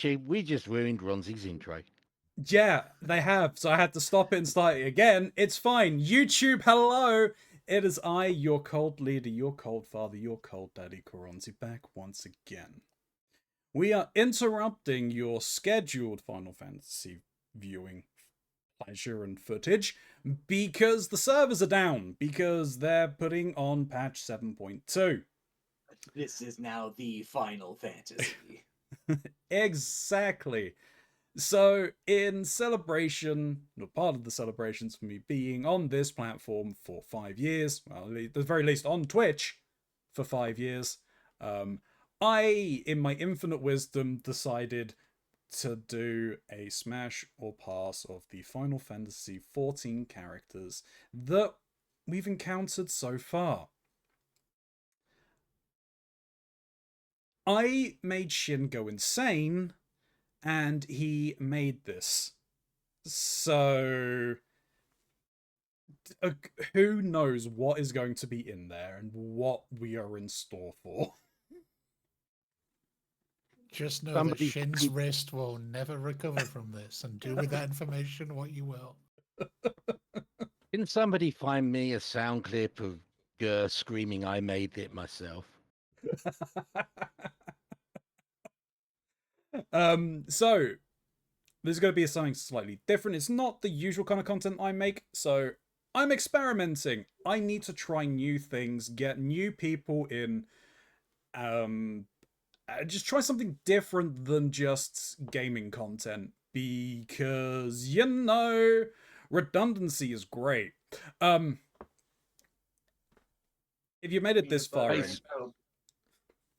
Gee, we just ruined Ronzi's intro. Yeah, they have. So I had to stop it and start it again. It's fine. YouTube, hello. It is I, your cold leader, your cold father, your cold daddy, Keronzi, back once again. We are interrupting your scheduled Final Fantasy viewing pleasure and footage because the servers are down, because they're putting on patch 7.2. This is now the Final Fantasy. Exactly. So, in celebration, or part of the celebrations for me being on this platform for 5 years, well, at the very least on Twitch for 5 years, I, in my infinite wisdom, decided to do a smash or pass of the Final Fantasy XIV characters that we've encountered so far. I made Shin go insane, and he made this. So, who knows what is going to be in there and what we are in store for. Just know Somebody- that Shin's wrist will never recover from this, and do with that information what you will. Can somebody find me a sound clip of Gur screaming, I made it myself? So there's going to be something slightly different. It's not the usual kind of content I make, so I'm experimenting. I need to try new things, get new people in, just try something different than just gaming content, because, you know, redundancy is great. If you made it this far in,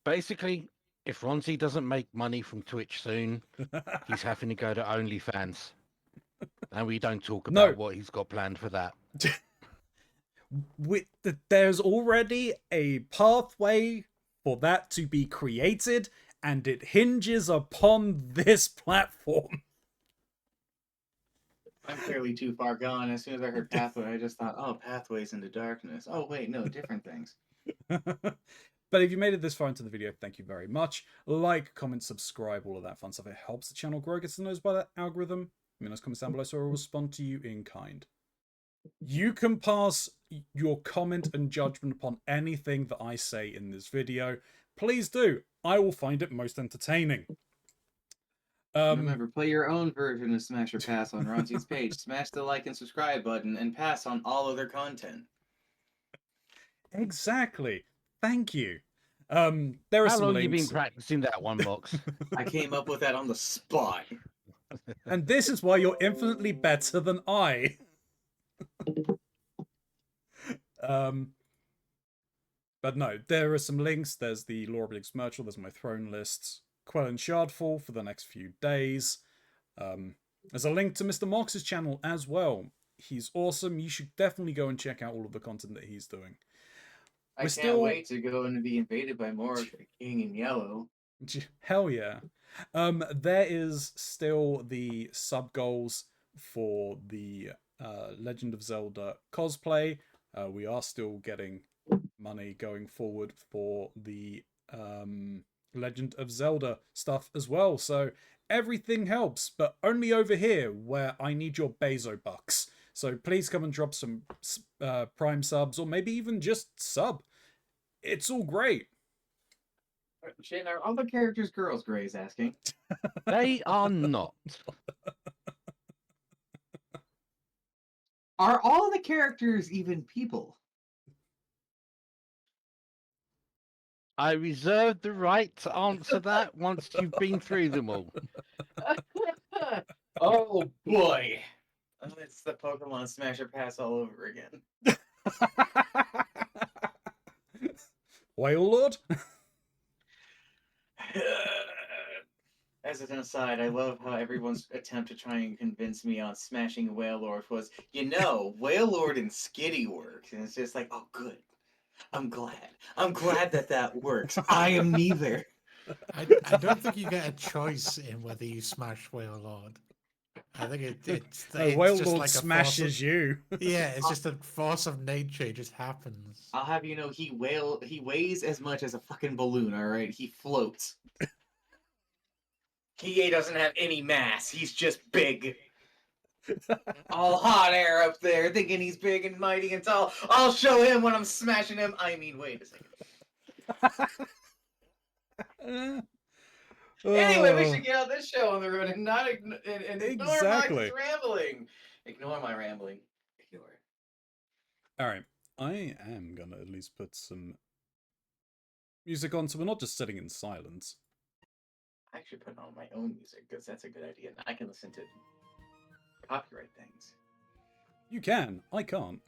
Basically, if Ronzi doesn't make money from Twitch soon, he's having to go to OnlyFans. And we don't talk about what he's got planned for that. There's already a pathway for that to be created, and it hinges upon this platform. I'm clearly too far gone. As soon as I heard pathway, I just thought, oh, pathways into darkness. Oh, wait, no, different things. But if you made it this far into the video, thank you very much. Like, comment, subscribe, all of that fun stuff. It helps the channel grow, gets noticed by that algorithm. Leave those comments down below so I'll respond to you in kind. You can pass your comment and judgment upon anything that I say in this video. Please do. I will find it most entertaining. Remember, play your own version of Smash or Pass on Ronzi's page. Smash the like and subscribe button and pass on all other content. Exactly. Thank you. There are How some long links. have you been practicing that one, Mox? I came up with that on the spot. And this is why you're infinitely better than I. But no, there are some links. There's the Lore Obliques Merchant, there's my throne lists, Quell and Shardfall for the next few days. There's a link to Mr. Mox's channel as well. He's awesome. You should definitely go and check out all of the content that he's doing. I can't wait to go and be invaded by more of the King in Yellow. Hell yeah. There is still the sub goals for the Legend of Zelda cosplay. We are still getting money going forward for the Legend of Zelda stuff as well. So everything helps, but only over here where I need your Bezo bucks. So please come and drop some Prime subs, or maybe even just sub. It's all great. Shane, are all the characters girls, Gray's asking? They are not. Are all the characters even people? I reserve the right to answer that once you've been through them all. Oh boy. It's the Pokemon Smash or Pass all over again. Whale Lord? As an aside, I love how everyone's attempt to try and convince me on smashing Wailord was, you know, Wailord and Skitty works. And it's just like, oh, good. I'm glad. I'm glad that that works. I am neither. I don't think you get a choice in whether you smash Whale Lord. I think it's Whale just Lord like smashes you. Yeah, it's just a force of nature. It just happens. I'll have you know, he weighs as much as a fucking balloon, alright? He floats. Kie doesn't have any mass. He's just big. All hot air up there, thinking he's big and mighty and tall. I'll show him when I'm smashing him. I mean, wait a second. Anyway, we should get out this show on the road and not ignore Exactly. Mark's rambling. Ignore my rambling. Ignore it. Alright, I am gonna at least put some music on so we're not just sitting in silence. I should put on my own music because that's a good idea. And I can listen to copyright things. You can, I can't.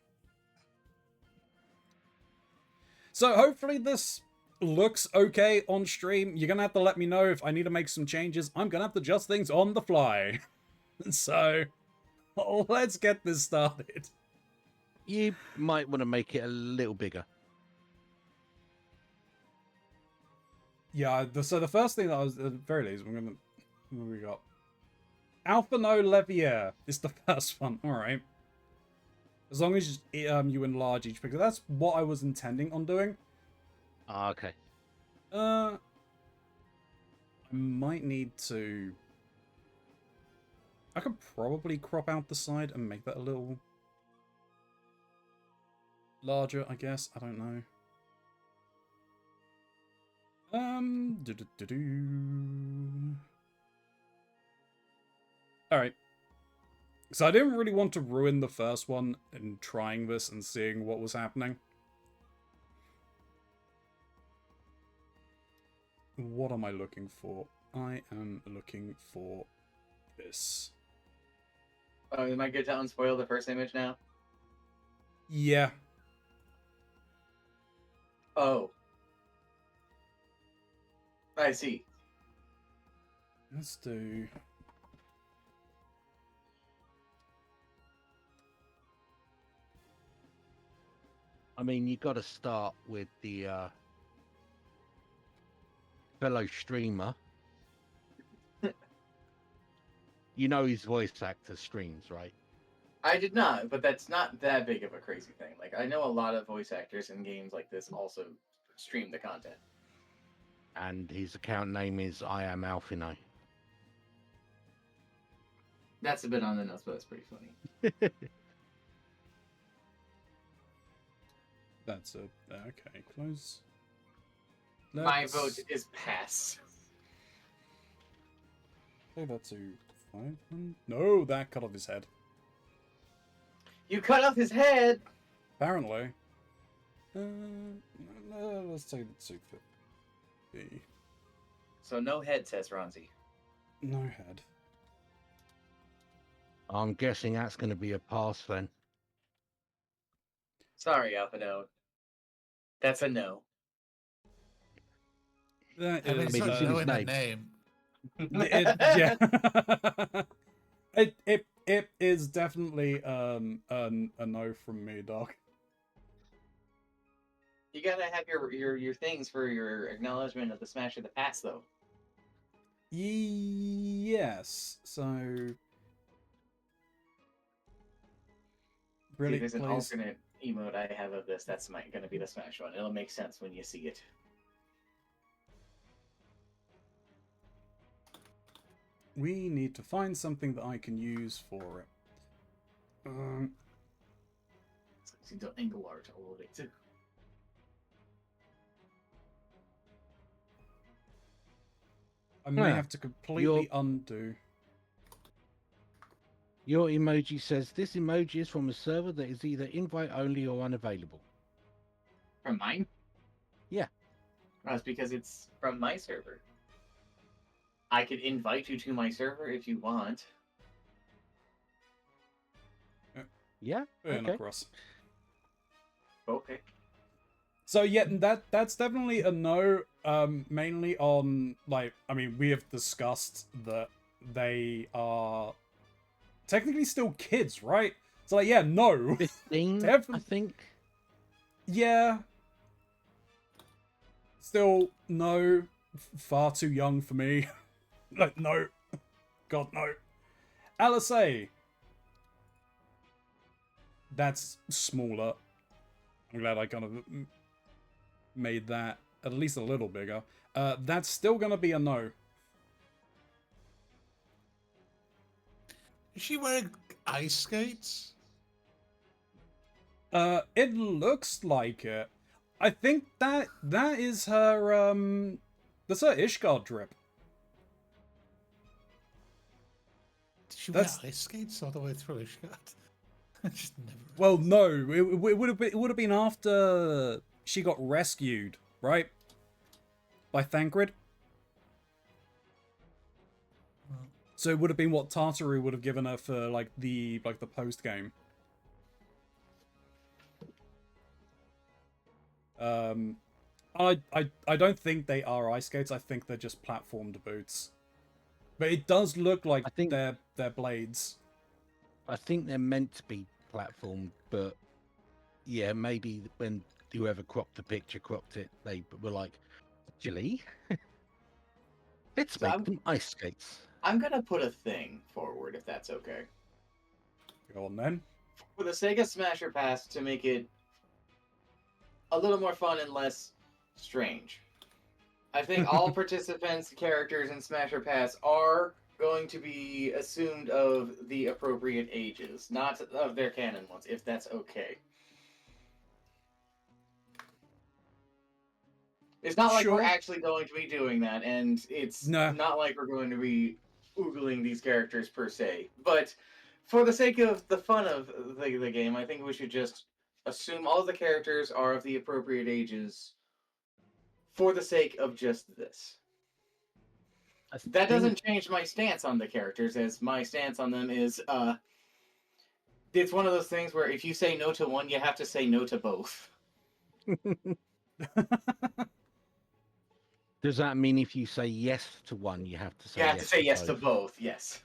So hopefully this looks okay on stream. You're gonna have to let me know if I need to make some changes. I'm gonna have to adjust things on the fly. So, let's get this started. You might want to make it a little bigger. Yeah, so the first thing that I was, at the very least, I'm gonna, what we got? Alpha No Levier is the first one, alright. As long as you enlarge each picture. That's what I was intending on doing. Ah, okay. I might need to... I could probably crop out the side and make that a little larger, I guess. I don't know. Alright. So I didn't really want to ruin the first one in trying this and seeing what was happening. What am I looking for? I am looking for this. Oh, am I good to unspoil the first image now? Yeah. Oh. I see. Let's do... I mean, you got to start with the fellow streamer. You know his voice actor streams, right? I did not, but that's not that big of a crazy thing. Like, I know a lot of voice actors in games like this also stream the content. And his account name is I Am Alfino. That's a bit on the nose, but it's pretty funny. That's a... Okay, close. My vote is pass. Say that to 5. No, that cut off his head. You cut off his head! Apparently. Let's take it to 250. So no head, says Ronzi. No head. I'm guessing that's going to be a pass then. Sorry, Alpha. That's a no. That I mean, is, it's not in his knowing the name. name. Yeah. it is definitely a no from me, Doc. You gotta have your things for your acknowledgement of the smash of the past, though. Yes. So really, See, there's an please. alternate emote I have of this. That's gonna be the smash one. It'll make sense when you see it. We need to find something that I can use for it. See the angle art a little bit too. I may Yeah, have to completely undo. Your emoji says this emoji is from a server that is either invite only or unavailable. From mine? Yeah. That's because it's from my server. I could invite you to my server if you want. Yeah? And Okay. across. Okay. So yeah, that's definitely a no. Mainly on, like, I mean, we have discussed that they are technically still kids, right? So like, yeah, no. 15, I think. Yeah. Still no. Far too young for me. Like, no. God, no. LSA. That's smaller. I'm glad I kind of made that at least a little bigger. That's still going to be a no. Is she wearing ice skates? It looks like it. I think that is her, that's her Ishgard drip. Did she That's- wear ice skates all the way through Ishgard? I just never. Well, no, it would have been after she got rescued, right? By Thancred. Well, So it would have been what Tartaru would have given her for like the post game. I don't think they are ice skates. I think they're just platformed boots. But it does look like I think- they're blades. I think they're meant to be platform, but yeah, maybe when whoever cropped the picture cropped it, they were like, actually, let's So make them ice skates. I'm gonna put a thing forward if that's okay. Go on then. For the sake of Smasher Pass, to make it a little more fun and less strange, I think all participants' characters in Smasher Pass are going to be assumed of the appropriate ages, not of their canon ones, if that's okay. It's not like we're Sure. actually going to be doing that, and it's No. not like we're going to be oogling these characters per se. But for the sake of the fun of the game, I think we should just assume all the characters are of the appropriate ages for the sake of just this. I That think- doesn't change my stance on the characters, as my stance on them is, it's one of those things where if you say no to one, you have to say no to both. Does that mean if you say yes to one, you have to say You have yes to say yes to both both, yes.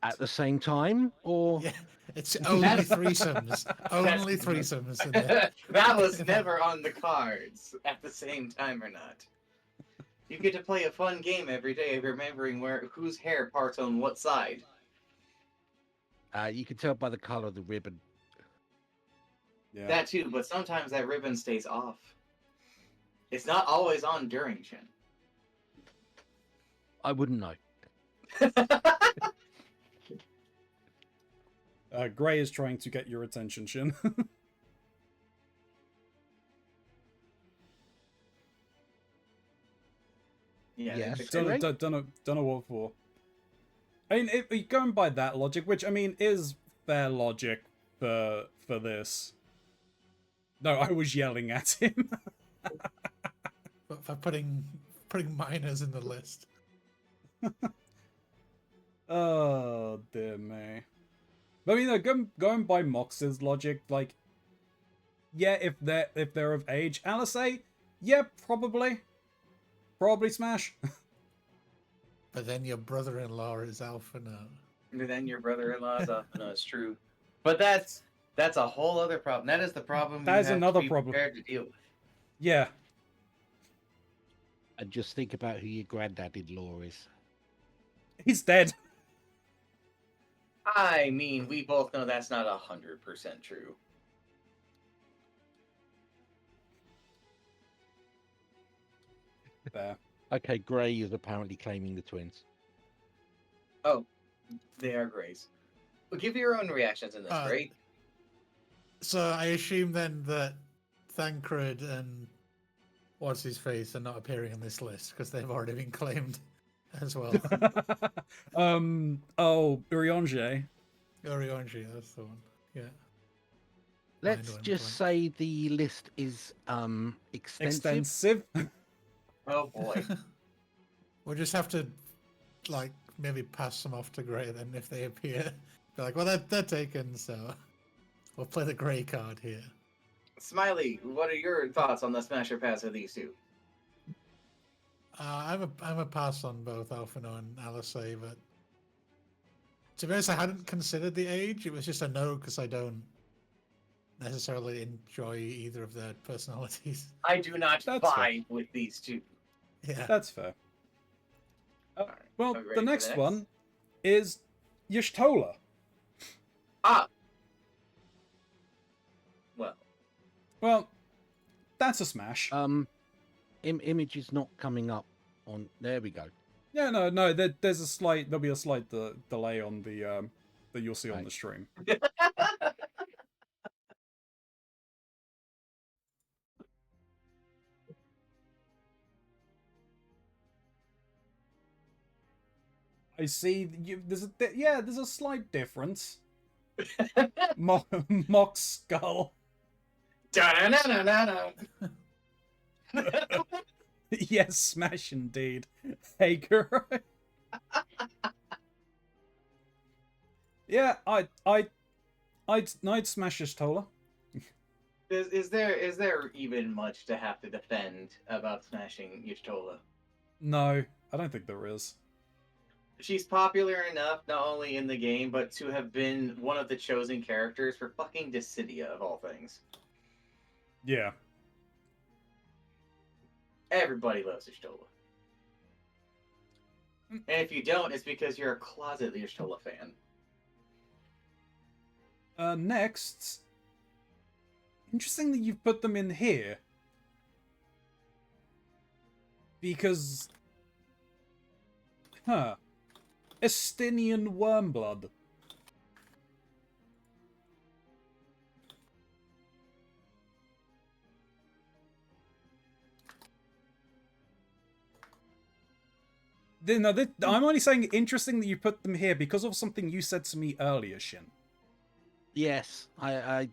at the same time, or yeah, it's only threesomes. Only threesomes. In there. That was never on the cards at the same time or not. You get to play a fun game every day of remembering whose hair parts on what side. you can tell by the color of the ribbon. Yeah. That too, but sometimes that ribbon stays off. It's not always on during Chin. I wouldn't know. Gray is trying to get your attention, Shin. Yeah, Yes. the- Right. don't know what for. I mean, if going by that logic, which I mean is fair logic for this. No, I was yelling at him. For putting minors in the list. Oh dear me. But I mean, going by Mox's logic, like, yeah, if they're of age, Alisei, yeah, probably Smash. But then your brother-in-law is alpha now. And then your brother-in-law's off. No, it's true. But that's a whole other problem. That is the problem. That you is have to another be problem. prepared to deal with. Yeah, And just think about who your granddad-in-law is. he's dead. I mean, we both know that's not 100% true. There. Okay, Gray is apparently claiming the twins. Oh, they are Greys. Well, give your own reactions in this, right? So I assume then that Thancred and what's his face are not appearing on this list because they've already been claimed as well. Oh, Urianger. Orionji, that's the one. Yeah. Let's went just blank. say the list is extensive. Extensive. Oh boy. We'll just have to like maybe pass them off to Grey then if they appear. Be like, well, they're taken, so we'll play the Grey card here. Smiley, what are your thoughts on the Smasher Pass of these two? I'm a pass on both Alphino and Alisei, but to be honest, I hadn't considered the age. It was just a no because I don't necessarily enjoy either of their personalities. I do not That's vibe with these two. Yeah. That's fair. Alright, Well, are we ready the for next one is Y'shtola. Ah! Well, Well, that's a smash. Image is not coming up on. There we go. Yeah, no. There'll be a slight delay on the that you'll see on Right. the stream. I see. There's a slight difference. Mock skull. Da-na-na-na-na-na. Yes, smash indeed. Hey, girl. Yeah, I'd smash Y'shtola. Is there even much to have to defend about smashing Y'shtola? No, I don't think there is. She's popular enough, not only in the game, but to have been one of the chosen characters for fucking Dissidia, of all things. Yeah. Everybody loves Y'shtola. And if you don't, it's because you're a closet Y'shtola fan. Next. Interesting that you've put them in here. Because... Huh. Estinian Wormblood. No, I'm only saying interesting that you put them here because of something you said to me earlier, Shin. Yes, I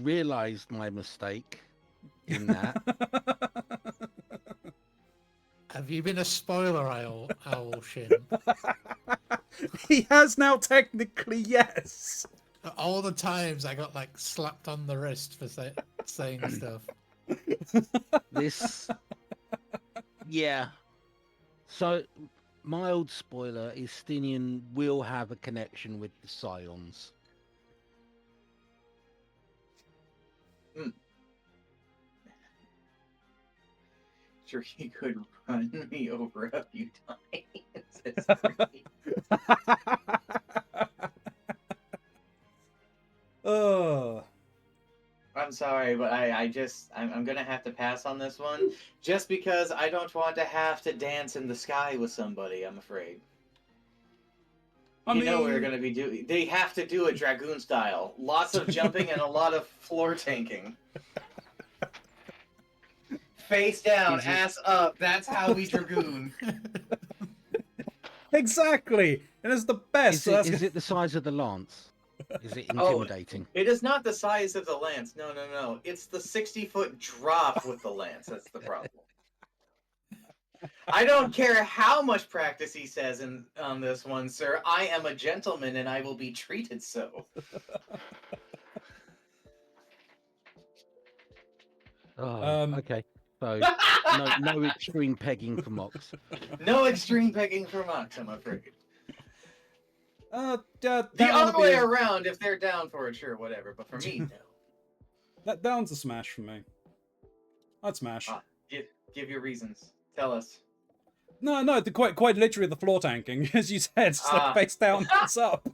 realized my mistake in that. Have you been a spoiler owl, Shin? He has now, technically, yes. All the times I got like slapped on the wrist for saying stuff. This, yeah. So, mild spoiler: Estinian will have a connection with the Scions. Sure, he could run me over a few times. Oh. I'm sorry, but I'm gonna have to pass on this one, just because I don't want to have to dance in the sky with somebody, I'm afraid. I You know mean- we're gonna be doing. They have to do it Dragoon style. Lots of jumping and a lot of floor tanking. Face down, Is it- ass up. That's how we Dragoon. Exactly, and it's the best. Is it the size of the lance? Is it intimidating? It is not the size of the lance. No, no, no. It's the 60-foot drop with the lance. That's the problem. I don't care how much practice he says on this one, sir. I am a gentleman and I will be treated so. Okay. So no extreme pegging for Mox. No extreme pegging for Mox, I'm afraid. That The one other would way be around, if they're down for it, sure, whatever. But for me, no. that one's a smash for me. I'd smash. Give your reasons. Tell us. No, quite literally the floor tanking, as you said, it's like face down, it's up.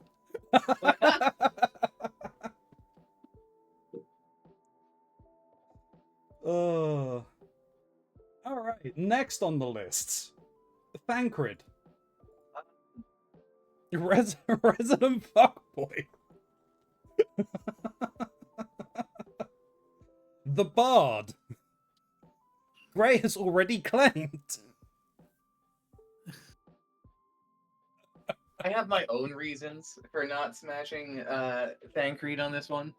All right, next on the list, Thancred, resident fuckboy. The Bard. Gray has already claimed. I have my own reasons for not smashing Thancred on this one.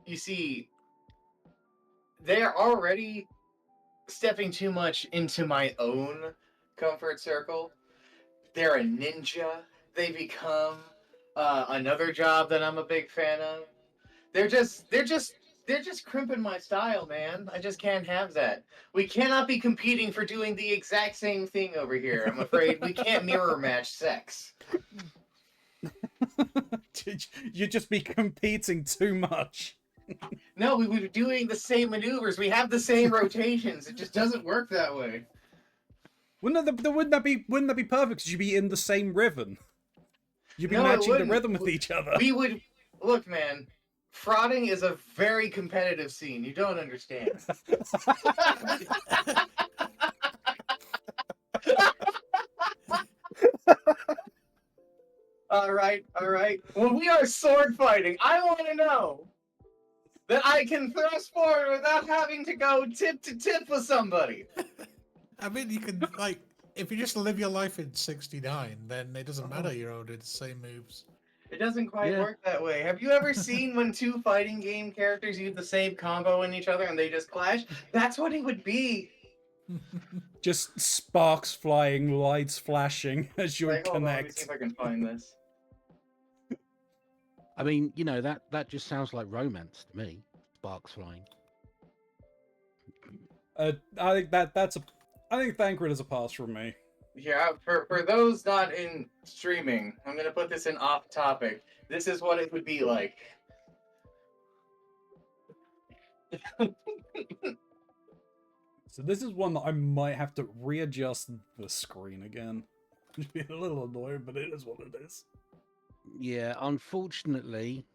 You see, they're already stepping too much into my own comfort circle. They're a ninja. They become another job that I'm a big fan of. They're just crimping my style, man. I just can't have that. We cannot be competing for doing the exact same thing over here. I'm afraid we can't mirror match sex. You'd just be competing too much. No, we would be doing the same maneuvers. We have the same rotations. It just doesn't work that way. Wouldn't that be perfect? 'Cause you'd be in the same rhythm. You'd be No, it matching the wouldn't. rhythm with each other. We would look, man. Frauding is a very competitive scene. You don't understand. All right. When we are sword fighting, I want to know that I can thrust forward without having to go tip to tip with somebody. I mean, you can, like, if you just live your life in 69, then it doesn't matter, you're all doing the same moves. It doesn't quite Yeah. work that way. Have you ever seen when two fighting game characters use the same combo in each other and they just clash? That's what it would be. Just sparks flying, lights flashing as you Like, hold on, let me see connect. if I can find this. I mean, you know, that just sounds like romance to me. Sparks flying. I think that's a. I think Thancred is a pass from me. Yeah, for those not in streaming, I'm gonna put this in off topic. This is what it would be like. So this is one that I might have to readjust the screen again. Which be a little annoying, but it is what it is. Yeah, unfortunately,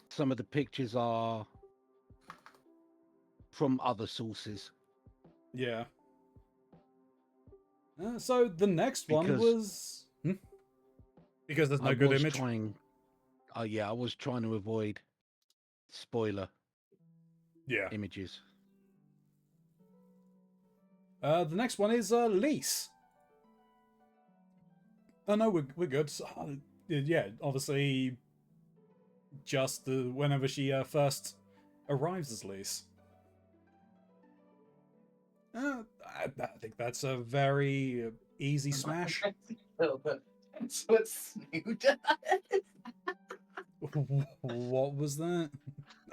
some of the pictures are from other sources. Yeah. So the next one Because was because there's no good image. I was trying to avoid spoiler Yeah. images. The next one is Lise. Oh no, we're good. So, yeah, obviously, just whenever she first arrives as Lise. I think that's a very easy smash. That's what Snoot does. What was that?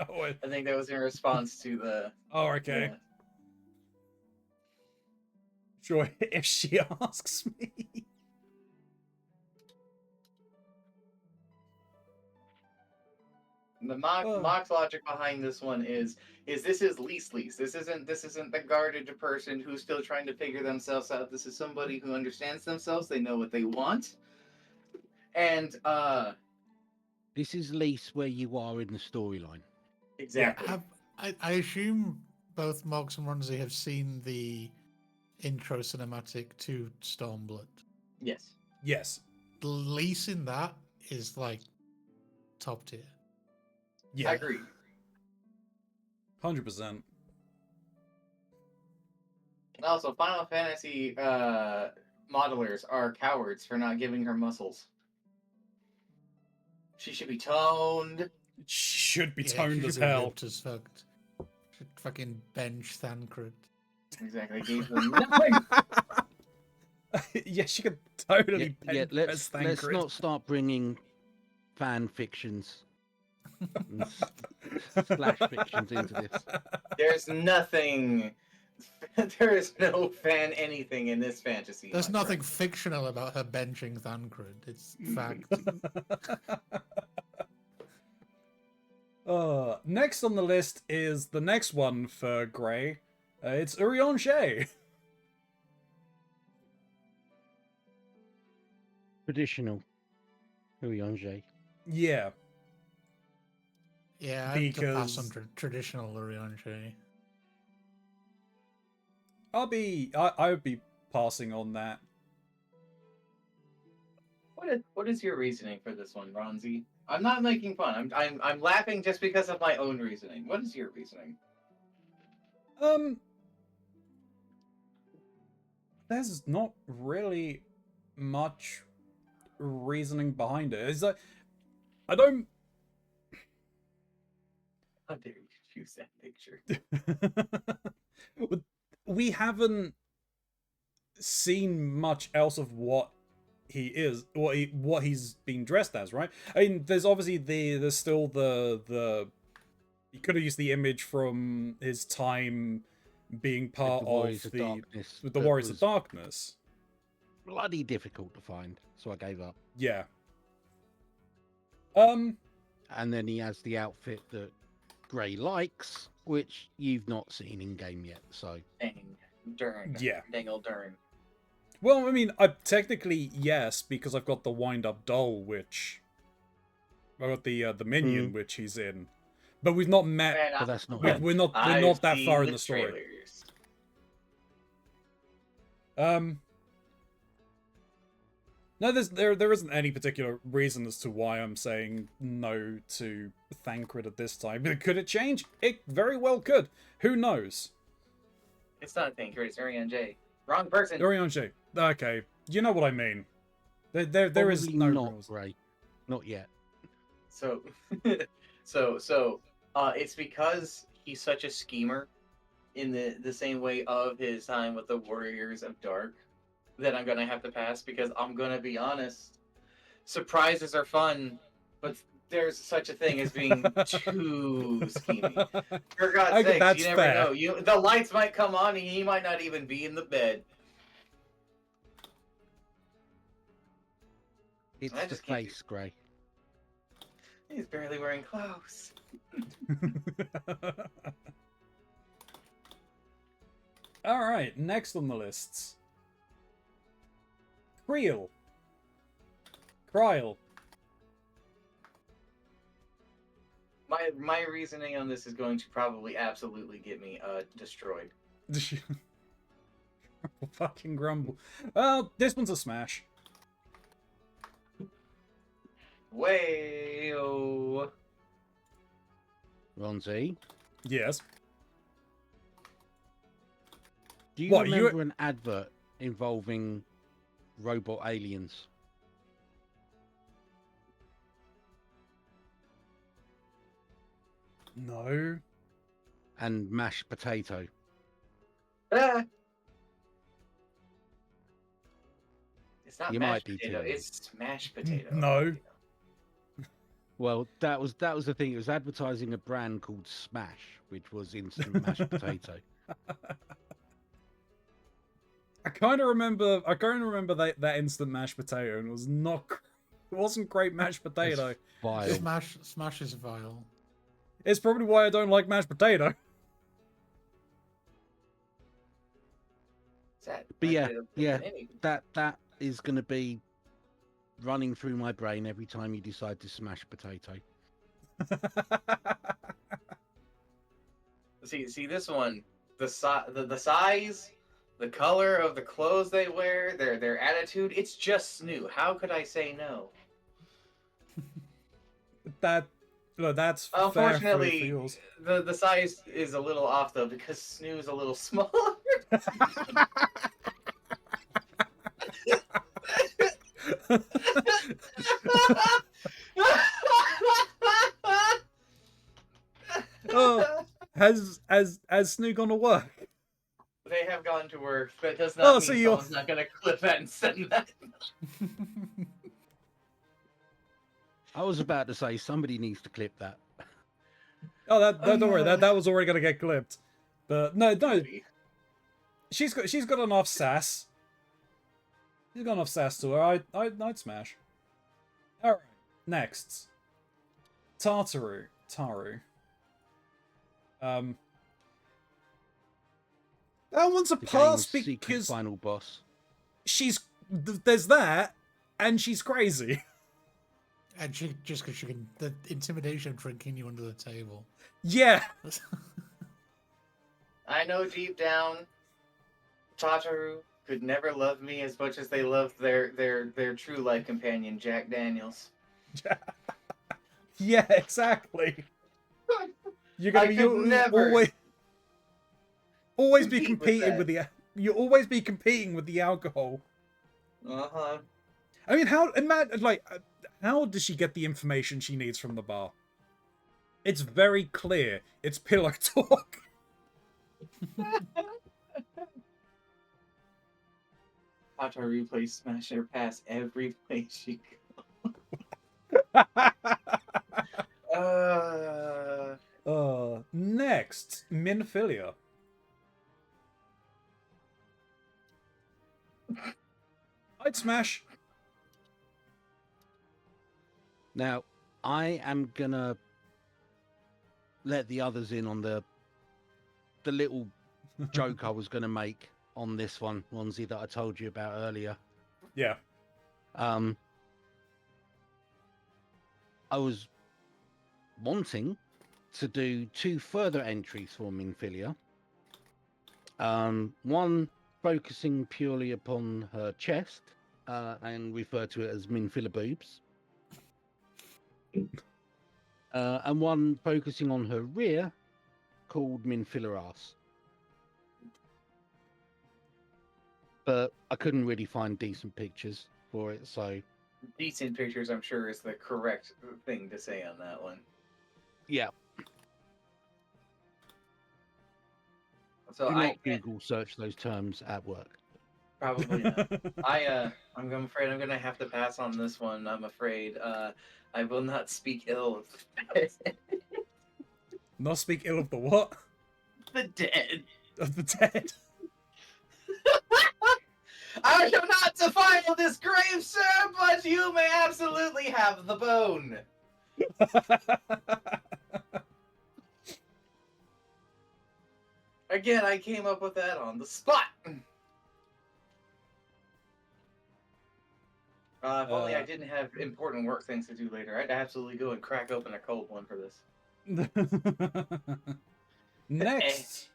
Oh, I think that was in response to the. oh, okay. Yeah. Sure, if she asks me. The Mock's logic behind this one is this is Lise. This isn't the guarded person who's still trying to figure themselves out. This is somebody who understands themselves. They know what they want, and This is Lise where you are in the storyline. exactly. I assume both Moggs and Ronzi have seen the intro cinematic to Stormblood. Yes. Yes. The Lise in that is like top tier. Yeah. I agree. 100%. Also, Final Fantasy modelers are cowards for not giving her muscles. She should be toned. Should be Yeah, toned she as should be hell. ripped as fuck. Should fucking bench Thancred. Exactly. Gave them nothing. Yeah, she could totally Yeah, pen as let's Thancred. not start bringing fan fictions and slash fictions into this. There's nothing. There is no fan anything in this fantasy. There's my nothing friend. fictional about her benching Thancred. It's fact. Next on the list is the next one for Grey. It's Urianger. Traditional Urianger. Yeah. Yeah, I have to pass on Because traditional Urianger. I would be passing on that. What is your reasoning for this one, Ronzi? I'm not making fun. I'm laughing just because of my own reasoning. What is your reasoning? There's not really much reasoning behind it. It's like I don't. How dare you choose that picture? We haven't seen much else of what he is, what he's been dressed as, right? I mean, there's obviously there's still the he could have used the image from his time being part of the Darkness. with the that Warriors of was Darkness. bloody difficult to find, so I gave up. Yeah. And then he has the outfit that Gray likes, which you've not seen in game yet. So Dang. Dern. Yeah. Dangle Dern. Well, I mean, technically yes, because I've got the wind-up doll, which I got the minion, which he's in, but we've not met. Man, but that's not We're not I've that seen far in the story. trailers. No, there isn't any particular reason as to why I'm saying no to Thancred at this time. Could it change? It very well could. Who knows? It's not a thing, Curtis. Ariane J. Wrong person. Orianche. Okay, you know what I mean. There is Probably no not rules. Ray. Not yet. So, it's because he's such a schemer in the same way of his time with the Warriors of Dark that I'm gonna have to pass, because I'm gonna be honest. Surprises are fun, but there's such a thing as being too schemy. For God's Okay, sakes, that's you never fair. know. The lights might come on and he might not even be in the bed. It's I the just can't do- face, Gray. He's barely wearing clothes. All right, next on the lists. Creel. Kryl. My reasoning on this is going to probably absolutely get me destroyed. Fucking grumble. Well, this one's a smash. Way-oh. Ronzi, Yes. do you What, you- remember an advert involving robot aliens? No. And mashed potato? Ah. It's not You mashed might be potato. too young. It's smashed potato. No. Well, that was the thing. It was advertising a brand called Smash, which was instant mashed potato. I kind of remember that instant mashed potato, and it was not. It wasn't great mashed potato. Vile. Smash is vile. It's probably why I don't like mashed potato. Is that But yeah, potato? yeah. Anyway. That is going to be running through my brain every time you decide to smash potato. See this one. The size, the color of the clothes they wear, their attitude. It's just Snoo. How could I say no? That's Unfortunately, fair for yours. the size is a little off though, because Snoo is a little smaller. Oh, has Snoo gone to work? They have gone to work. That does not Oh, mean so you're- someone's not gonna clip that and send that. I was about to say somebody needs to clip that. Oh, don't worry. That was already gonna get clipped. But no. She's got enough sass. She's got enough sass to her. I'd smash. All right. Next, Taru. That one's a The pass game's secret because final boss. there's that, and she's crazy. And she just because she can the intimidation of drinking you under the table. Yeah. I know deep down, Tataru could never love me as much as they love their true life companion, Jack Daniels. Yeah, exactly. You're gonna I be could never always be compete with competing that. with the you always be competing with the alcohol. Uh-huh. I mean, how does she get the information she needs from the bar? It's very clear. It's pillow talk. Tataru plays Smasher Pass every place she goes. Next, Minfilia. I'd smash. Now, I am gonna let the others in on the little joke I was gonna make on this one, Ronzi, that I told you about earlier. Yeah. I was wanting to do 2 further entries for Minfilia. One focusing purely upon her chest, and refer to it as Minfiller boobs. And one focusing on her rear called Minfiller ass. But I couldn't really find decent pictures for it, so Decent pictures, I'm sure, is the correct thing to say on that one. yeah. So Do I not Google search those terms at work. probably not. I'm afraid I'm gonna have to pass on this one. I'm afraid. I will not speak ill of Not speak ill of the what? the dead. Of the dead. I shall not defile this grave, sir, but you may absolutely have the bone. Again, I came up with that on the spot. If only I didn't have important work things to do later. I'd absolutely go and crack open a cold one for this. Next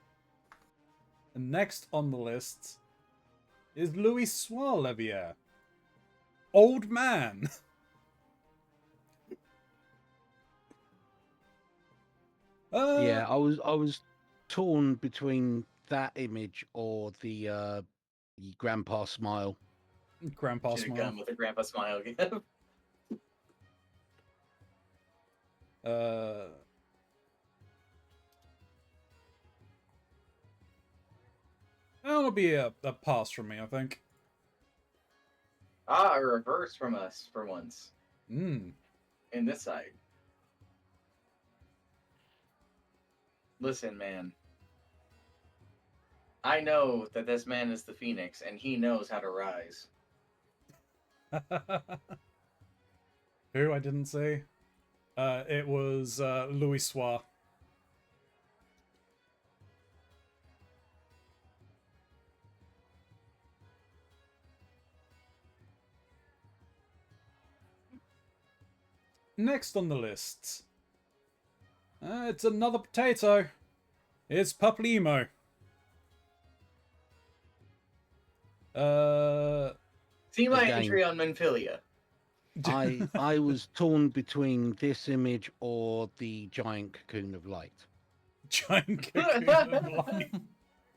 on the list is Louis Soir-Levier. Old man. Yeah, I was torn between that image or the grandpa smile. Grandpa Should have smile. gone with the grandpa smile again. That'll be a pass from me, I think. A reverse from us for once. Hmm. In this side. Listen, man. I know that this man is the Phoenix, and he knows how to rise. Who I didn't say? It was Louis Soir. Next on the list, it's another potato. It's Paplimo. See my Again. entry on Menphilia. I was torn between this image or the giant cocoon of light. Giant cocoon of light.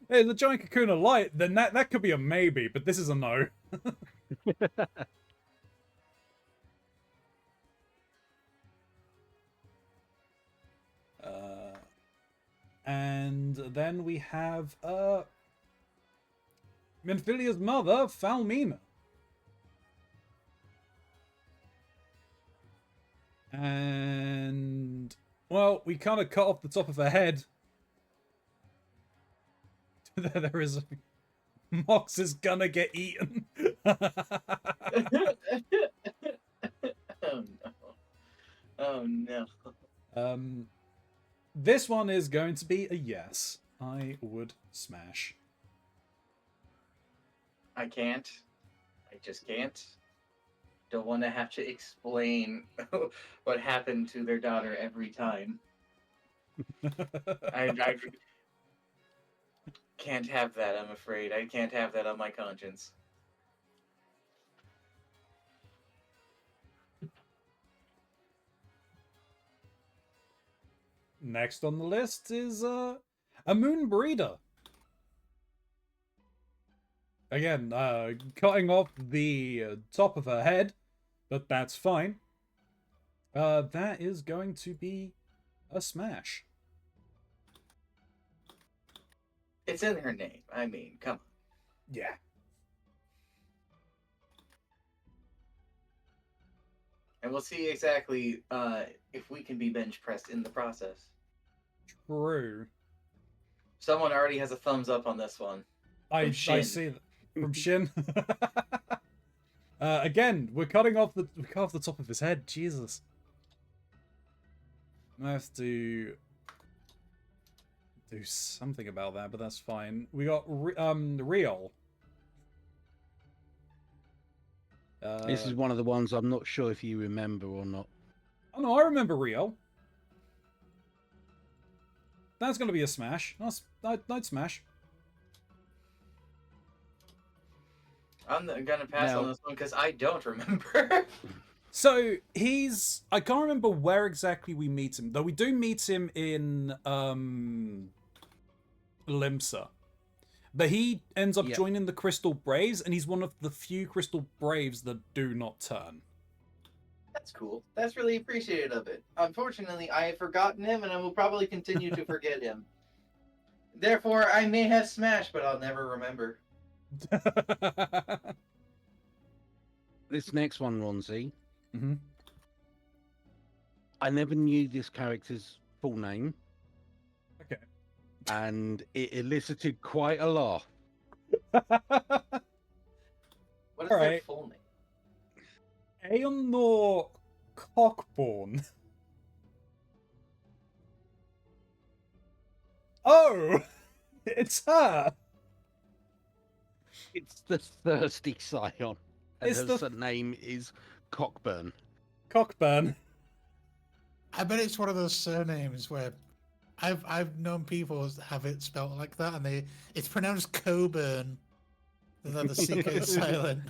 Hey, the giant cocoon of light, then that could be a maybe, but this is a no. And then we have Menphilia's mother, Falmina. And well, we kind of cut off the top of her head. There is Mox is gonna get eaten. Oh no. Oh no. This one is going to be a yes. I would smash. I can't. I just can't. Don't want to have to explain what happened to their daughter every time. I can't have that, I'm afraid. I can't have that on my conscience. Next on the list is a moon breeder. Again, cutting off the top of her head, but that's fine. That is going to be a smash. It's in her name. I mean, come on. Yeah. And we'll see exactly if we can be bench pressed in the process. True. Someone already has a thumbs up on this one. I Shin. see that from Shin. Again, we cut off the top of his head. Jesus. I have to do something about that, but that's fine. We got Real. This is one of the ones I'm not sure if you remember or not. Oh no, I remember Real. That's going to be a smash. Nice, I'd smash. I'm gonna pass Now- on this one because I don't remember. So I can't remember where exactly we meet him, though we do meet him in Limsa. But he ends up Yep. joining the Crystal Braves, and he's one of the few Crystal Braves that do not turn. That's cool. That's really appreciated of it. Unfortunately, I have forgotten him, and I will probably continue to forget him. Therefore, I may have smashed, but I'll never remember. This next one, Ronzi, Mhm. I never knew this character's full name, Okay. and it elicited quite a laugh. What is their Alright. full name? Aonor Cockborn. Oh! It's her! It's the thirsty scion, and It's her the- name is Cockburn. Cockburn. I bet it's one of those surnames where I've known people have it spelt like that, and it's pronounced Coburn. The CK is silent.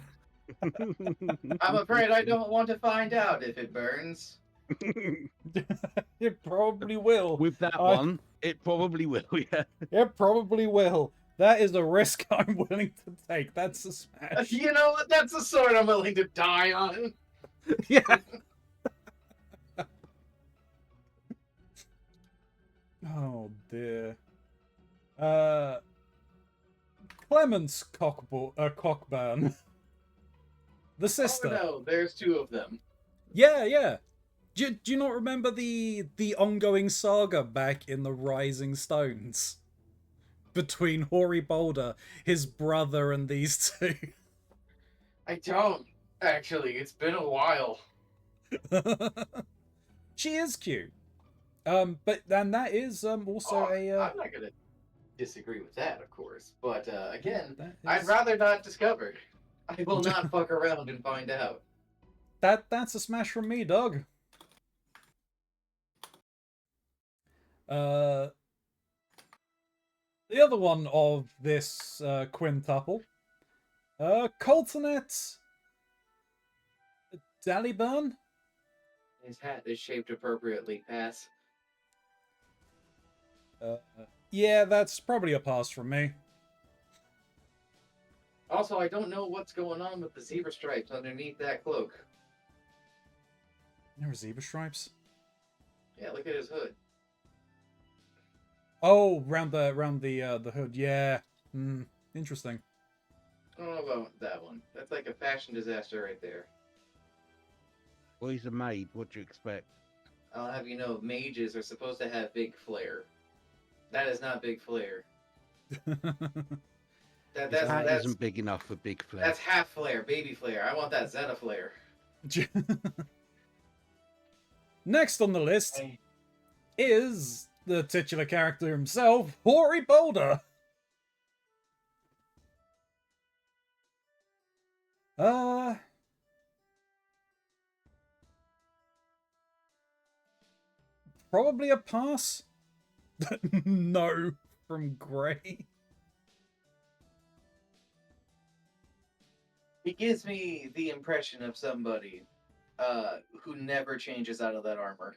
I'm afraid I don't want to find out if it burns. It probably will. With that I- one, it probably will. Yeah. It probably will. That is a risk I'm willing to take. That's a smash. You know what? That's the sword I'm willing to die on. Yeah. Oh dear. Clemence Cockburn. The sister. Oh no, there's two of them. Yeah, yeah. Do you not remember the ongoing saga back in the Rising Stones? Between Hoary Boulder, his brother, and these two. I don't, actually. It's been a while. She is cute. But then that is also I'm not gonna disagree with that, of course. But again, that I'd is- rather not discover. I will not fuck around and find out. That's a smash from me, Doug. The other one of this quintuple, Coltonet Daliburn. His hat is shaped appropriately. Pass. Yeah, that's probably a pass from me. Also, I don't know what's going on with the zebra stripes underneath that cloak. There are zebra stripes. Yeah, look at his hood. Oh, round the hood. Yeah. Interesting. I don't know about that one. That's like a fashion disaster right there. Well, he's a maid. What do you expect? I'll have you know, mages are supposed to have big flair. That is not big flair. His hat That's isn't big enough for big flair. that's half flair, baby flair. I want that Zeta flair. Next on the list Hey. is the titular character himself, Hoary Boulder. Probably a pass. No, from Grey. He gives me the impression of somebody who never changes out of that armor.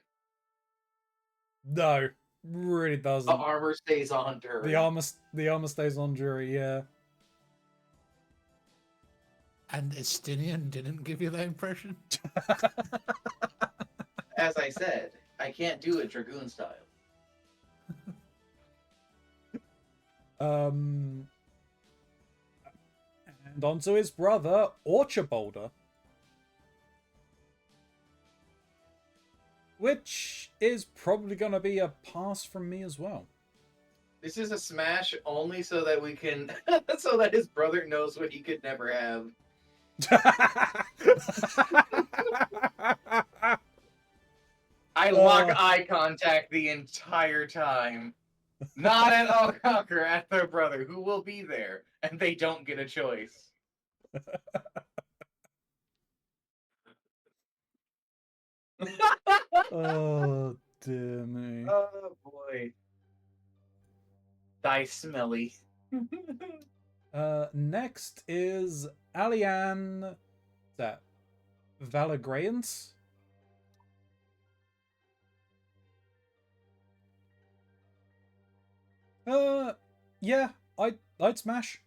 No, really doesn't. The armor stays on her. The armor stays on Jury. Yeah. And Estinian didn't give you that impression? As I said, I can't do it Dragoon style. And onto his brother, Orchabolder. Which is probably going to be a pass from me as well. This is a smash only so that we can, so that his brother knows what he could never have. I lock eye contact the entire time. Not at all conquer at their brother, who will be there, and they don't get a choice. Oh, dear me. Oh boy. Die smelly. Next is Alian. That Valagrant. Yeah, I'd smash.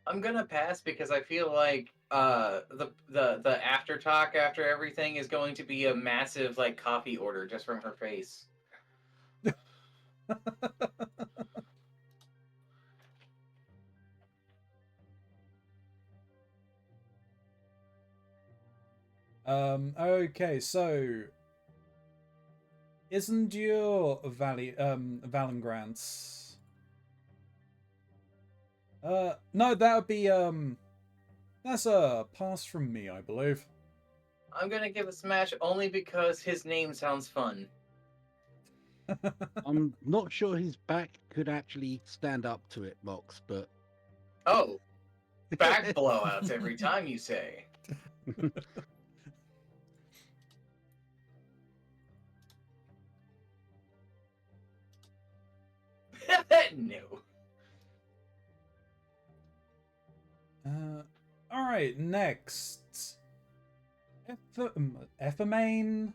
I'm gonna pass because I feel like the after talk after everything is going to be a massive like coffee order just from her face. Okay, so isn't your Valengrants? No, that would be that's a pass from me, I believe. I'm gonna give a smash only because his name sounds fun. I'm not sure his back could actually stand up to it, Mox, but Oh, back blowouts every time you say. No. All right, next. Ephamane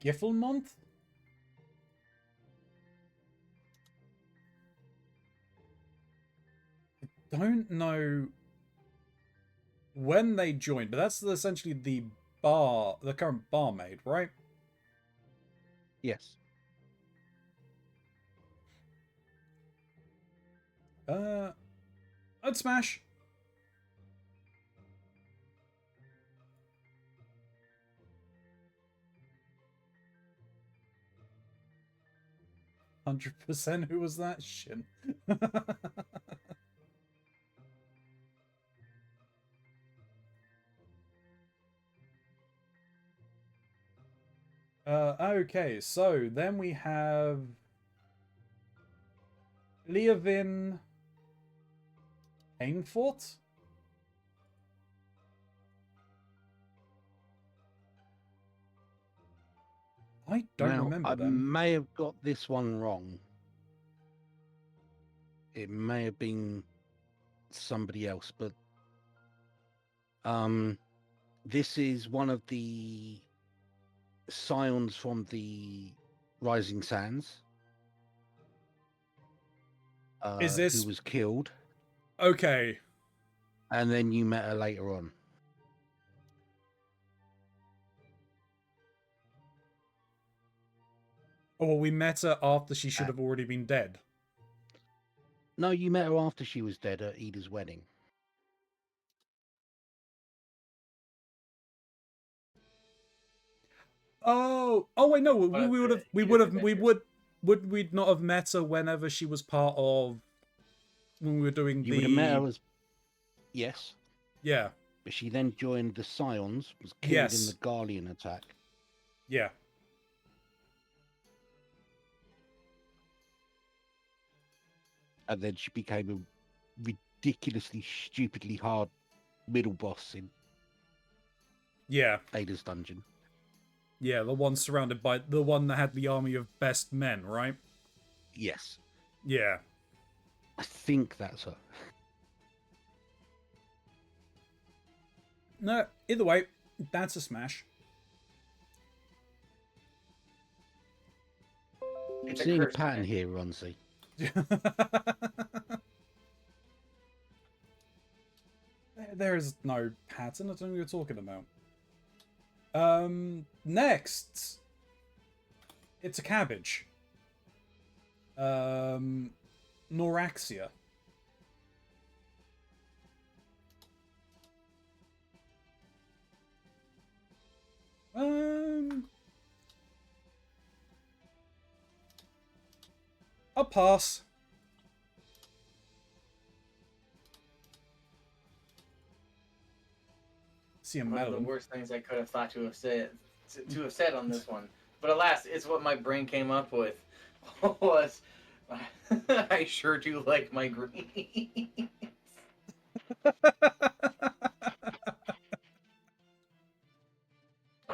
Giffelmonth? I don't know when they joined, but that's essentially the current barmaid, right? yes. I'd smash. %. Who was that? Shin. Okay, so then we have Leovin Painfort. I don't Now, remember I them. may have got this one wrong. It may have been somebody else, but this is one of the scions from the Rising Sands. Is Who this was killed, okay? and then you met her later on. Oh, well, we met her after she should have already been dead. No, you met her after she was dead at Ida's wedding. Oh wait, no, One of the Edith would we not have met her whenever she was part of when we were doing You would have met her the as yes, yeah but she then joined the Scions, was killed in yes the Garlean attack. yeah And then she became a ridiculously, stupidly hard middle boss in yeah Ada's dungeon. yeah the one surrounded by the one that had the army of best men, right? Yes, Yeah. I think that's her. No, either way, that's a smash. It's a Seeing a curse pattern man. here, Ronzi. There is no pattern. I don't know what you're talking about. Next, it's a cabbage. Noraxia. I'll pass. See a One of the melon. worst things I could have thought to have said on this one, but alas, it's what my brain came up with. Was I sure do like my green. I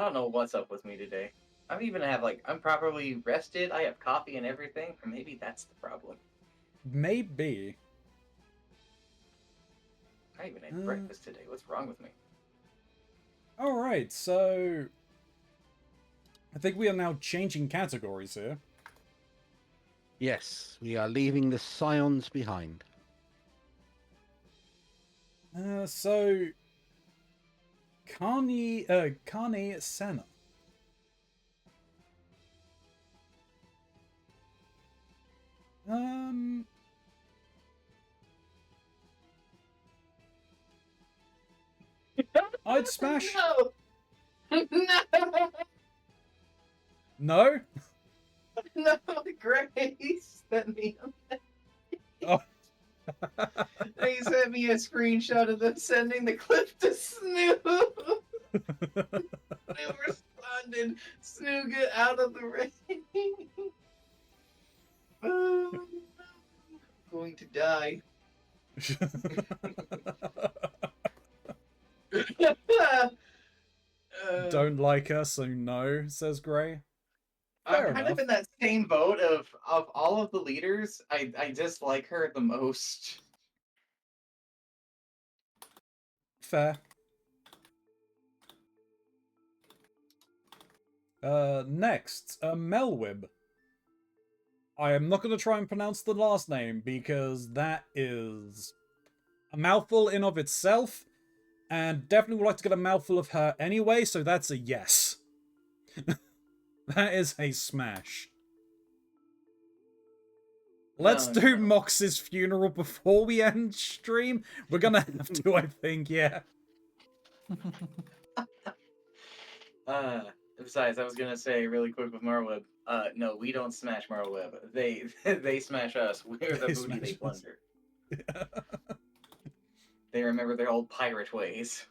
don't know what's up with me today. I'm even have like I'm properly rested. I have coffee and everything. Or maybe that's the problem. Maybe. I even ate breakfast today. What's wrong with me? Alright, so... I think we are now changing categories here. Yes, we are leaving the scions behind. So... Carne Senna. I'd smash... No! No! No? No, Grace sent me. Oh. They sent me a screenshot of them sending the clip to Snoop. They responded, Snoop, get out of the ring. Oh, no. I'm going to die. Don't like her, so no, says Gray. Fair I'm kind enough. of in that same boat of all of the leaders. I dislike her the most. Fair. Next, Melwib. I am not going to try and pronounce the last name because that is a mouthful in of itself, and definitely would like to get a mouthful of her anyway, so that's a yes. That is a smash. Let's do Mox's funeral before we end stream. We're gonna have to, I think, yeah. Besides, I was gonna say really quick with Marweb. No, we don't smash Marweb. They smash us. We're the They booty they smash us. plunder. They remember their old pirate ways.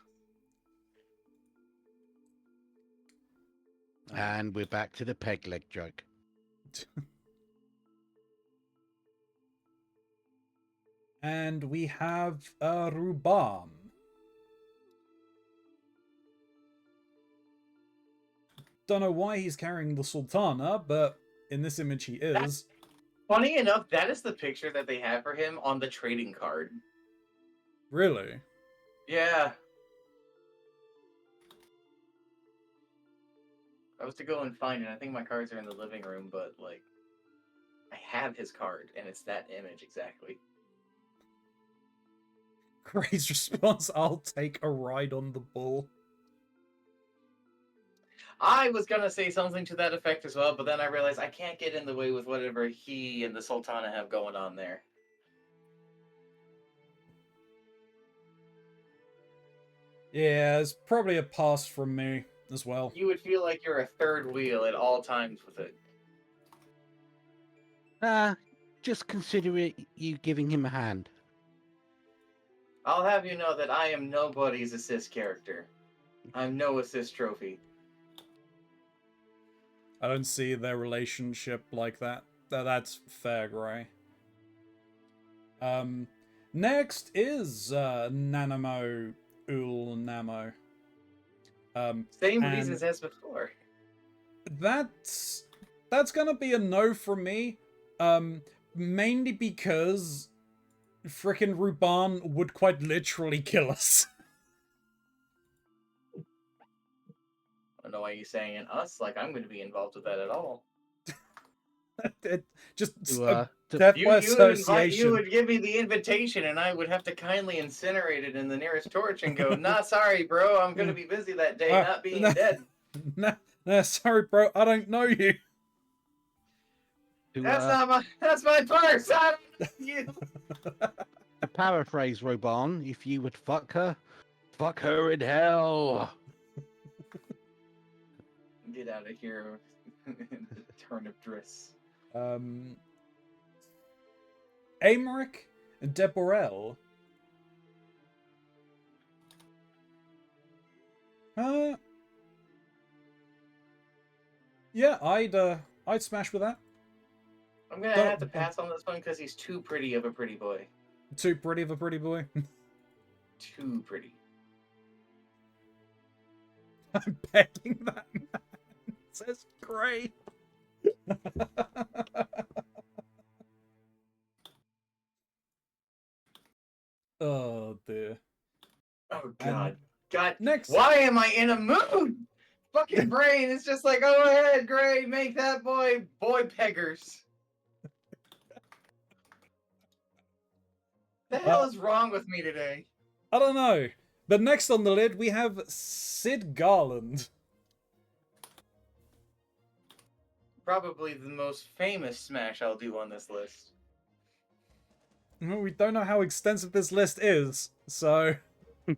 And we're back to the peg leg joke. And we have Ruban. Don't know why he's carrying the Sultana, but in this image he is. Funny enough, that is the picture that they have for him on the trading card. Really? Yeah. I was to go and find it. I think my cards are in the living room, but like, I have his card, and it's that image exactly. Gray's response, I'll take a ride on the bull. I was gonna say something to that effect as well, but then I realized I can't get in the way with whatever he and the Sultana have going on there. Yeah, it's probably a pass from me as well. You would feel like you're a third wheel at all times with it. Just consider it you giving him a hand. I'll have you know that I am nobody's assist character. I'm no assist trophy. I don't see their relationship like that. That's fair, Gray. Next is Nanamo Namo. Same and reasons as before. That's gonna be a no from me. Mainly because frickin' Ruban would quite literally kill us. I don't know why you're saying in us, like I'm going to be involved with that at all. Just To, death by You would association. give me the invitation, and I would have to kindly incinerate it in the nearest torch and go, "Nah, sorry, bro, I'm going to be busy that day, not being dead." Nah, sorry, bro, I don't know you. That's my purse. I don't know you. to paraphrase Roban, if you would fuck her in hell. Get out of here. The turn of Driss. Amaric and Deborel. Yeah, I'd smash with that. I'm gonna have to pass on this one because he's too pretty of a pretty boy. Too pretty of a pretty boy. Too pretty. I'm begging that man. says Gray. Oh dear. Oh And god. God. next, Why am I in a mood? Fucking brain is just like, go ahead, Gray, make that boy peggers. The hell is wrong with me today? I don't know. But next on the lid, we have Sid Garland. Probably the most famous Smash I'll do on this list. Well, we don't know how extensive this list is, so...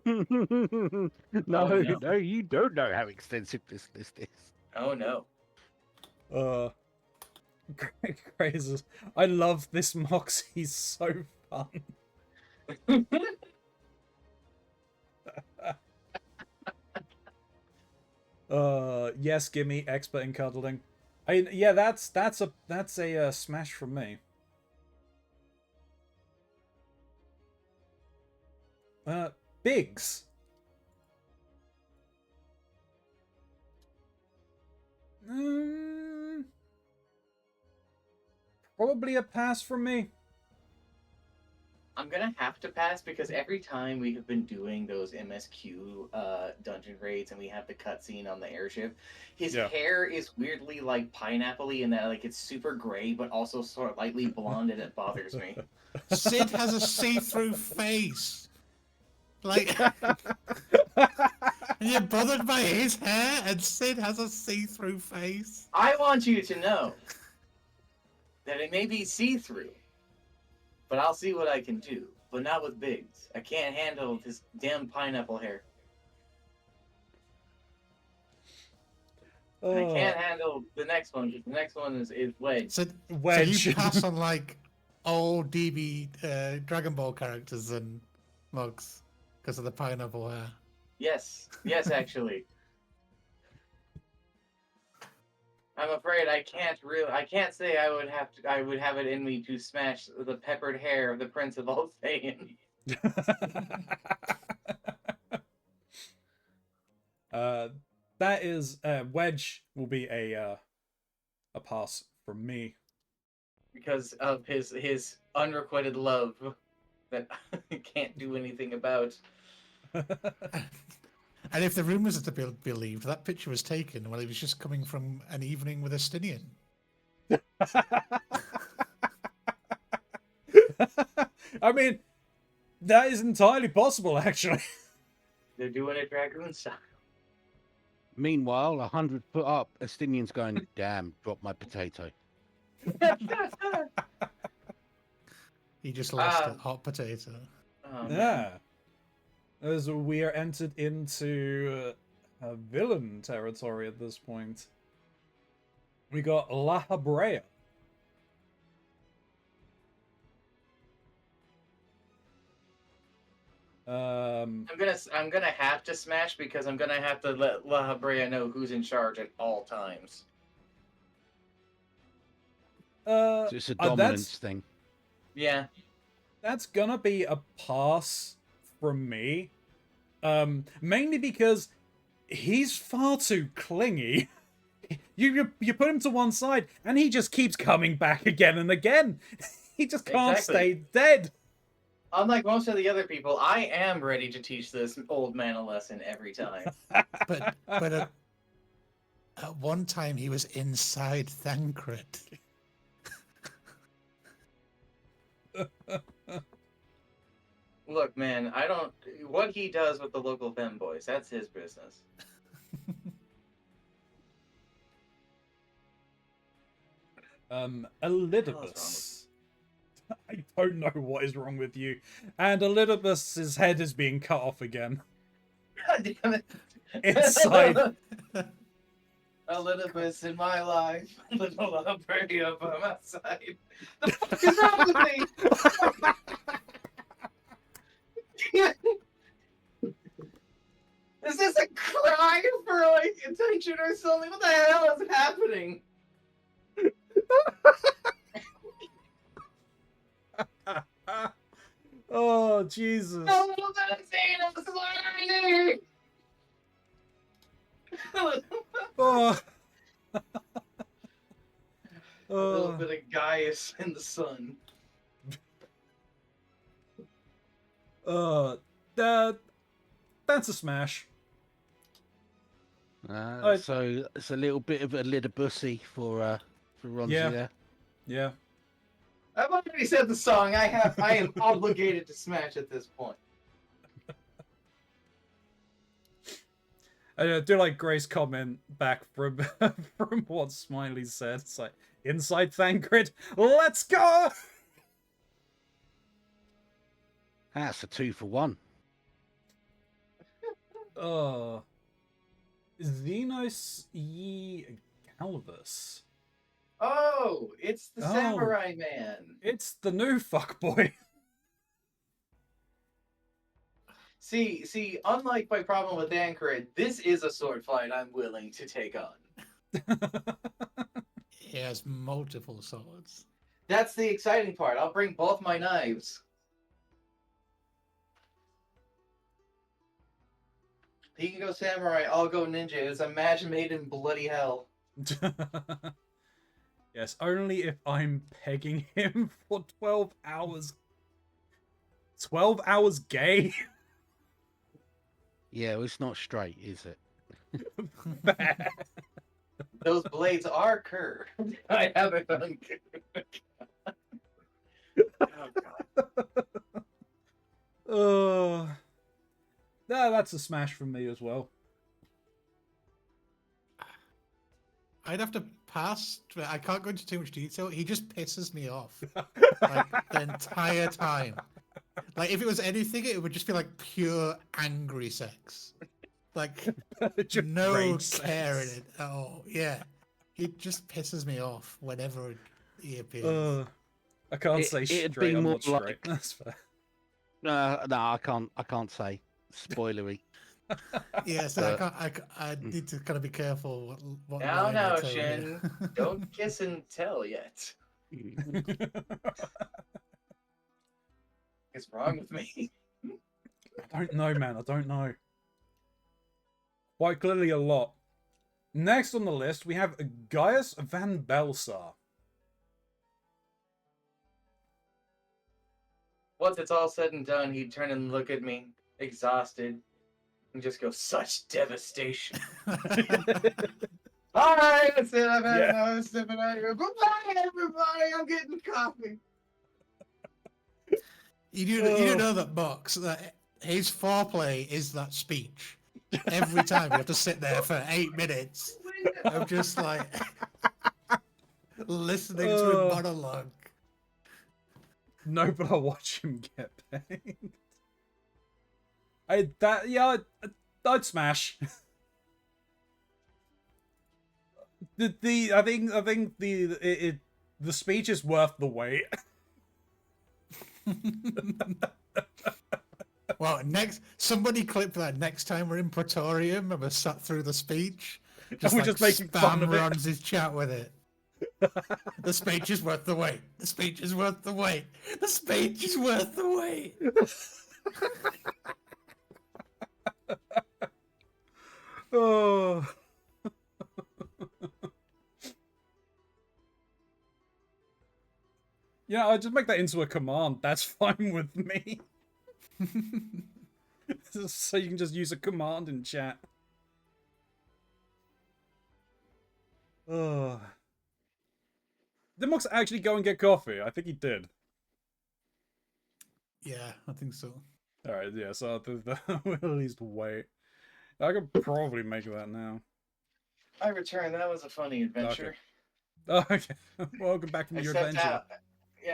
No, Oh, no. no, you don't know how extensive this list is. Oh no. Crazy. I love this Mox. He's so fun. Yes, gimme expert in cuddling. Yeah, that's a smash from me. Biggs. Probably a pass from me. I'm gonna have to pass because every time we have been doing those MSQ dungeon raids and we have the cutscene on the airship, his hair is weirdly like pineapple-y in that like it's super gray but also sort of lightly blonde and it bothers me. Sid has a see-through face. Like, and you're bothered by his hair, and Sid has a see-through face. I want you to know that it may be see-through, but I'll see what I can do. But not with Biggs. I can't handle this damn pineapple hair. And I can't handle the next one, because the next one is Wedge. So you pass on, like, old DB Dragon Ball characters and mugs because of the pineapple hair. Yes, actually. I'm afraid I can't say I would have it in me to smash the peppered hair of the Prince of Althane. That is Wedge will be a pass from me Because of his unrequited love that I can't do anything about. And if the rumors are to be believed, that picture was taken while he was just coming from an evening with a Stinian. I mean, that is entirely possible, actually. They're doing it Dragoon style. Meanwhile, 100 foot up, Estinian's going, damn, drop my potato. He just lost a hot potato. Oh, Yeah. As we are entered into villain territory at this point. We got La Habrea. I'm gonna have to smash because I'm gonna have to let La Habrea know who's in charge at all times. So it's a dominance thing. Yeah. That's gonna be a pass from me. Mainly because he's far too clingy. You put him to one side and he just keeps coming back again and again. He just can't stay dead. Unlike most of the other people, I am ready to teach this old man a lesson every time. But at one time he was inside Thancred. Look, man, what he does with the local femboys, that's his business. Elidibus. I don't know what is wrong with you. And Elidibus's head is being cut off again. God damn it. Inside. Elidibus in my life. Little Albertia by my side. The fuck is wrong with me? Is this a cry for like attention or something? What the hell is happening? Oh, Jesus. No, that's I'm sorry. Oh, A little bit of Gaius in the sun. That's a smash. So it's a little bit of a little bussy for Ronzi Yeah. there. Yeah. I've already said the song. I am obligated to smash at this point. I do like Grace comment back from from what Smiley said. It's like, inside Thancred, let's go! That's a 2 for 1. Xenos Ye Galvus. Oh, it's the Oh. Samurai Man. It's the new fuckboy. See, unlike my problem with Ankrid, this is a sword fight I'm willing to take on. He has multiple swords. That's the exciting part. I'll bring both my knives. He can go samurai, I'll go ninja. It's a match made in bloody hell. Yes, only if I'm pegging him for 12 hours. 12 hours gay? Yeah, well, it's not straight, is it? Those blades are curved. I haven't done. Oh, that's a smash from me as well. I'd have to pass. I can't go into too much detail. He just pisses me off like the entire time. Like if it was anything, it would just be like pure angry sex. Like Just no rage care in sex. it at all. Yeah, he just pisses me off whenever he appears. I can't say it'd straight. be I'm more not straight. like- That's fair. No, I can't say. Spoilery. Yeah, so I need to kind of be careful what Now, line I now, toe here. Shin. Don't kiss and tell yet. What's wrong with me? I don't know, man. I don't know. Quite clearly a lot. Next on the list, we have Gaius van Belsar. Once it's all said and done, he'd turn and look at me, exhausted, and just go, such devastation. All right, that's it. I've had another sipping out here. Goodbye, everybody. I'm getting coffee. You do know that box that his foreplay is that speech. Every time you have to sit there for 8 minutes of just like listening to a monologue. No, but I'll watch him get paid. I'd smash. I think the speech is worth the wait. Well, somebody clip that next time we're in Praetorium and we're sat through the speech. And we're just making fun of it. runs his chat with it. The speech is worth the wait. The speech is worth the wait. The speech is worth the wait. Oh. Yeah, I just make that into a command. That's fine with me. So you can just use a command in chat. Did Mox actually go and get coffee? I think he did. Yeah, I think so. Alright, yeah, so we'll at least wait. I could probably make that now. I returned. That was a funny adventure. Okay. Welcome back from your adventure.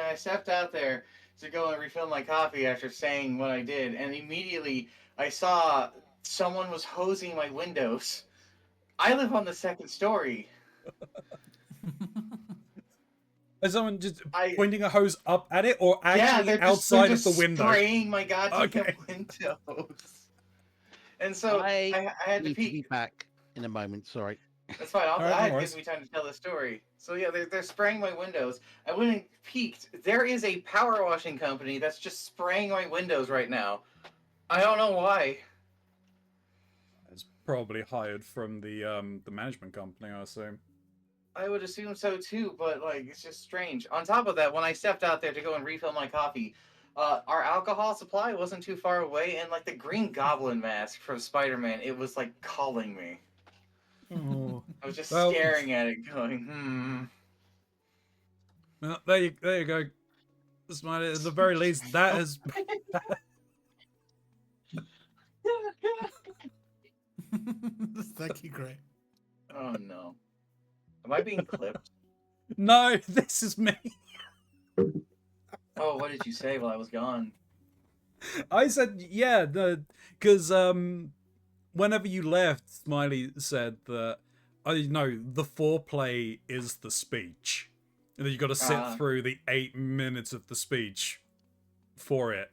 I stepped out there to go and refill my coffee after saying what I did, and immediately I saw someone was hosing my windows. I live on the second story. Is someone just pointing a hose up at it, or actually they're outside just of the window? Spraying my goddamn windows. And so I had to need peek. be back in a moment. Sorry. That's fine. All right, that no gives me time to tell the story. So yeah, they're spraying my windows. I went and peeked. There is a power washing company that's just spraying my windows right now. I don't know why. It's probably hired from the management company, I assume. I would assume so too, but like it's just strange. On top of that, when I stepped out there to go and refill my coffee, our alcohol supply wasn't too far away, and like the Green Goblin mask from Spider-Man, it was like calling me. Oh. I was just Well- staring at it, going, Well, there you go. Smiley, at the very least, that is. Thank you, Gray. Oh no. Am I being clipped? No, this is me. Oh, what did you say while I was gone? I said, yeah, because whenever you left, Smiley said that, I know the foreplay is the speech, and then you got to sit through the 8 minutes of the speech for it.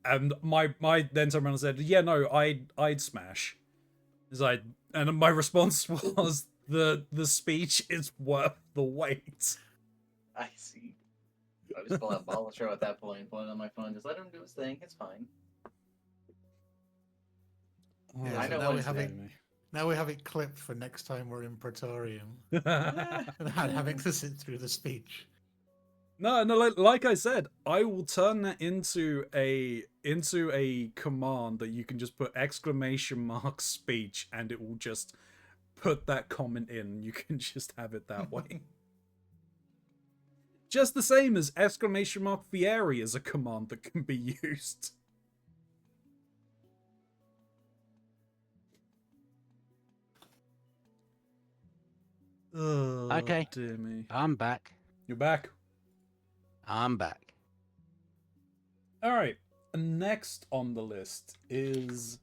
And my then turned around and said, yeah, no, I'd smash. And my response was the speech is worth the wait. I see. I just pull out ball show at that point, point on my phone. Just let him do his thing. It's fine. Yeah, I so know now what we it's have it. doing. Now we have it clipped for next time we're in Praetorium, Me. without having to sit through the speech. No, like I said, I will turn that into a command that you can just put exclamation mark speech, and it will just put that comment in. You can just have it that way. Just the same as exclamation mark Fieri is a command that can be used. Oh, Okay. dear me. I'm back. You're back. I'm back. Alright, next on the list is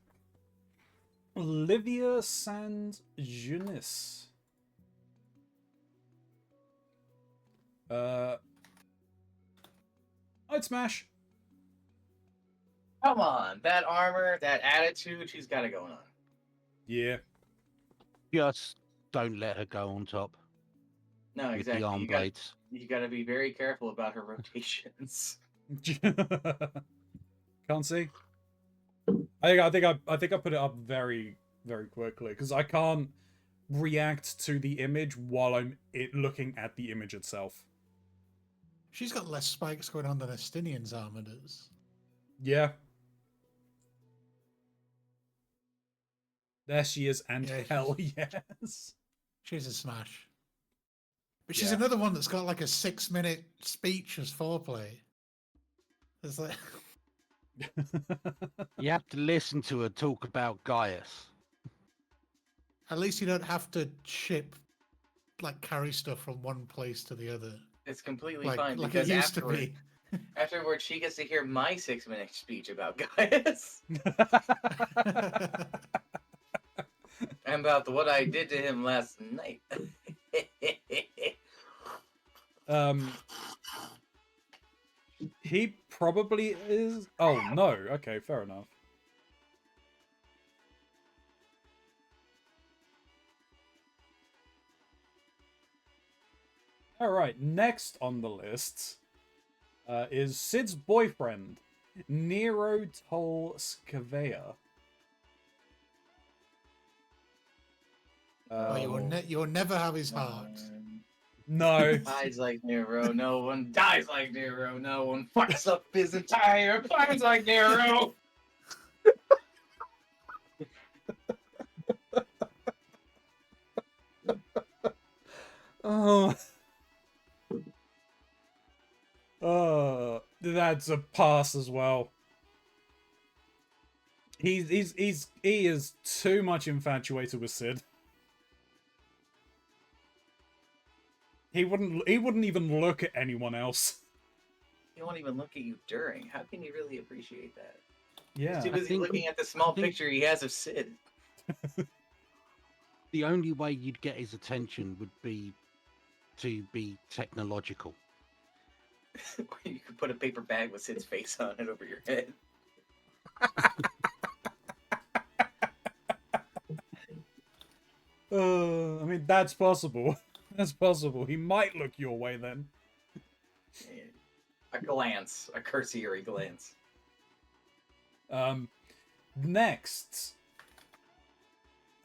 Olivia Saint-Junis. I'd smash. Come on, that armor, that attitude, she's got it going on. Yeah. Just don't let her go on top No, with exactly. the arm blades. You gotta be very careful about her rotations. Can't see. I think I put it up very, very quickly because I can't react to the image while I'm looking at the image itself. She's got less spikes going on than Estinian's armor does. Yeah. There she is, and Yeah, hell yes. She's a smash. But she's Yeah. another one that's got like a 6-minute speech as foreplay. It's like You have to listen to her talk about Gaius. at least you don't have to carry stuff from one place to the other. It's completely Like fine it because used to be. afterwards she gets to hear my 6-minute speech about Gaius and about what I did to him last night. He probably is. Oh no. Okay, fair enough. All right. Next on the list is Sid's boyfriend, Nero Tolskavea. You'll never have his heart. No. Dies like Nero. No one dies like Nero. No one fucks up his entire plans like Nero. Oh. That's a pass as well. He is too much infatuated with Sid. He wouldn't even look at anyone else. He won't even look at you during. How can you really appreciate that? Yeah. He's too busy looking at the small picture he has of Sid. The only way you'd get his attention would be to be technological. Or you could put a paper bag with Sid's face on it over your head. I mean, that's possible. That's possible. He might look your way then. A glance. A cursory glance. Next.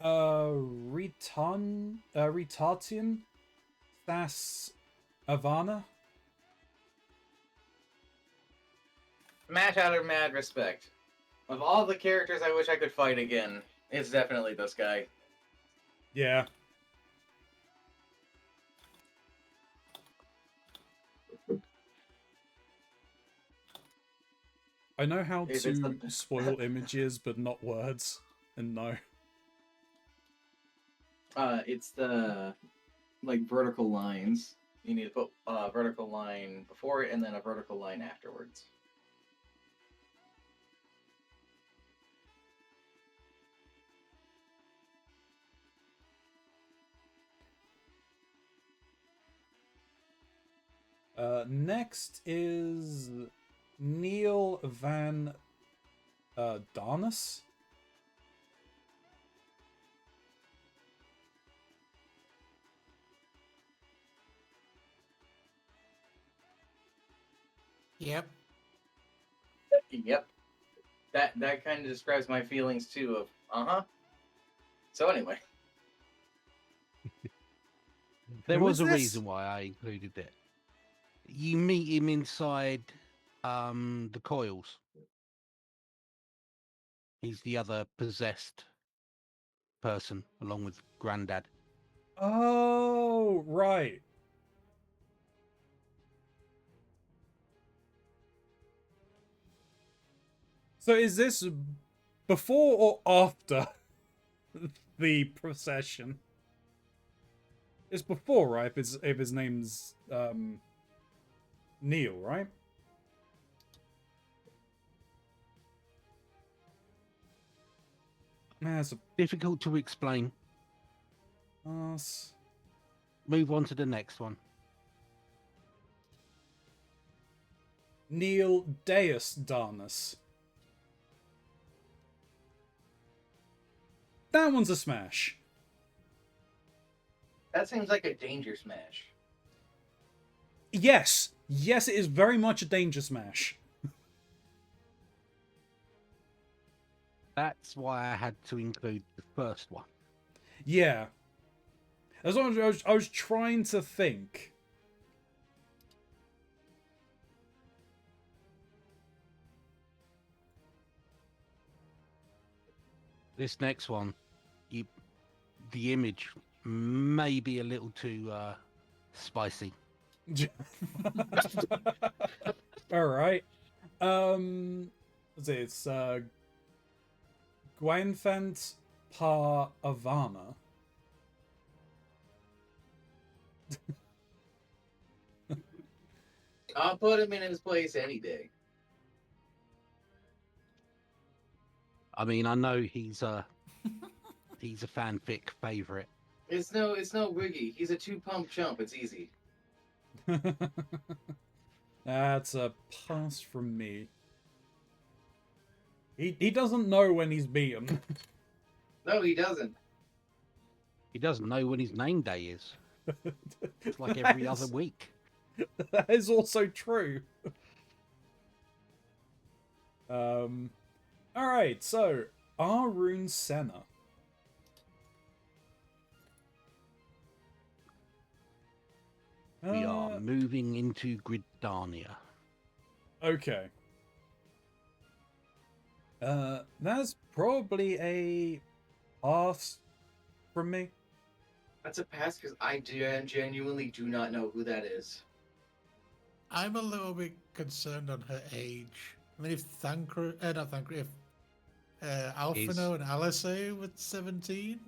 Retatian That's Ivana. Smash out of mad respect. Of all the characters I wish I could fight again, it's definitely this guy. Yeah. I know how If it's to the- spoil images, but not words. And no. It's the like vertical lines. You need to put a vertical line before it and then a vertical line afterwards. Next is Neil Van Darnus. Yep. Yep. That kind of describes my feelings too of uh-huh. So anyway. There Who was is a this? reason why I included it. You meet him inside the coils. He's the other possessed person, along with Grandad. Oh, right. So is this before or after the procession? It's before, right? If his name's Neil, right? That's a Difficult to explain. pass. Move on to the next one. Neil Deus Darnus. That one's a smash. That seems like a danger smash. Yes. Yes, it is very much a danger smash. That's why I had to include the first one. Yeah. As long as I was trying to think. This next one, the image may be a little too spicy. All right. Let's see. It's Gwenfant Pa Avana. I'll put him in his place any day. I mean, I know he's a fanfic favorite. It's no biggie. He's a 2-pump chump. It's easy. That's a pass from me. He doesn't know when he's beaten. No, he doesn't. He doesn't know when his name day is. It's like every That other is- week. That is also true. All right, so Arun Senna. We are moving into Gridania. Okay. That's probably a pass from me. That's a pass because I genuinely do not know who that is. I'm a little bit concerned on her age. I mean, if not Thancred, if Alphino and Alice were 17,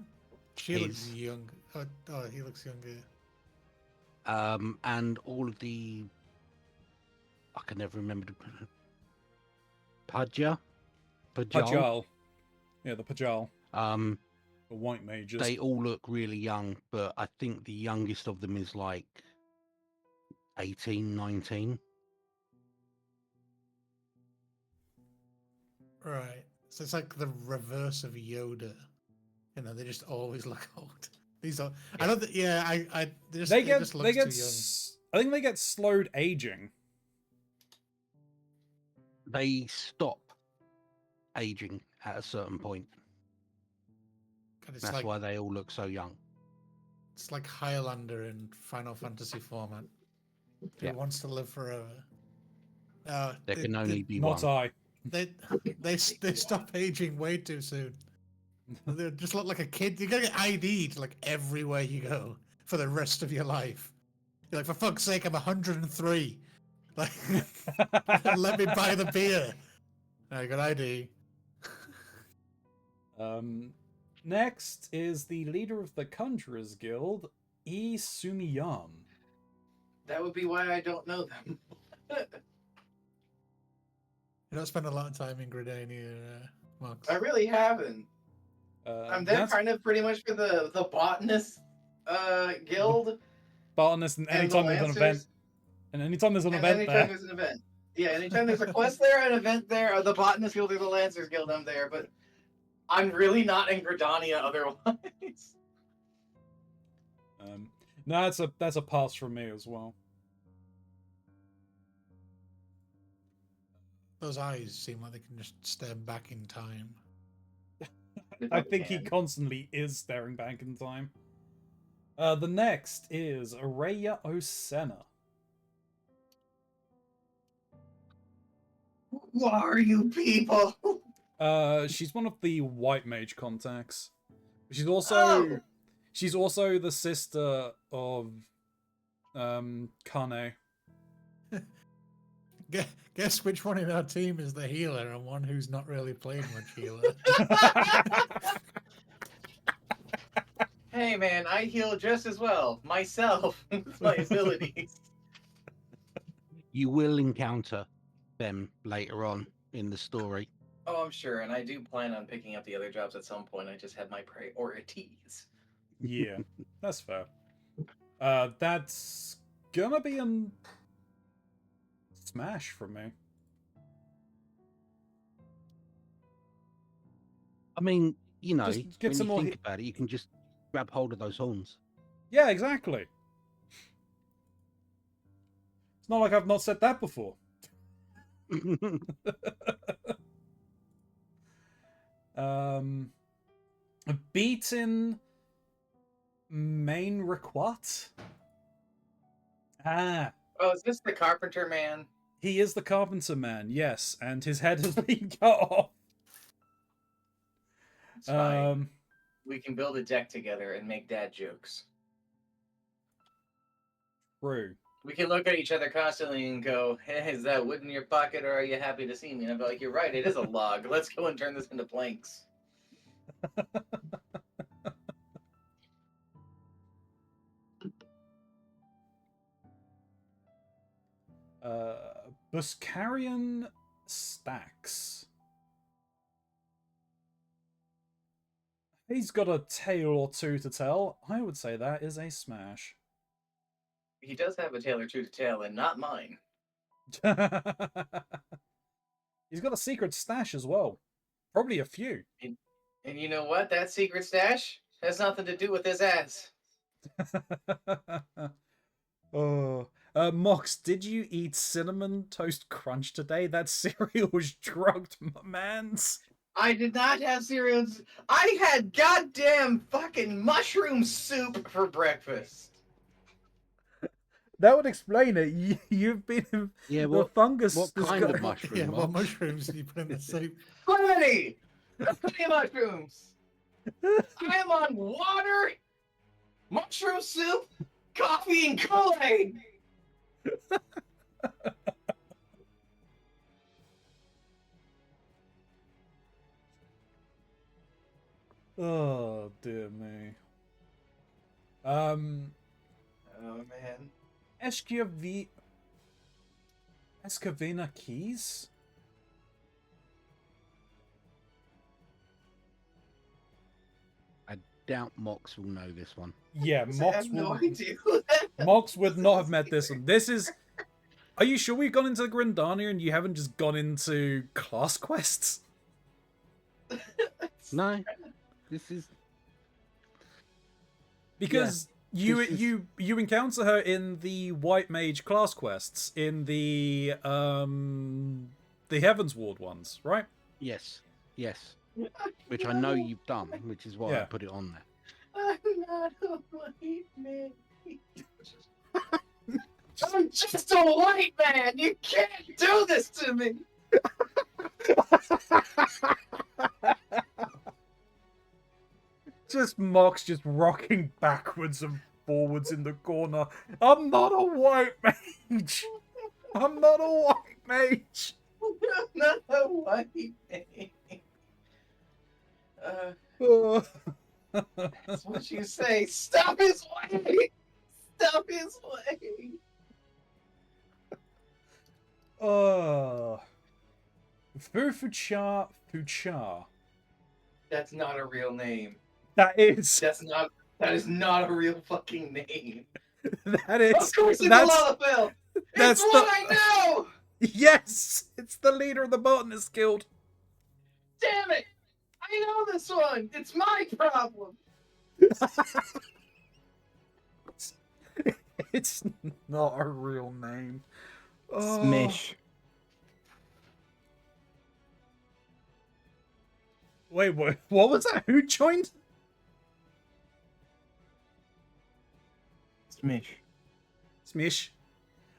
she looks Is- young. Oh, he looks younger. And all of the, I can never remember the Pajal. Pajal. Yeah, the Pajal. The white mages. They all look really young, but I think the youngest of them is like 18, 19. Right. So it's like the reverse of Yoda. You know, they just always look old. These are. I don't. Yeah. They just, They it get just looks they get too young. I think they get slowed aging. They stop aging at a certain point. And it's That's like why they all look so young. It's like Highlander in Final Fantasy format. Who Yeah. wants to live forever? There can only be Not one. I. They stop aging way too soon. They just look like a kid. You're gonna get ID'd like everywhere you go for the rest of your life. You're like, for fuck's sake, I'm 103. Like, let me buy the beer. I got ID. Next is the leader of the Conjurers Guild, E. Sumiyam. That would be why I don't know them. You don't spend a lot of time in Gridania, Max. I really haven't. I'm there That's kind of pretty much for the botanist guild. botanist, and And the anytime there's an event, Lancers. and anytime there's an And event anytime there, there's an event. Yeah, anytime there's a quest there, an event there, or the botanist guild or the Lancers guild, I'm there. But I'm really not in Gridania otherwise. no, that's a pass from me as well. Those eyes seem like they can just stare back in time. I think he constantly is staring back in time. The next is Araya Osena. Who are you people? She's one of the white mage contacts. She's also Oh! she's also the sister of Kane. Guess which one in our team is the healer and one who's not really played much healer. Hey man, I heal just as well myself with my abilities. You will encounter them later on in the story. Oh, I'm sure, and I do plan on picking up the other jobs at some point. I just have my priorities. Yeah, that's fair. That's gonna be a smash from me. I mean, you know, Just get when some you more think about it, you can just grab hold of those horns. Yeah, exactly. It's not like I've not said that before. Beaten main requat. Ah, Oh, is this the carpenter man? he is the carpenter man, yes, and his head has been cut off. It's fine. We can build a deck together and make dad jokes. True. We can look at each other constantly and go, hey, is that wood in your pocket or are you happy to see me? And I'll be like, you're right, it is a log. Let's go and turn this into planks. Buscarian Stacks. He's got a tale or two to tell. I would say that is a smash. He does have a tail or two to tell, and not mine. He's got a secret stash as well. Probably a few. And you know what? That secret stash has nothing to do with his ass. Oh. Mox, did you eat Cinnamon Toast Crunch today? That cereal was drugged, my mans. I did not have cereals. I had goddamn fucking mushroom soup for breakfast. That would explain it. You've been Yeah, the what fungus. what has kind got- of mushroom? Yeah, what Mox? mushrooms did you put in the soup? Plenty! Plenty of mushrooms. I am on water, mushroom soup, coffee, and Kool-Aid. Oh dear me. Oh man. Escavina Keys? I doubt Mox will know this one. Yeah, I Mox have no would, idea who that Mox would not have met this one. This is... Are you sure we've gone into the Grindania and you haven't just gone into class quests? No, this is Because this is- you encounter her in the White Mage class quests, in the Heavens Ward ones, right? yes, which I know you've done, which is why I Yeah. put it on there. I've not a white man. I'm just a white man. You can't do this to me. Just Mox just rocking backwards and forwards in the corner. I'm not a white mage. I'm not a white mage. I'm not a white man. Oh. That's what you say. Stop his way. Stop his way. Oh. Fuchar. That's not a real name. That is. That is not a real fucking name. That is. Of course it's that's, a Lalafell. that's It's the, what I know. Yes! It's the leader of the Botanist Guild. Damn it. I know this one. It's my problem. It's not a real name. Oh. Smish. Wait, what was that? Who joined? Smish. Smish.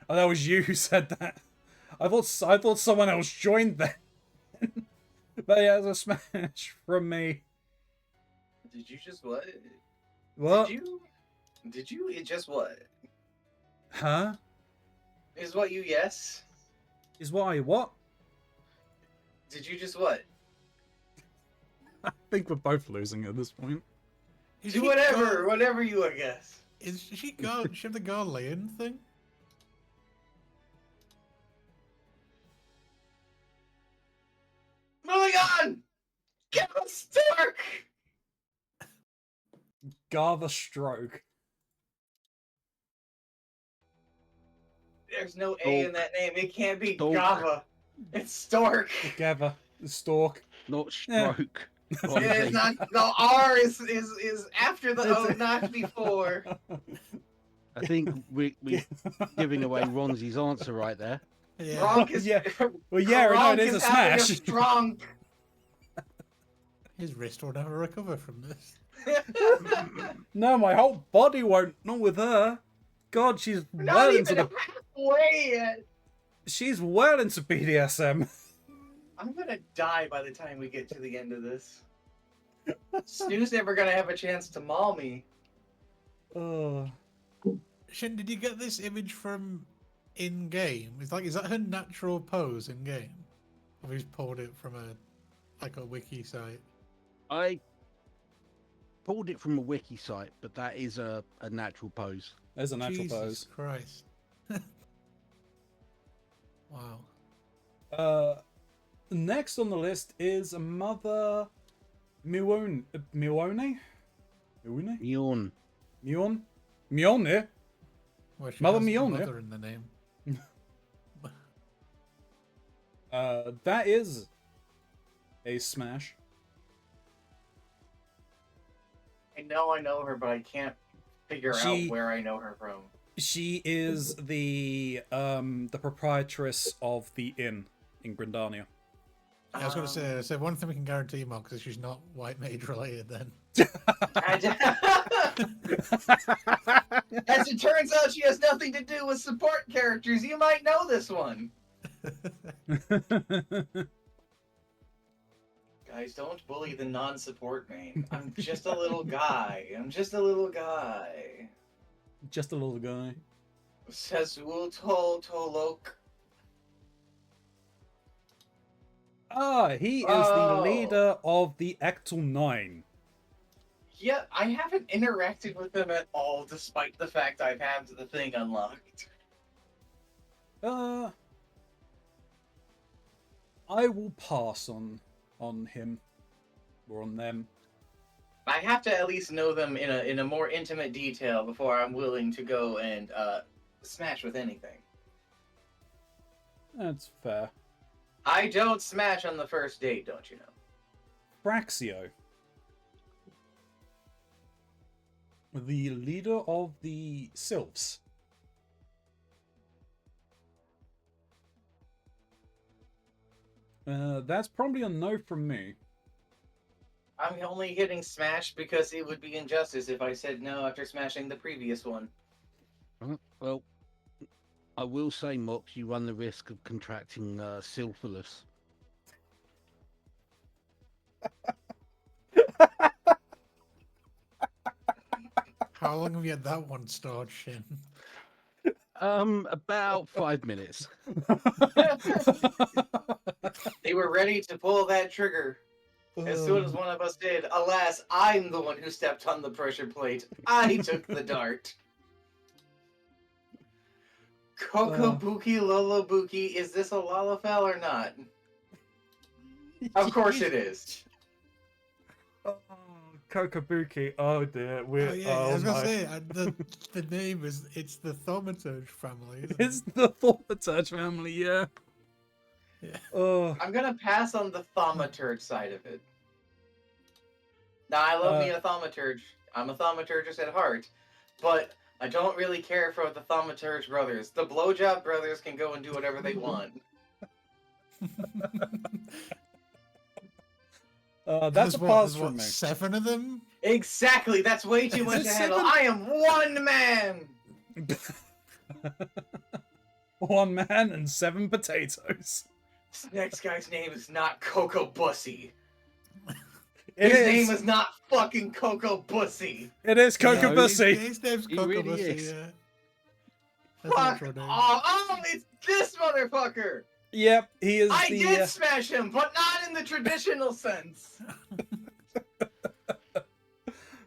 Oh, that was you who said that. I thought someone else joined then. But yeah, it's a smash from me. Did you just what? What? Did you? It just what? Huh? Is what you yes? Is what I what? Did you just what? I think we're both losing at this point. Is Do she whatever, Gar- whatever you would guess. Is she got? She have the Garlean thing? Moving on! Get a Stark! Garva Stroke. There's no A in that name. It can't be Stork. Gava. It's Stork. Gava. The Stork. Not Yeah. stroke. It's not. The R is after the O, It's- not before. I think we're giving away Ronzi's answer right there. Yeah. Gronk is. Yeah. Well, yeah, no, Gronk it is a having smash. strong. His wrist will never recover from this. No, my whole body won't. Not with her. God, she's Not well even into the. halfway yet. She's well into BDSM. I'm gonna die by the time we get to the end of this. Stu's never gonna have a chance to maul me. Oh. Shin, did you get this image from in-game? Is that her natural pose in-game? Or he's pulled it from a wiki site? I pulled it from a wiki site, but that is a natural pose. There's a natural Jesus pose. Christ. Wow. Next on the list is Mother Mione. Mione? Mione? Yawn. Mione? Mione? Well, she Mother has Mione. mother in the name. That is a smash. I know her, but I can't figure She- out where I know her from. She is the proprietress of the inn in Grindania. I was going to say one thing we can guarantee, Mark, is she's not white mage related then. As it turns out, she has nothing to do with support characters. You might know this one. Guys, don't bully the non-support main. I'm just a little guy. Just a little guy. Says Wutol Tolok. He is Oh. the leader of the Ectal 9. Yeah, I haven't interacted with them at all, despite the fact I've had the thing unlocked. I will pass on him or on them. I have to at least know them in a more intimate detail before I'm willing to go and smash with anything. That's fair. I don't smash on the first date, don't you know? Praxio. The leader of the Sylphs. That's probably a no from me. I'm only hitting smash because it would be injustice if I said no after smashing the previous one. Well, I will say, Mox, you run the risk of contracting syphilis. How long have you had that one stored, Shin? About 5 minutes. They were ready to pull that trigger as soon as one of us did. Alas, I'm the one who stepped on the pressure plate. I took the dart. Kokobuki Lolobuki, is this a Lalafell or not? Of course it is. Oh, Kokobuki. Oh dear. We're, Oh yeah, I was gonna my. say the name it's the Thaumaturge family. Isn't It's the Thaumaturge family, yeah. Yeah. Oh, I'm gonna pass on the thaumaturge side of it. Now, I love me a thaumaturge. I'm a thaumaturgist at heart. But I don't really care for the thaumaturge brothers. The blowjob brothers can go and do whatever they want. that's There's a what, pass there's from what, me. 7 of them? Exactly, that's way too much Is to it handle. 7? I am one man! 1 man and 7 potatoes. This next guy's name is not Coco Bussy. It His is. name is not fucking Coco Bussy. It is Coco No, Bussy. His name's He Coco really Bussy, is. yeah. That's an Fuck actual name. oh, it's this motherfucker! Yep, he is I the. did smash him, but not in the traditional sense.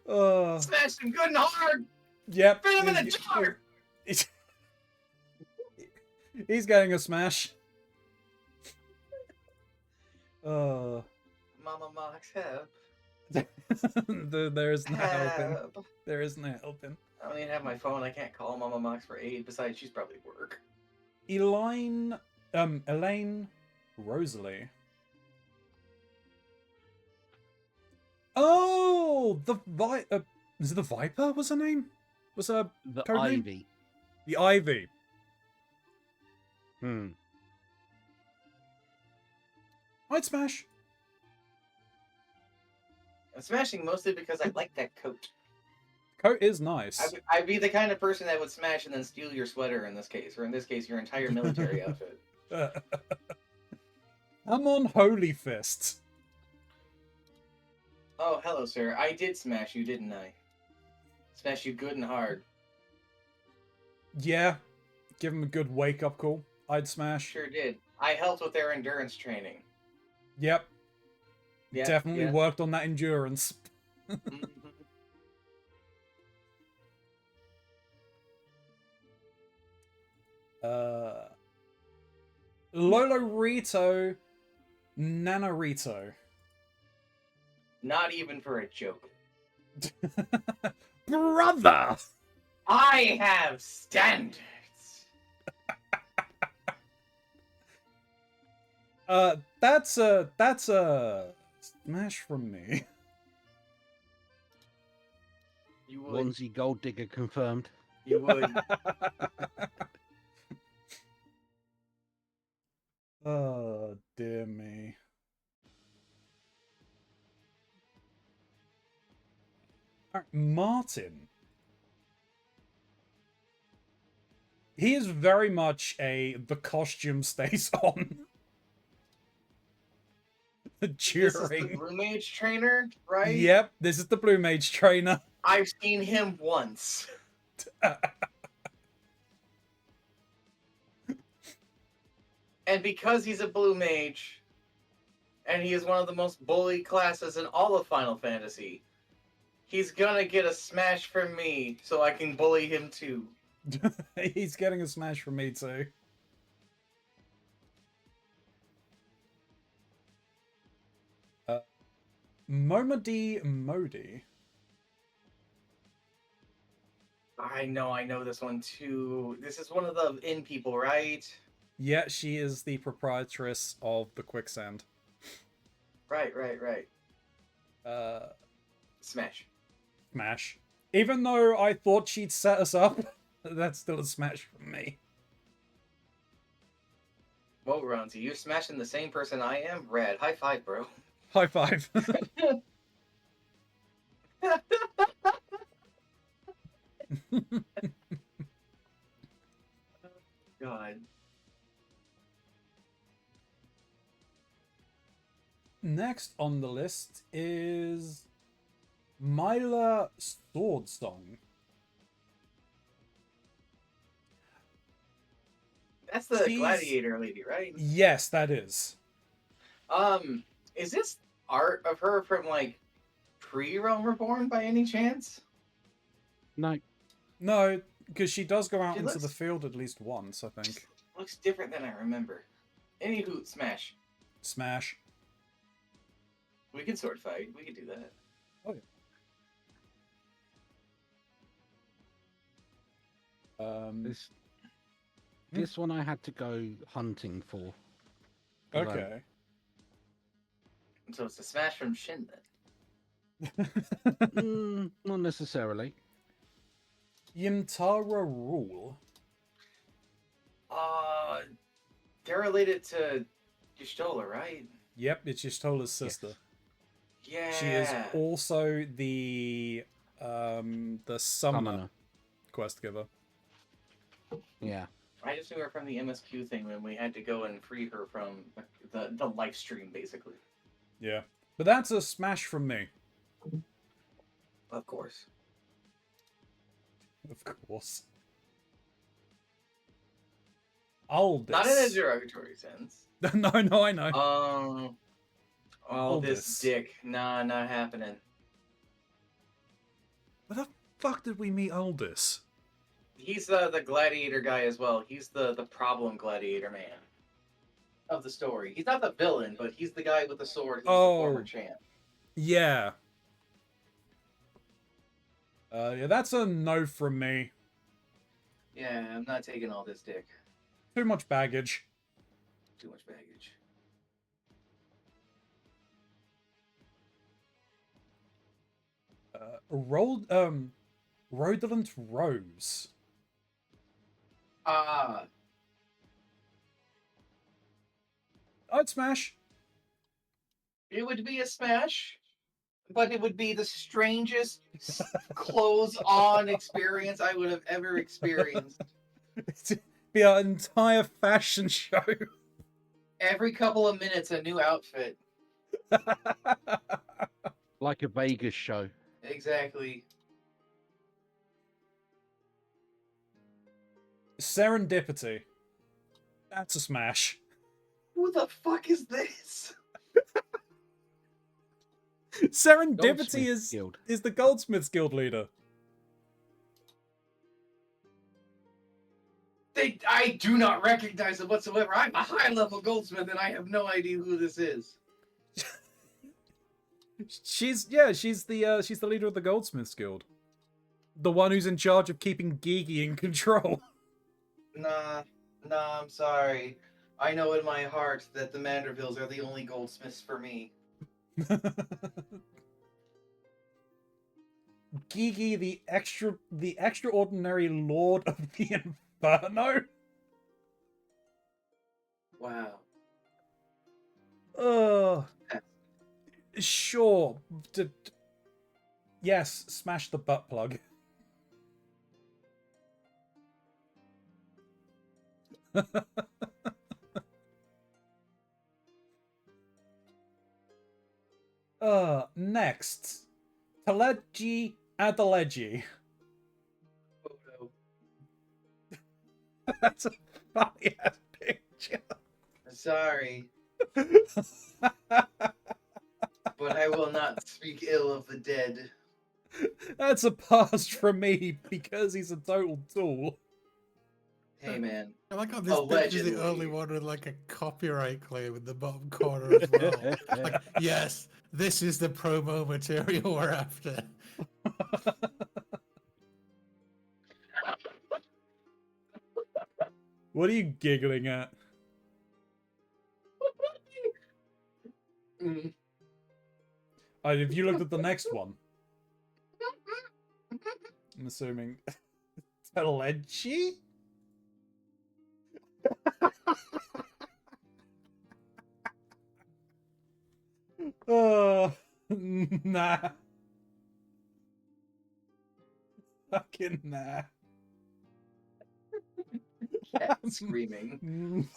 Smashed him good and hard. Yep. Fit him in a jar. He's getting a smash. Mama Mox, help. There is no helping. Help. There is no helping. I don't even have my phone. I can't call Mama Mox for aid. Besides, she's probably at work. Elaine Rosalie. Oh, is it the Viper? Was her name? Was her The code name? Ivy. The Ivy. I'd smash. I'm smashing mostly because I like that coat. Coat is nice. I'd be the kind of person that would smash and then steal your sweater in this case, or in this case, your entire military outfit. I'm on Holy Fist. Oh, hello, sir. I did smash you, didn't I? Smash you good and hard. Yeah. Give him a good wake-up call. I'd smash. Sure did. I helped with their endurance training. Yep. Yeah, Definitely yeah. worked on that endurance. Mhm. Lolo Rito, Nanarito. Not even for a joke. Brother! I have standards. That's a smash from me. You would. Onesie Gold Digger confirmed. You would. Oh, dear me. Alright, Martin. He is very much the costume stays on. This is the During. Blue Mage trainer, right? Yep, this is the Blue Mage trainer. I've seen him once. And because he's a Blue Mage, and he is one of the most bullied classes in all of Final Fantasy, he's gonna get a smash from me so I can bully him too. He's getting a smash from me too. Momadi Modi. I know this one too. This is one of the inn people, right? Yeah, she is the proprietress of the Quicksand. Right. Smash. Smash. Even though I thought she'd set us up, that's still a smash from me. Whoa, Ronzi, you're smashing the same person I am? Rad. High five, bro. High five. next on the list is Myla Sword Song. That's the She's- gladiator lady, right? Yes, that is. Is this art of her from like pre-Realm Reborn by any chance? No, No, because she does go out She into the looks- field at least once, I think. Looks different than I remember. Anywho, Smash. Smash. We can sword fight. We can do that. this this one I had to go hunting for. 'Cause I- Okay. So it's a Smash from Shin then. Not necessarily. Yintara Rule. They're related to Y'shtola, right? Yep, it's Y'shtola's sister. Yeah. She is also the summoner Summoner. quest giver. Yeah. I just knew her from the MSQ thing when we had to go and free her from the live stream, basically. Yeah. But that's a smash from me. Of course. Of course. Aldous. Not in a derogatory sense. No, I know. Oh, Aldous. this dick. Nah, not happening. Where the fuck did we meet Aldous? He's the gladiator guy as well. He's the problem gladiator man of the story. He's not the villain, but he's the guy with the sword. He's the former Oh. champ. Yeah. Yeah, that's a no from me. Yeah, I'm not taking all this dick. Too much baggage. Too much baggage. Rodent Rose. I'd smash. It would be a smash, but it would be the strangest clothes-on experience I would have ever experienced. It'd be an entire fashion show. Every couple of minutes, a new outfit. Like a Vegas show. Exactly. Serendipity. That's a smash. Who the fuck is this? Serendipity Goldsmiths Guild. is the Goldsmiths Guild leader. I do not recognize them whatsoever. I'm a high-level goldsmith, and I have no idea who this is. She's the leader of the Goldsmiths Guild. The one who's in charge of keeping Gigi in control. Nah, I'm sorry. I know in my heart that the Mandervilles are the only goldsmiths for me. Gigi, the extraordinary lord of the Inferno. Wow. Sure. Yes, smash the butt plug. Next. Teleji Adeleji. Photo. That's a funny ass picture. Sorry, but I will not speak ill of the dead. That's a pass from me because he's a total tool. Hey, man. I like how this picture is the only Allegedly. one with like a copyright claim in the bottom corner as well. Like, yes, this is the promo material we're after. What are you giggling at? Mm. Have you looked at the next one? I'm assuming. Teleji? Nah. Fucking nah. Cat screaming.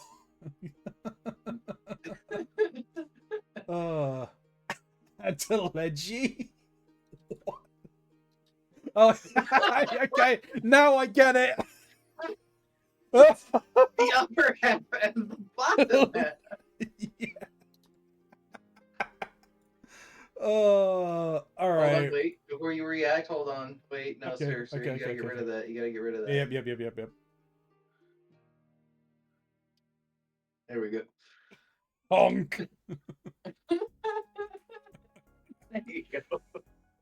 uh, To Leggy? Oh, okay. Now I get it. The upper half and the bottom half. Yeah. All Hold on, right. wait. Before you react, hold on. Wait, no, Okay, sir. okay, You gotta okay, get rid okay. of that. You gotta get rid of that. Yep. There we go. Honk. There you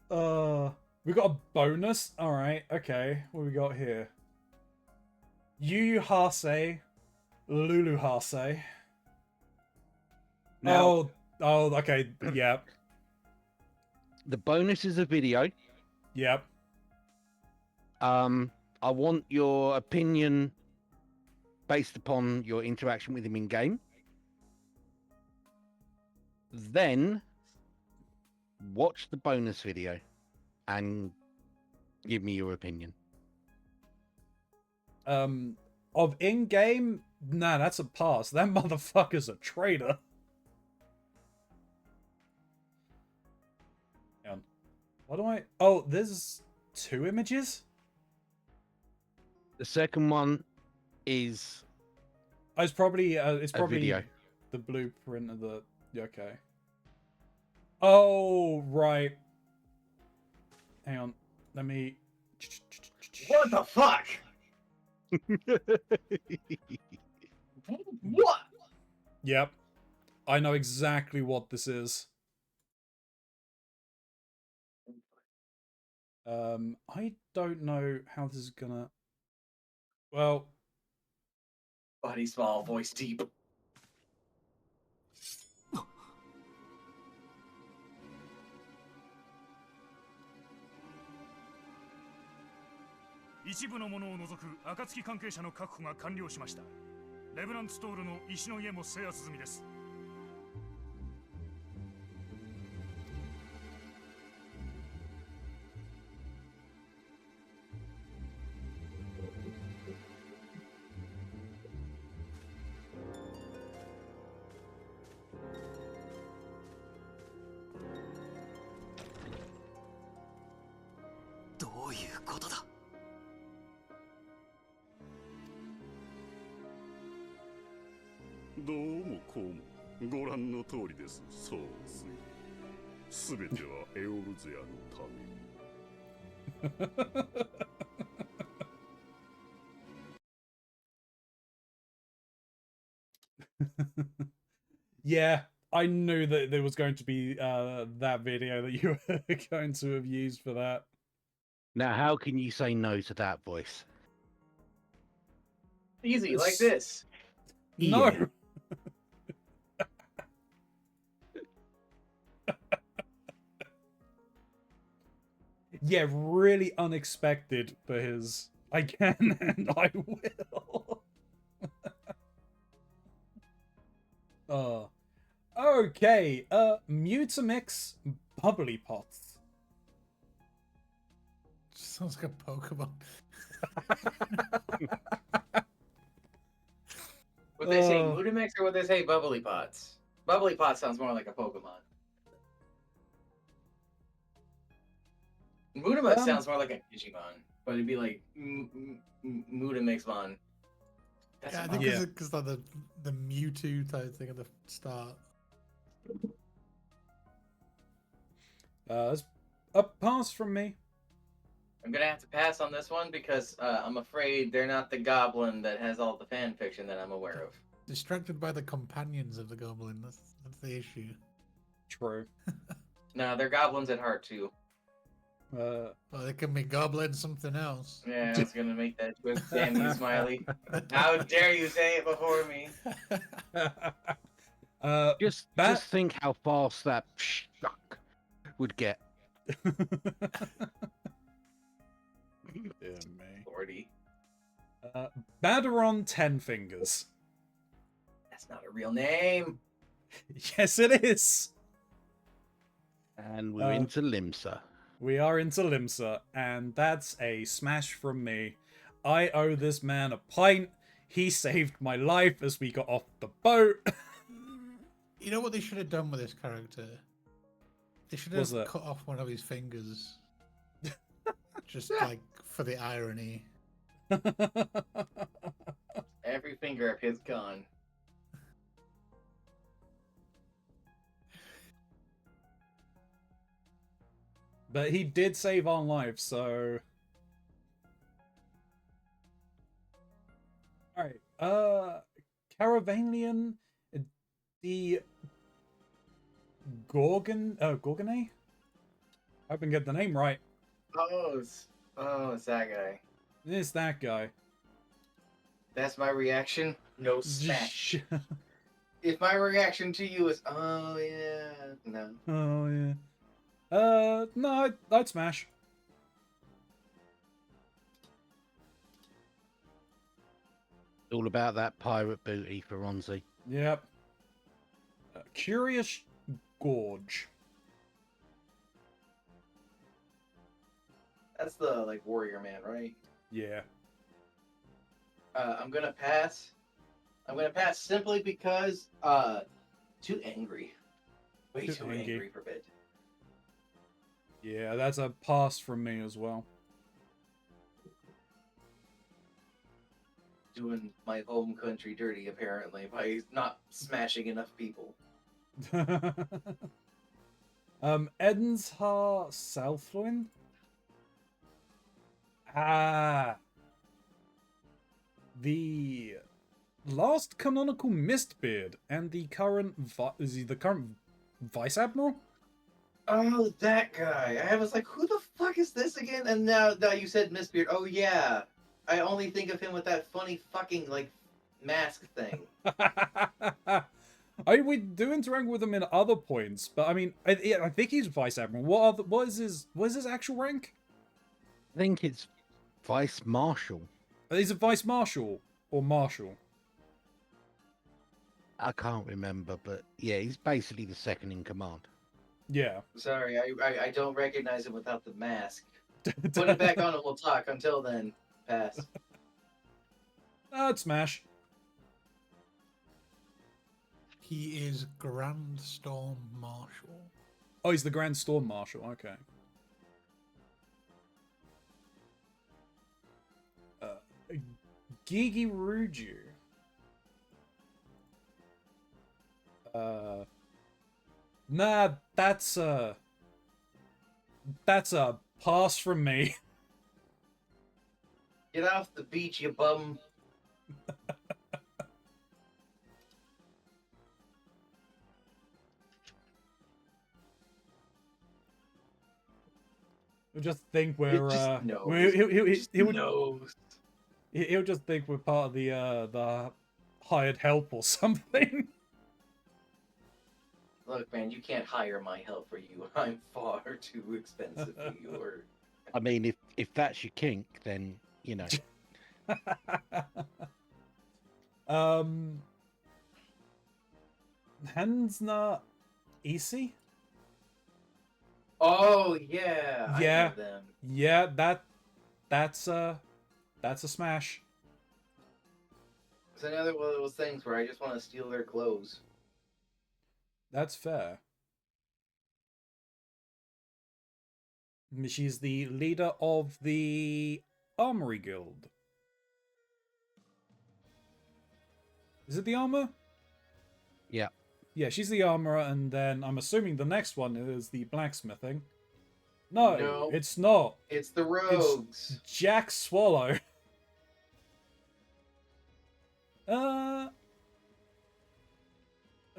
go. We got a bonus. All right. Okay. What we got here? Yu Hase, Lulu Hase. Now, Oh, okay. Yep. the bonus is a video. Yep. I want your opinion based upon your interaction with him in game. Then watch the bonus video and give me your opinion. Of in-game, nah, that's a pass. That motherfucker's a traitor. Hang on. What do I? Oh, there's 2 images. The second one is Oh, it's probably a video. the blueprint of the. Okay. Oh right. Hang on. Let me. What the fuck? What? Yep. I know exactly what this is. I don't know how this is gonna. Well, Body small, voice deep. 一部の者を除く暁関係者の確保が完了しました。レブナンツトールの石の家も制圧済みです。どういうことだ。どうもこうもご覧の通りです。そうすべてはエオルゼアのために。yeah, I knew that there was going to be that video that you were going to have used for that. Now, how can you say no to that voice? Easy, like this. No. Yeah. Yeah, really unexpected for his I can and I will. Okay, Mutamix Bubbly Pots. Sounds like a Pokemon. Would they say Mudamix or would they say Bubbly Pots? Bubbly Pot sounds more like a Pokemon. Mudamix sounds more like a Digimon, but it'd be like Mudamixmon. That's Yeah, I a think mom. because like the Mewtwo type thing at the start. It's a pass from me. I'm gonna have to pass on this one because I'm afraid they're not the goblin that has all the fan fiction that I'm aware of. Distracted by the companions of the goblin. That's the issue. True. No, they're goblins at heart too. Well, they can be goblin something else. Yeah, I was gonna make that twist. Damn you, Smiley! How dare you say it before me? Just think how fast that shuck would get. Dear me. 40. Baderon 10 Fingers. That's not a real name. Yes, it is. And we're into Limsa. We are into Limsa, and that's a smash from me. I owe this man a pint. He saved my life as we got off the boat. You know what they should have done with this character? They should What's have that? cut off one of his fingers. Just like for the irony. Every finger of his gone. But he did save our lives, so... Alright, Caravanian, the Gorgone? I hope I get the name right. It's that guy. It's that guy. That's my reaction. No smash. If my reaction to you is, oh yeah, no. Oh, yeah. No, I'd smash. All about that pirate booty for Ronzi. Yep. Curious Gorge. That's the like warrior man, right? Yeah. I'm gonna pass. I'm gonna pass simply because too angry. Way Too too angry. angry for bit. Yeah, that's a pass from me as well. Doing my home country dirty apparently by not smashing enough people. Edenshar Southwind? Ah. The last canonical Mistbeard and the current is he the current Vice Admiral? Oh, that guy. I was like, who the fuck is this again? And now you said Mistbeard. Oh yeah. I only think of him with that funny fucking like mask thing. We do interact with him in other points, but I mean, I think he's Vice Admiral. What is his actual rank? I think it's Vice Marshal. He's a Vice Marshal or Marshal. I can't remember, but yeah, he's basically the second in command. Yeah. Sorry, I don't recognize him without the mask. Put it back on and we'll talk. Until then, pass. I'd smash. He is Grand Storm Marshal. Oh, he's the Grand Storm Marshal. Okay. Gigi Ruju. Nah, that's a pass from me. Get off the beach, you bum. He'll just think we're he'll just think we're part of the hired help or something. Look, man, you can't hire my help for you. I'm far too expensive for your. I mean, if that's your kink, then you know. Hansna Easy? Oh yeah, Yeah. I know them. Yeah, that's a smash. It's another one of those things where I just want to steal their clothes. That's fair. She's the leader of the Armory Guild. Is it the armor? Yeah. Yeah, she's the armorer, and then I'm assuming the next one is the blacksmithing. No, it's not. It's the rogues. It's Jack Swallow.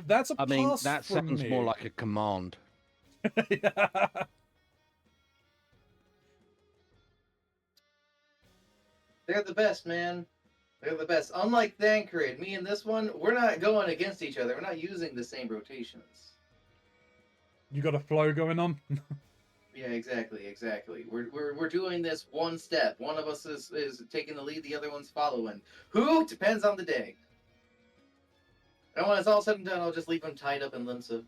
That's a I mean, pass that from sounds me. more like a command. They're the best, man. They're the best. Unlike Thancred, me and this one, we're not going against each other. We're not using the same rotations. You got a flow going on? Yeah, exactly. We're doing this one step. One of us is taking the lead, the other one's following. Who? Depends on the day. And when it's all said and done, I'll just leave him tied up in Limsa.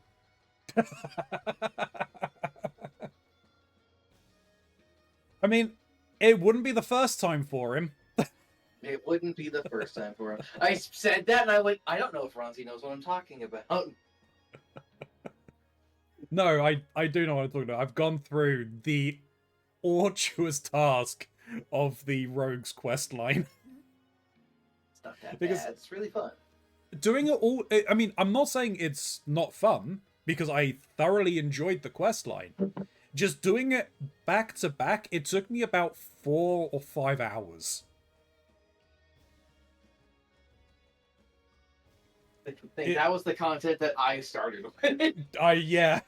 I mean, it wouldn't be the first time for him. It wouldn't be the first time for him. I said that and I went, I don't know if Ronzi knows what I'm talking about. No, I do know what I'm talking about. I've gone through the arduous task of the rogue's quest line. It's not that Because- bad. It's really fun. Doing it all, I mean, I'm not saying it's not fun, because I thoroughly enjoyed the quest line. Just doing it back to back, it took me about 4 or 5 hours. That was the content that I started with. Yeah.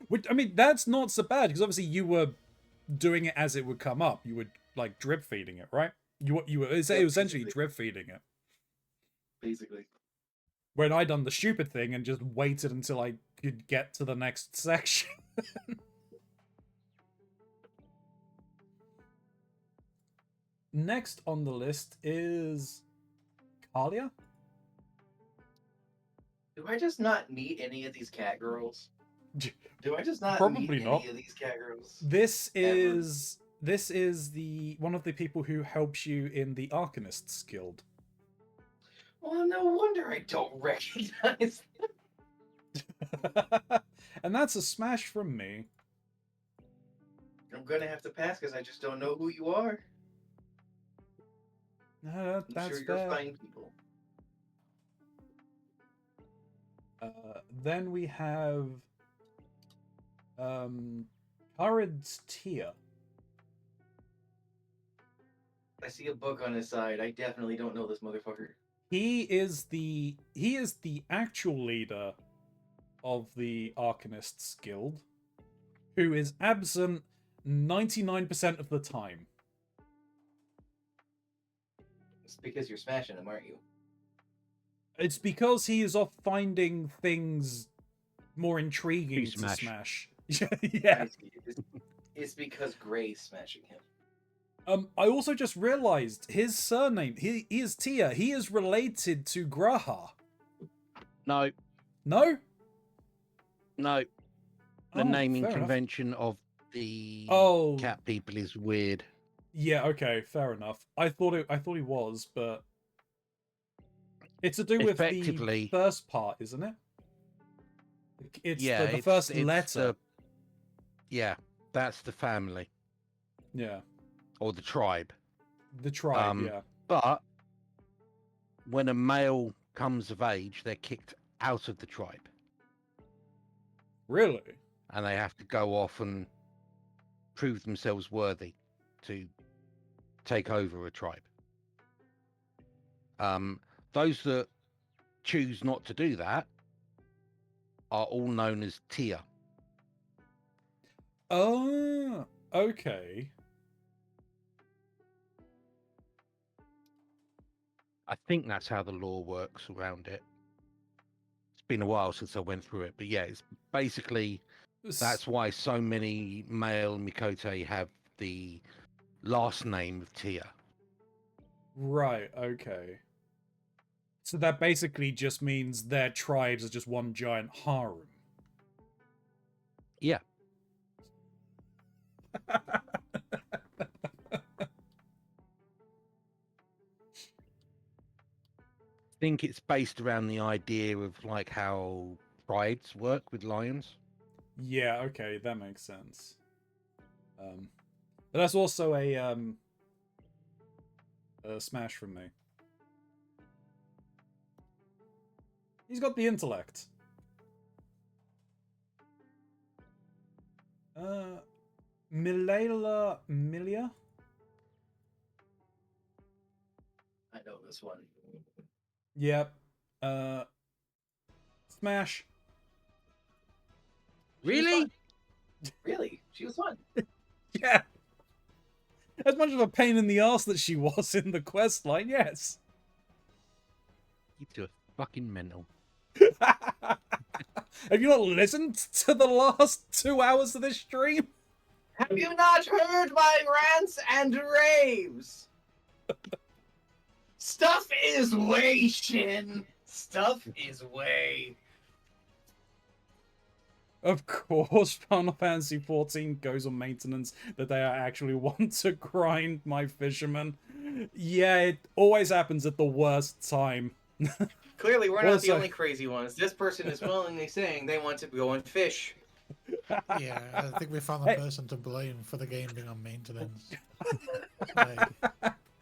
Which, I mean, that's not so bad, because obviously you were doing it as it would come up. You were, like, drip feeding it, right? You were essentially basically. drip feeding it. Basically. When I done the stupid thing and just waited until I could get to the next section. Next on the list is Kalia. Do I just not meet any of these cat girls? Do I just not Probably meet not. any of these cat girls? This Ever. is the one of the people who helps you in the Arcanists Guild. Well, no wonder I don't recognize And that's a smash from me. I'm gonna have to pass because I just don't know who you are. I'm That's sure you're fair. fine people. Then we have Karid's Tia. I see a book on his side. I definitely don't know this motherfucker. He is the actual leader of the Arcanists Guild, who is absent 99% of the time. It's because you're smashing him, aren't you? It's because he is off finding things more intriguing To to smash. smash. Yeah. I see. It's because Gray's smashing him. I also just realized his surname. He is Tia. He is related to Graha. No, No? no. The Oh, naming fair enough. convention of the Oh, cat people is weird. yeah. Okay, fair enough. I thought he was, but it's to do with the Effectively- first part, isn't it? It's yeah, the first letter. Yeah, that's the family Yeah, or the tribe. the tribe. Um, Yeah. But when a male comes of age, they're kicked out of the tribe Really? and they have to go off and prove themselves worthy to take over a tribe. Those that choose not to do that are all known as Tia. Oh, okay. I think that's how the law works around it. It's been a while since I went through it, but yeah, it's basically that's why so many male Mikote have the last name of Tia. Right, okay. So that basically just means their tribes are just one giant harem. Yeah. I think it's based around the idea of like how prides work with lions. Yeah, okay, that makes sense. But that's also a smash from me. He's got the intellect. Milia? I know this one. Yep. Smash. She was Really? fun. Really? She was fun. Yeah. As much of a pain in the ass that she was in the quest line, yes. You two are fucking mental. Have you not listened to the last 2 hours of this stream? Have you not heard my rants and raves? Stuff is way, Shin. Stuff is way. Of course, Final Fantasy XIV goes on maintenance the day I actually want to grind my fisherman. Yeah, it always happens at the worst time. Clearly, we're not the Also- only crazy ones. This person is willingly saying they want to go and fish. Yeah, I think we found the Hey. person to blame for the game being on maintenance. Like,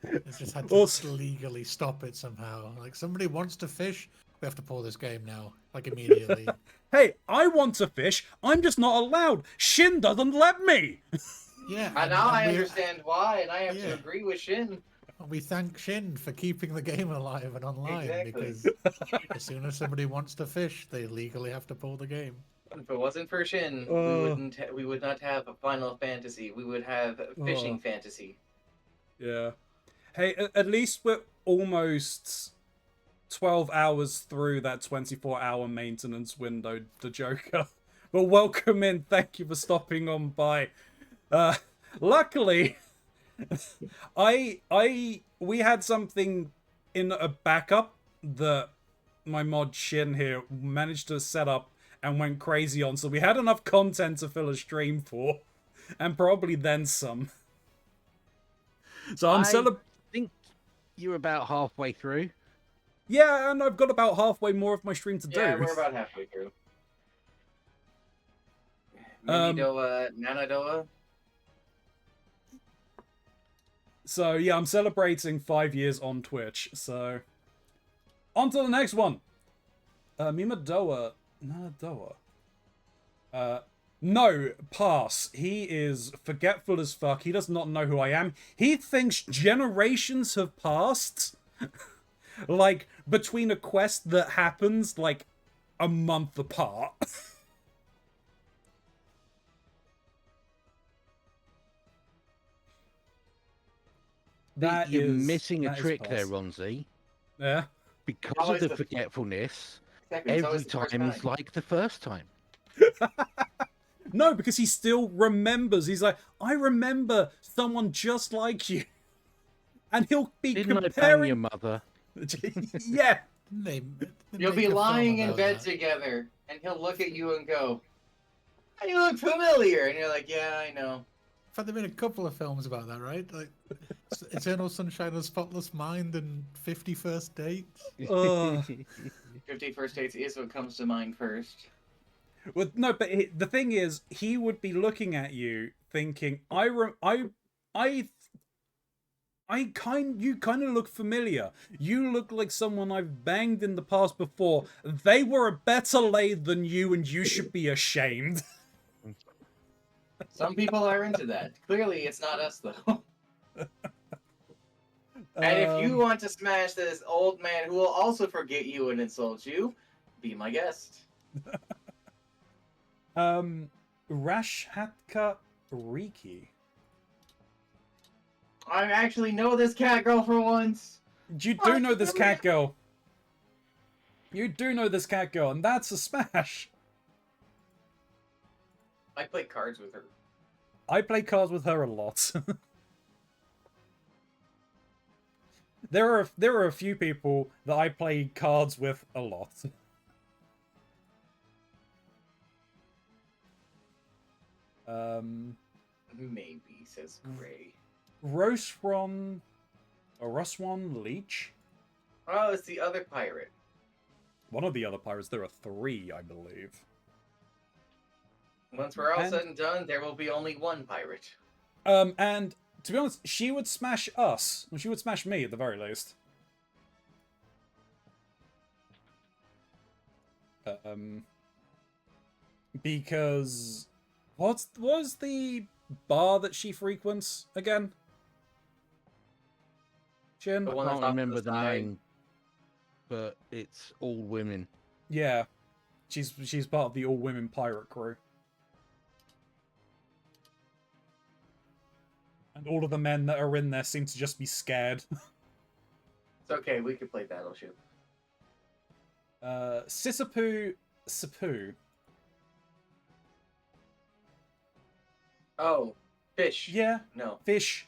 they just had to Also- legally stop it somehow. Like, somebody wants to fish, we have to pull this game now, like immediately. Hey, I want to fish. I'm just not allowed. Shin doesn't let me. Yeah, And now I we- understand why, and I have Yeah. to agree with Shin. We thank Shin for keeping the game alive and online Exactly. because as soon as somebody wants to fish, they legally have to pull the game. If it wasn't for Shin, we would not have a Final Fantasy. We would have fishing fantasy. Yeah. Hey, at least we're almost 12 hours through that 24-hour maintenance window, the Joker. But welcome in. Thank you for stopping on by. Luckily, we had something in a backup that my mod Shin here managed to set up and went crazy on, so we had enough content to fill a stream for, and probably then some. So I'm I think you're about halfway through. Yeah, and I've got about halfway more of my stream to do. Yeah, we're about halfway through. Minidoa, Nanadoa. So yeah, I'm celebrating 5 years on Twitch. So on to the next one. Mimadoa, Nanadoa. No, pass. He is forgetful as fuck. He does not know who I am. He thinks generations have passed. Like, between a quest that happens, like, a month apart. You're missing a that is trick there, pass. Ronzi. Yeah. Because Always of the the- forgetfulness, Exactly, it's every always the first time is like the first time. No, because he still remembers. He's like, I remember someone just like you. And he'll be Didn't I bang comparing... your mother? Yeah. They You'll make be a film lying in about bed that. together, and he'll look at you and go, "Hey, you look familiar," and you're like, "Yeah, I know." In fact, there have been a couple of films about that, right? Like Eternal Sunshine of the Spotless Mind and 50 First Dates. 50 First Dates is what comes to mind first. Well, no, but the thing is, he would be looking at you thinking, you kind of look familiar. You look like someone I've banged in the past before. They were a better lay than you, and you should be ashamed. Some people are into that. Clearly, it's not us, though. And if you want to smash this old man who will also forget you and insult you, be my guest. Rashhatka Riki. I actually know this cat girl for once. You do know this cat girl. You do know this cat girl, and that's a smash. I play cards with her. I play cards with her a lot. There are a few people that I play cards with a lot. Maybe, says Gray. Roswan Leech? Oh, it's the other pirate. One of the other pirates. There are 3, I believe. Once we're all And- said and done, there will be only one pirate. And to be honest, she would smash us. Well, she would smash me at the very least. Because what was the bar that she frequents again? Jin? The I one that's can't off to remember the side. name, but it's all women. Yeah, she's part of the all-women pirate crew. And all of the men that are in there seem to just be scared. It's okay, we could play Battleship. Sisapu Sapu. Oh, fish. Yeah, No. fish.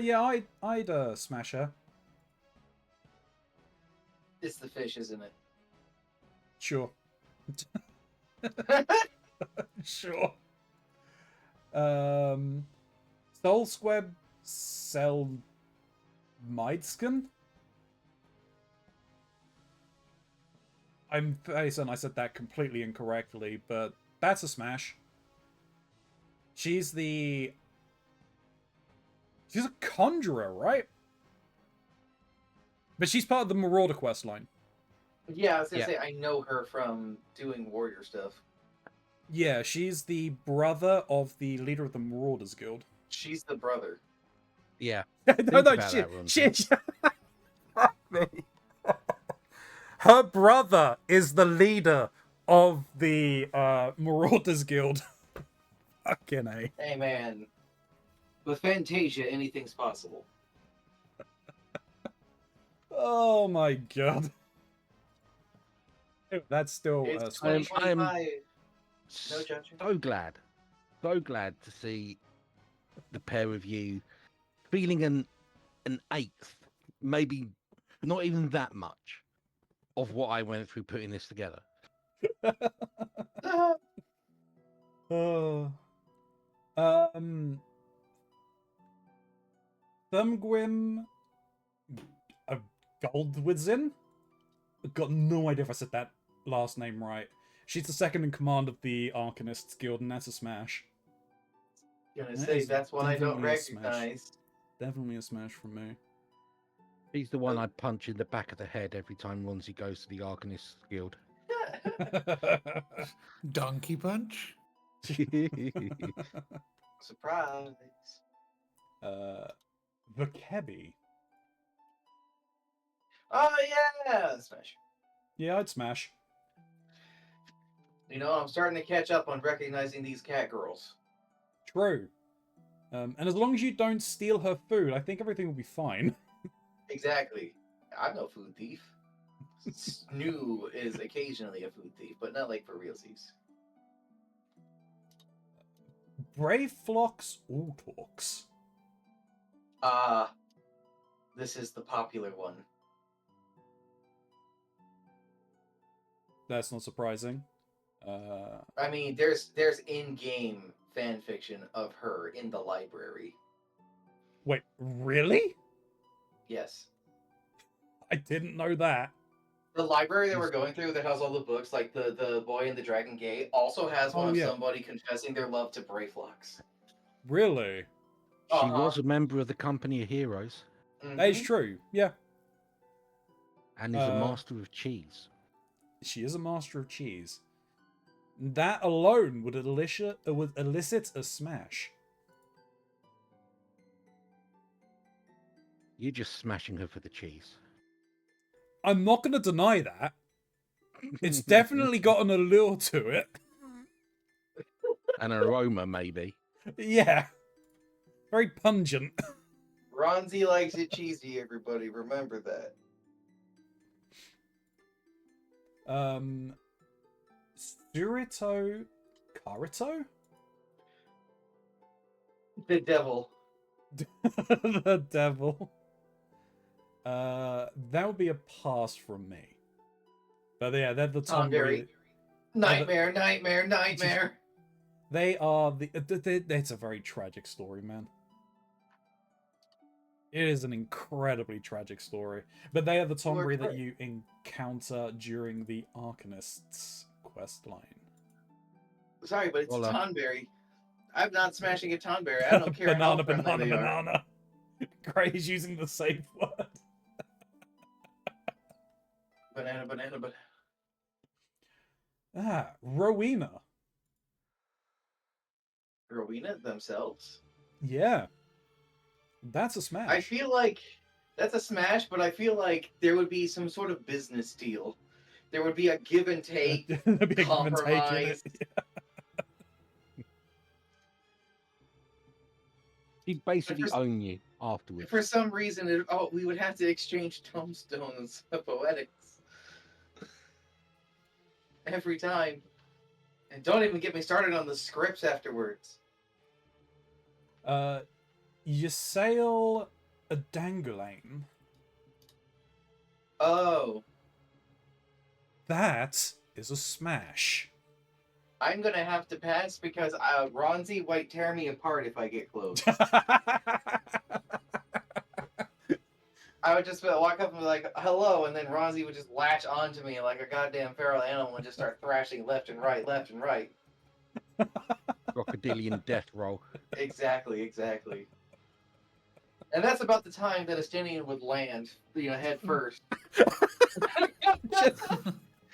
Yeah, I'd smash her. It's the fish, isn't it? Sure. Sure. Soul Squeb Sel Meidsken? I'm fairly certain I said that completely incorrectly, but that's a smash. She's a conjurer, right? But she's part of the Marauder quest line. Yeah, I was gonna Yeah. say I know her from doing warrior stuff. Yeah, she's the brother of the leader of the Marauders Guild. She's the brother. Yeah. no, Think no, about that, Ron. me. Her brother is the leader of the Marauders Guild. Fucking A. Hey man, with Fantasia, anything's possible. Oh my god. That's still It's Smash. 2025. No judgment. So glad to see the pair of you feeling an eighth, maybe not even that much, of what I went through putting this together. Oh. Thumgwim Goldwizin? I've got no idea if I said that last name right. She's the second in command of the Arcanists Guild, and that's a smash. Gonna That say is that's one I don't definitely a smash. recognize. Definitely a smash from me. He's the one I punch in the back of the head every time Ronzi goes to the Arcanist Guild. Donkey Punch? Surprise. The Kebby. Oh yeah, smash. Yeah, I'd smash. You know, I'm starting to catch up on recognizing these cat girls. True. And as long as you don't steal her food, I think everything will be fine. Exactly. I'm no food thief. Snoo is occasionally a food thief, but not like for realsies. Brave Flocks Autorks. This is the popular one. That's not surprising. I mean, there's in-game fan fiction of her in the library. Wait, really? Yes. I didn't know that. The library that we're going through that has all the books, like the Boy and the Dragon Gate, also has one Oh, of yeah. somebody confessing their love to Brayflux. Really? She Uh-huh. was a member of the Company of Heroes That is true. Yeah. and is a master of cheese. She is a master of cheese. That alone would elicit a smash. You're just smashing her for the cheese. I'm not going to deny that. It's definitely got an allure to it. An aroma, maybe. Yeah. Very pungent. Ronzi likes it cheesy, everybody. Remember that. Surito Karito? The devil. The devil. That would be a pass from me. But yeah, they're the Tonberry. Nightmare, nightmare, nightmare. They are it's a very tragic story, man. It is an incredibly tragic story. But they are the Tonberry that you encounter during the Arcanists quest line. Sorry, but it's Well, Tonberry. I'm not smashing a Tonberry. I don't care how friendly they are. banana. Gray's using the safe word. Banana, banana, banana. Ah, Rowena. Rowena themselves? Yeah. That's a smash. I feel like that's a smash, but I feel like there would be some sort of business deal. There would be a give and take, There'd be a give and take in compromise. it. She'd basically own you afterwards. For some reason, we would have to exchange tombstones of poetics every time. And don't even get me started on the scripts afterwards. Ysail a Dangolane. Oh, That is a smash. I'm gonna have to pass because Ronzi might tear me apart if I get close. I would just walk up and be like, hello, and then Ronzi would just latch onto me like a goddamn feral animal and just start thrashing left and right, left and right. Crocodilian death roll. Exactly, exactly. And that's about the time that Estinian would land, head first.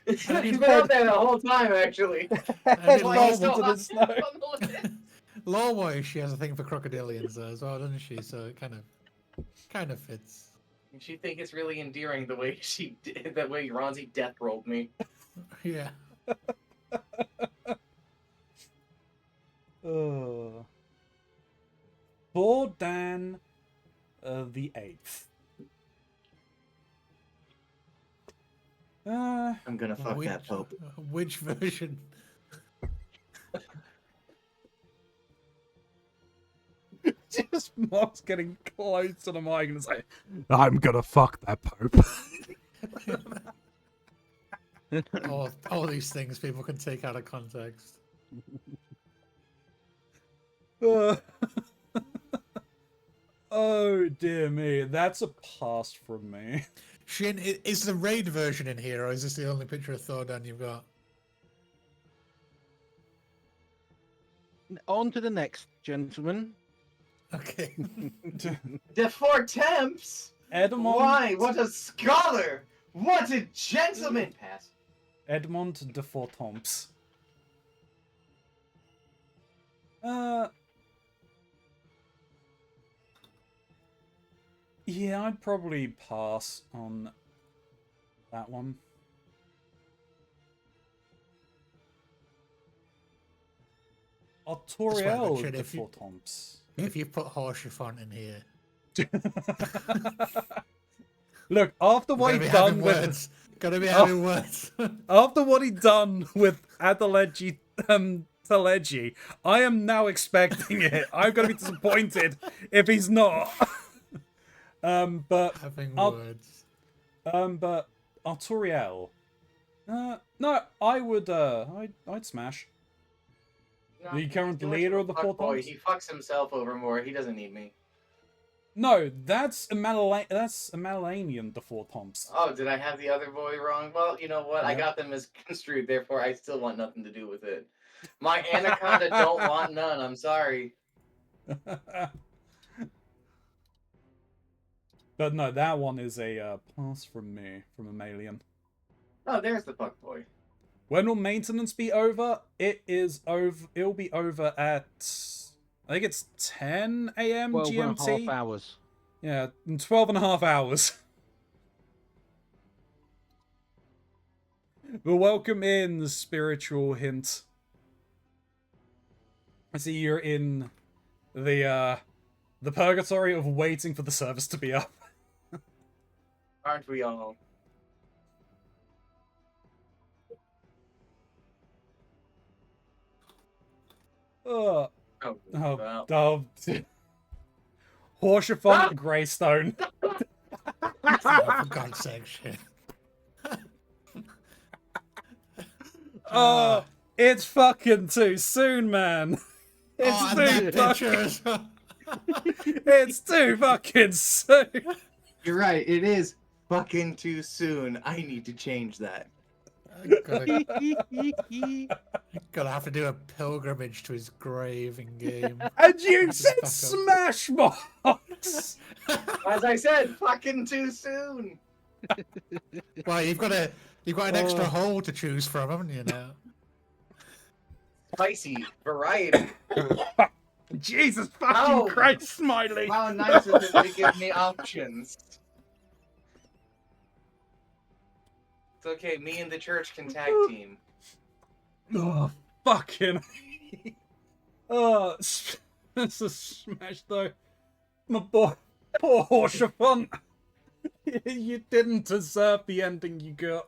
He's been out there the whole time, actually. Head why he's first into the snow. high on the list. Lore-wise, she has a thing for crocodilians as well, doesn't she? So it kind of fits. And she think it's really endearing the way the way Ronzi death rolled me. Yeah. For Dan the 8th. I'm gonna fuck that Pope. Which version? Just Mark's getting close to the mic and say, I'm gonna fuck that Pope. all these things people can take out of context. Oh dear me, that's a pass from me. Shin, is the raid version in here, or is this the only picture of Thordan you've got? On to the next, gentleman. Okay. The Four Temps? Edmond. Why? What a scholar! What a gentleman! Pass. Edmond de Fortomps. Yeah, I'd probably pass on that one. Artoriel Richard, de if you- Fortomps. If you put Horsefront in here, Look, after what gotta be he having done with words. Gotta be having words. after what he done with Adeleji Teleji, I am now expecting it. I'm gonna be disappointed if he's not. But Having I'll- words. but Artoriel. No, I would I'd smash. No, The current too much leader a of the fuck Four boy. Toms? He fucks himself over more. He doesn't need me. No, that's a Malalanian de Fortomps. Oh, did I have the other boy wrong? Well, you know what? I Yeah. got them as construed, therefore I still want nothing to do with it. My anaconda don't want none. I'm sorry. But no, that one is a pass from me, from a Malian. Oh, there's the fuck boy. When will maintenance be over? It is over. It'll be over at, I think it's 10 a.m. 12 GMT. and a half hours. Yeah, in 12 and a half hours. But welcome in, the spiritual hint. I see you're in the purgatory of waiting for the service to be up. Aren't we all? Oh, Oh, oh, well. oh. Horsefont Greystone. Oh, for God's sake, shit. Oh, it's fucking too soon, man. It's Oh, and too that picture fucking, as well. it's too fucking soon. You're right. It is fucking too soon. I need to change that. Gotta have to do a pilgrimage to his grave in game. And you Just said fuck up. Smashbox. As I said, fucking too soon. Well, you've got an extra hole to choose from, haven't you now? Spicy variety. Jesus fucking Ow. Christ, Smiley. How nice of them to give me options. It's okay. Me and the church can tag team. Oh, fucking. Oh, that's a smash though. My boy, poor Horsefont. You didn't deserve the ending you got.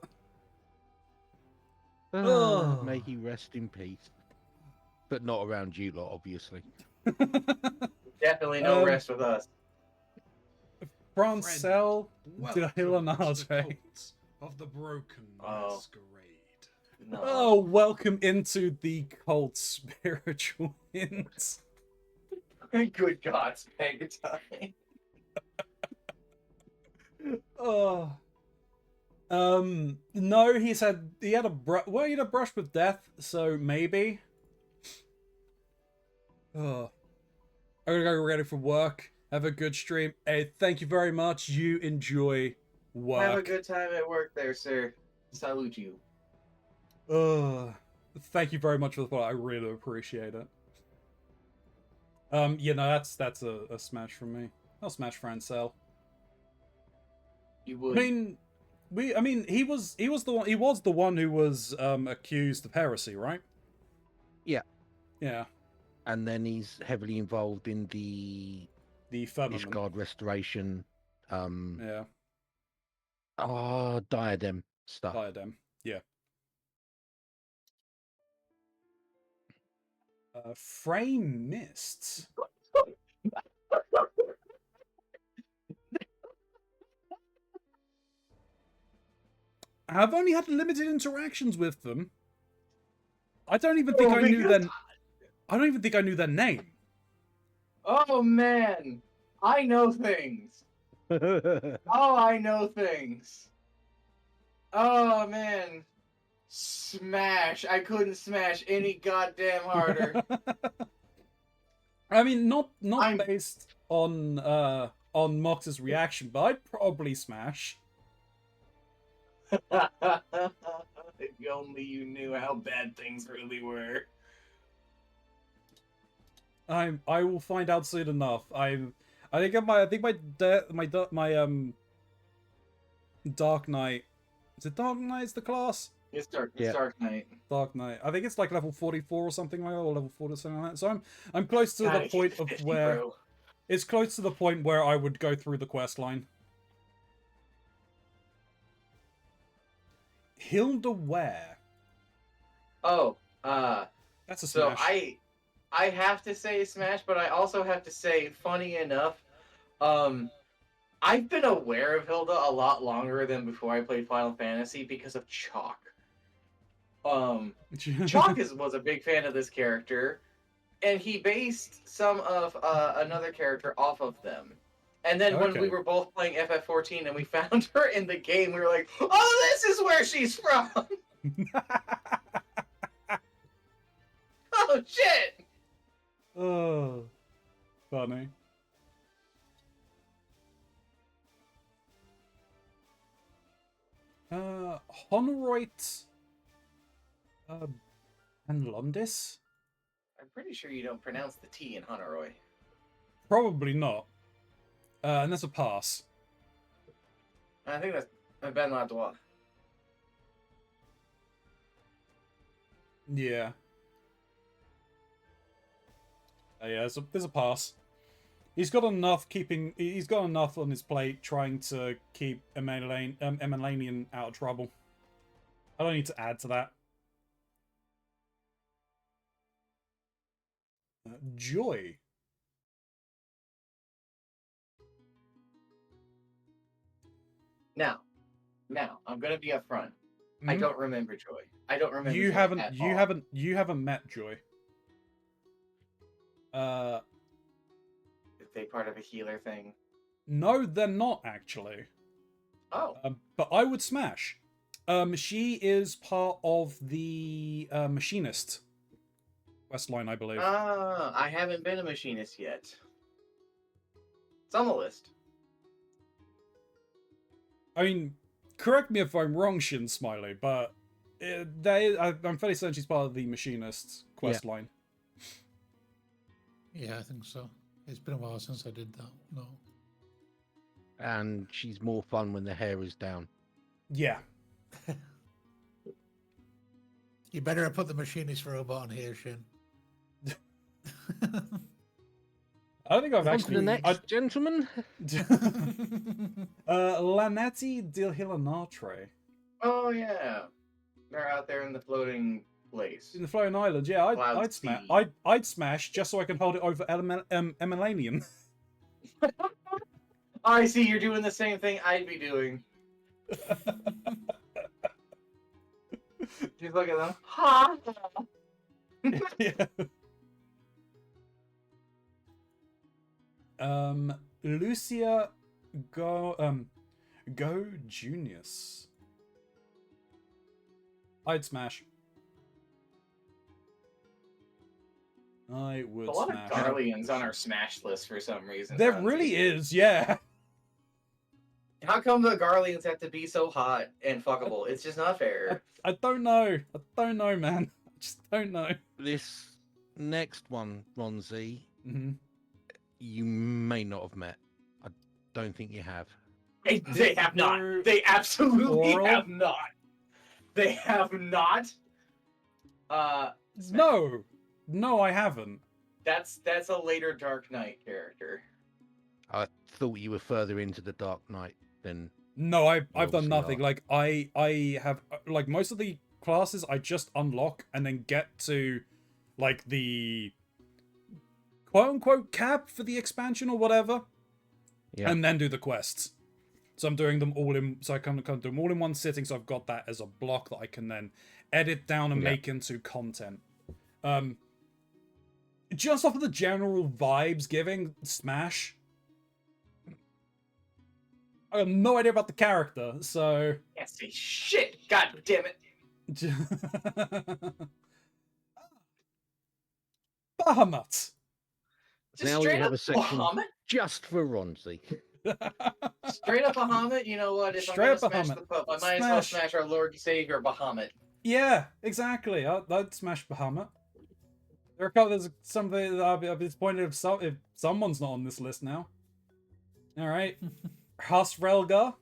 Oh. May he rest in peace. But not around you lot, obviously. Definitely no rest with us. Francel de Welcome to the Hilanade. cult of the broken Oh. masquerade. No. Oh, welcome into the cult spiritual hints. Good God, Spagatine. Oh. No, he had a brush with death, so maybe. Oh. I'm gonna go ready for work. Have a good stream. Hey, thank you very much. You enjoy work. Have a good time at work there, sir. Salute you. Thank you very much for the follow. I really appreciate it. Yeah, no, that's a smash from me. I'll smash Francel. You would. I mean, he was the one who was accused of heresy, right? Yeah. Yeah. And then he's heavily involved in the firmament. Ishgard restoration. Yeah. Diadem stuff. Diadem. Yeah. Frame Mists. I've only had limited interactions with them. I don't even think I knew their name. Oh man, I know things. I know things. Oh man, smash! I couldn't smash any goddamn harder. I mean, not based on Mox's reaction, but I'd probably smash. If only you knew how bad things really were. I will find out soon enough. I think my Dark Knight. Is it Dark Knight? Is the class? It's Dark Knight. Dark Knight. I think it's like level 44 or something like that, or level 40 or something like that. So I'm close to the point of 50, where bro. it's close to the point where I would go through the quest line. Hilda Ware. Oh, that's a so smash. I have to say smash, but I also have to say, funny enough, I've been aware of Hilda a lot longer than before I played Final Fantasy because of Chalk. Chalk was a big fan of this character, and he based some of another character off of them. And then when we were both playing FF14 and we found her in the game, we were like, oh, this is where she's from! Oh, shit! Oh, funny. Honoroit and Londis? I'm pretty sure you don't pronounce the T in Honoroy. Probably not. And that's a pass. I think that's Ben Ladois. Yeah. Yeah, there's a pass. He's got enough on his plate trying to keep Emelanian out of trouble. I don't need to add to that. Joy. Now, I'm gonna be upfront. I don't remember Joy. I don't remember. You Joy haven't. at You all. haven't. You haven't met Joy. Is they part of a healer thing? No, they're not actually. Oh. But I would smash. She is part of the machinist quest line, I believe. I haven't been a machinist yet. It's on the list. I mean, correct me if I'm wrong, Shin Smiley, but I'm fairly certain she's part of the machinist quest line. Yeah, I think so. It's been a while since I did that. No. And she's more fun when the hair is down. Yeah. You better have put the machinist robot on here, Shin. I don't think I've On to the next, gentleman. Lanati Dilhilanatre. Oh yeah, they're out there in the floating place. In the floating island, yeah. I'd smash. I'd smash just so I can hold it over Emelanian. I see you're doing the same thing I'd be doing. Just look at them. Ha! Yeah. Lucia Go Junius. I'd smash. I would A lot smash. of Garleans on our smash list for some reason. There Keronzi. really is, yeah. How come the Garleans have to be so hot and fuckable? It's just not fair. I don't know. I don't know, man. I just don't know. This next one, Ronzi, Hmm. you may not have met. I don't think you have. They have not. They're They absolutely oral? have not. They have not. No, I haven't. That's a later Dark Knight character. I thought you were further into the Dark Knight than. No, I've done obviously nothing. are. Like I have like most of the classes I just unlock and then get to like the quote unquote cap for the expansion or whatever, Yeah. and then do the quests. So I'm doing them all in. So I can do them all in one sitting. So I've got that as a block that I can then edit down and Yeah. make into content. Just off of the general vibes giving, Smash. I have no idea about the character, so. Can't say shit. God damn it. Bahamut. Just Now we straight have up a section Bahamut. just for Ronzi. Straight up Bahamut. You know what? If Straight I'm up gonna smash Bahamut. the Pope, I might as well Smash. smash our Lord and Savior Bahamut. Yeah, exactly. I'd smash Bahamut. There are a couple. There's something that I'll be disappointed if someone's not on this list now. All right, Hasrelga.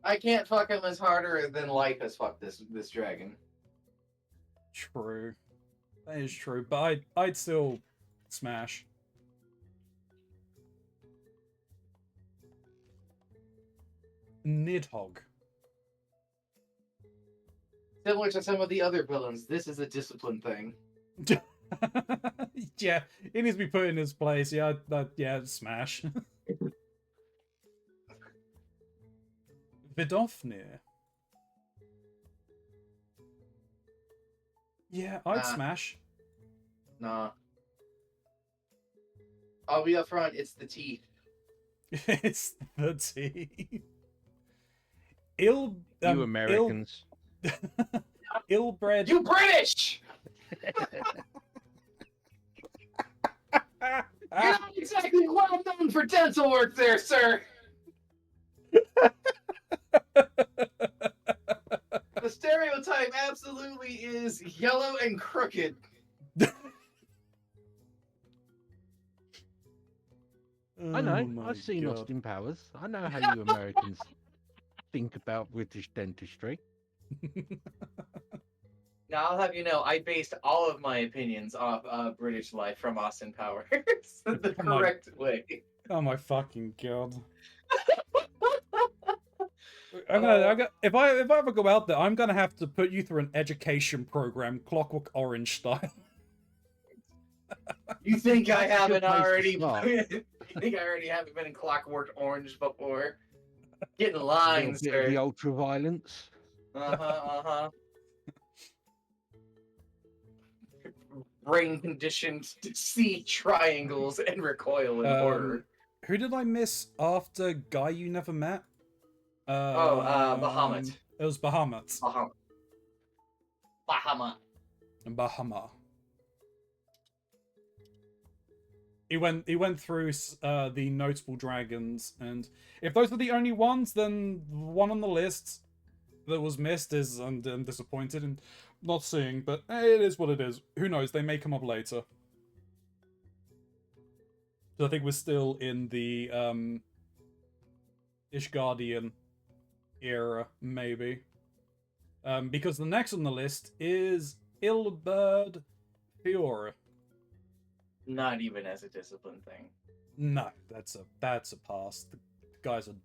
I can't fuck him as harder than life has fucked this dragon. True, that is true. But I'd still smash. Nidhogg. Similar to some of the other villains, this is a discipline thing. Yeah, he needs to be put in his place. Yeah, yeah, smash. Vidofnir. Yeah, I'd smash. Nah. I'll be up front, it's the teeth. It's the teeth. Ill. You Americans. Ill-bred. You British! You're not exactly well known for dental work there, sir! The stereotype absolutely is yellow and crooked. I know. Oh my I've seen God. Austin Powers. I know how you Americans think about British dentistry. Now, I'll have you know, I based all of my opinions off British life from Austin Powers. The Come on. correct way. Oh my fucking God. If I ever go out there, I'm gonna have to put you through an education program, Clockwork Orange style. You think I That's a haven't good place to already? start. You think I already haven't been in Clockwork Orange before? Getting A little lines, bit of sir. the ultra violence. Brain conditioned to see triangles and recoil in horror. Who did I miss after Guy You Never Met? Bahamut. It was Bahamut. Bahamut. Bahamut. He went through the notable dragons, and if those were the only ones, then one on the list that was missed is I'm disappointed in not seeing, but it is what it is. Who knows? They may come up later. So I think we're still in the Ishgardian era, maybe. Because the next on the list is Ilberd Fiora. Not even as a discipline thing. No, that's a pass. The guy's a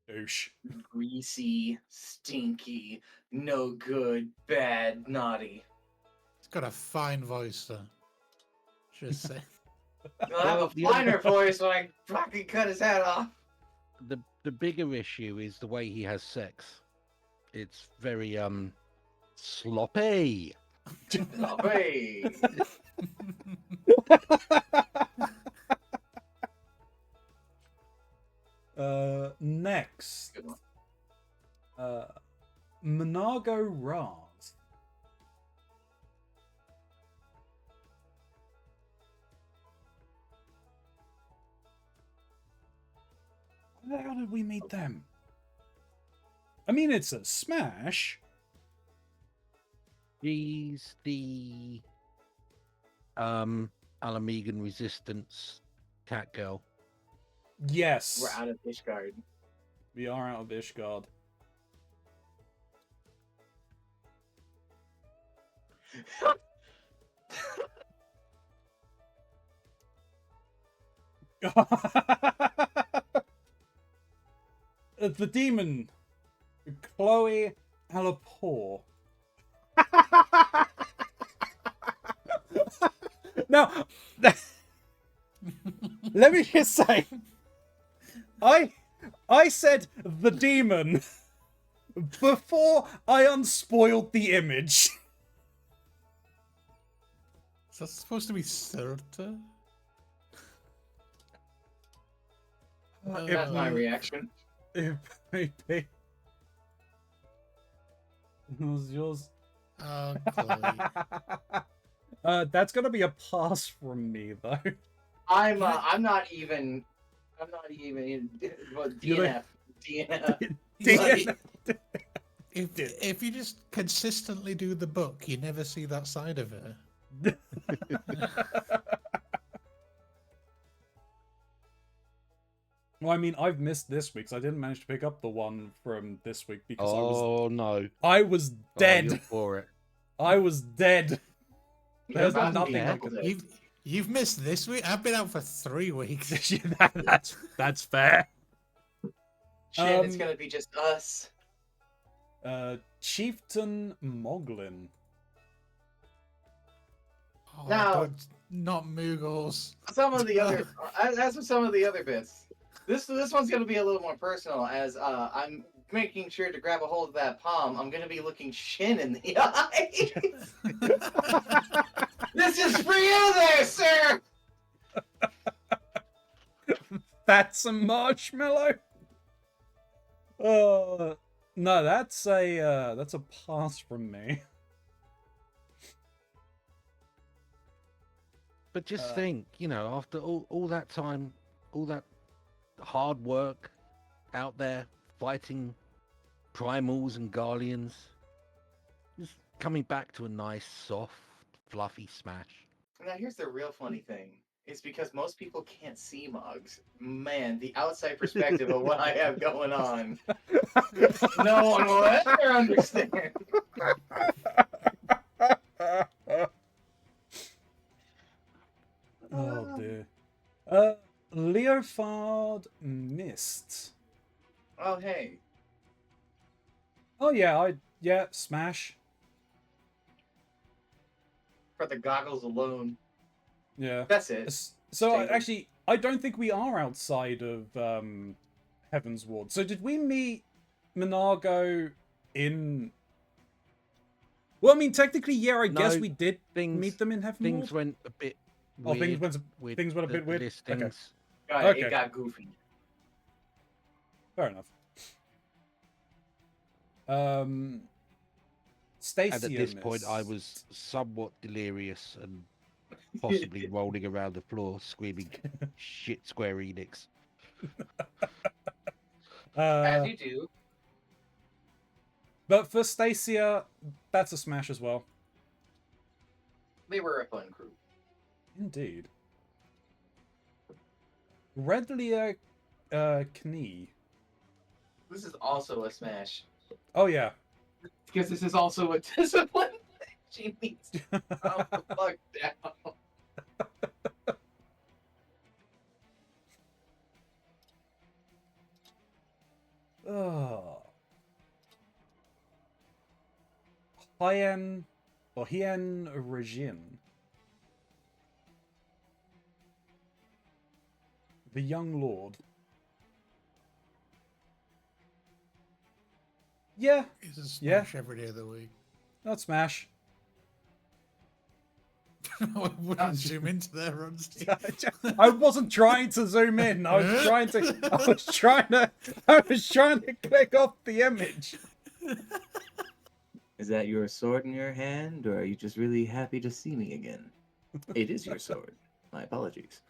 douche. Greasy, stinky, no good, bad, naughty. It's got a fine voice, though. Just say. He'll have a the other- finer voice when I fucking cut his head off. The bigger issue is the way he has sex. It's very sloppy. Oh, hey. Next. the hell did we meet them? I mean, it's a smash. She's the Alamegan Resistance cat girl. Yes. We're out of Ishgard. We are out of Ishgard. The demon, Chloe Alapor. Now, let me just say, I said the demon before I unspoiled the image. Is that supposed to be Surta? That's my reaction. If maybe. It was yours. Oh, Chloe. That's gonna be a pass from me though. I'm not even in well, DNF. DNF. If you just consistently do the book, you never see that side of her. Well, I mean, I've missed this week, so I didn't manage to pick up the one from this week because No. I was Oh, dead. you're for it. I was dead. There's about to nothing be I double can dead. do. You've missed this week. I've been out for 3 weeks. That's fair. Shit, it's gonna be just us. Chieftain Moglin. Oh, Now- don't- not Moogles. Some of the other, as for some of the other bits, this one's gonna be a little more personal. As I'm making sure to grab a hold of that palm, I'm gonna be looking Shin in the eye. This is for you, there, sir. That's a marshmallow. No, that's a pass from me. But just think, after all that time, all that hard work out there fighting primals and guardians, just coming back to a nice, soft, fluffy smash. Now here's the real funny thing. It's because most people can't see Mugs. Man, the outside perspective of what I have going on, no one will ever understand. Oh dear. Leofard Mist. Oh hey, Oh yeah, smash. for the goggles alone. Yeah. That's it. So Standard. actually, I don't think we are outside of Heaven's Ward. So did we meet Monargo in? Well, I mean, technically, yeah. I guess No, we did meet them in Heaven's Things Ward. went a bit Oh, weird. things went a the bit weird? Okay. Listings. Okay. It got goofy. Fair enough. Stacia And at this point, I Mist. was somewhat delirious and possibly rolling around the floor, screaming, "Shit, Square Enix!" As you do. But for Stacia, that's a smash as well. They were a fun crew. Indeed. Redlia Knee. This is also a smash. Oh yeah. Because this is also a discipline. She needs to calm the fuck down. Oh. Hien or Hien Regin. The Young Lord. Yeah, It's a Yeah. smash every day of the week. not smash. I wouldn't zoom into their runs. I wasn't trying to zoom in. I was trying to click off the image. Is that your sword in your hand, or are you just really happy to see me again? It is your sword. My apologies.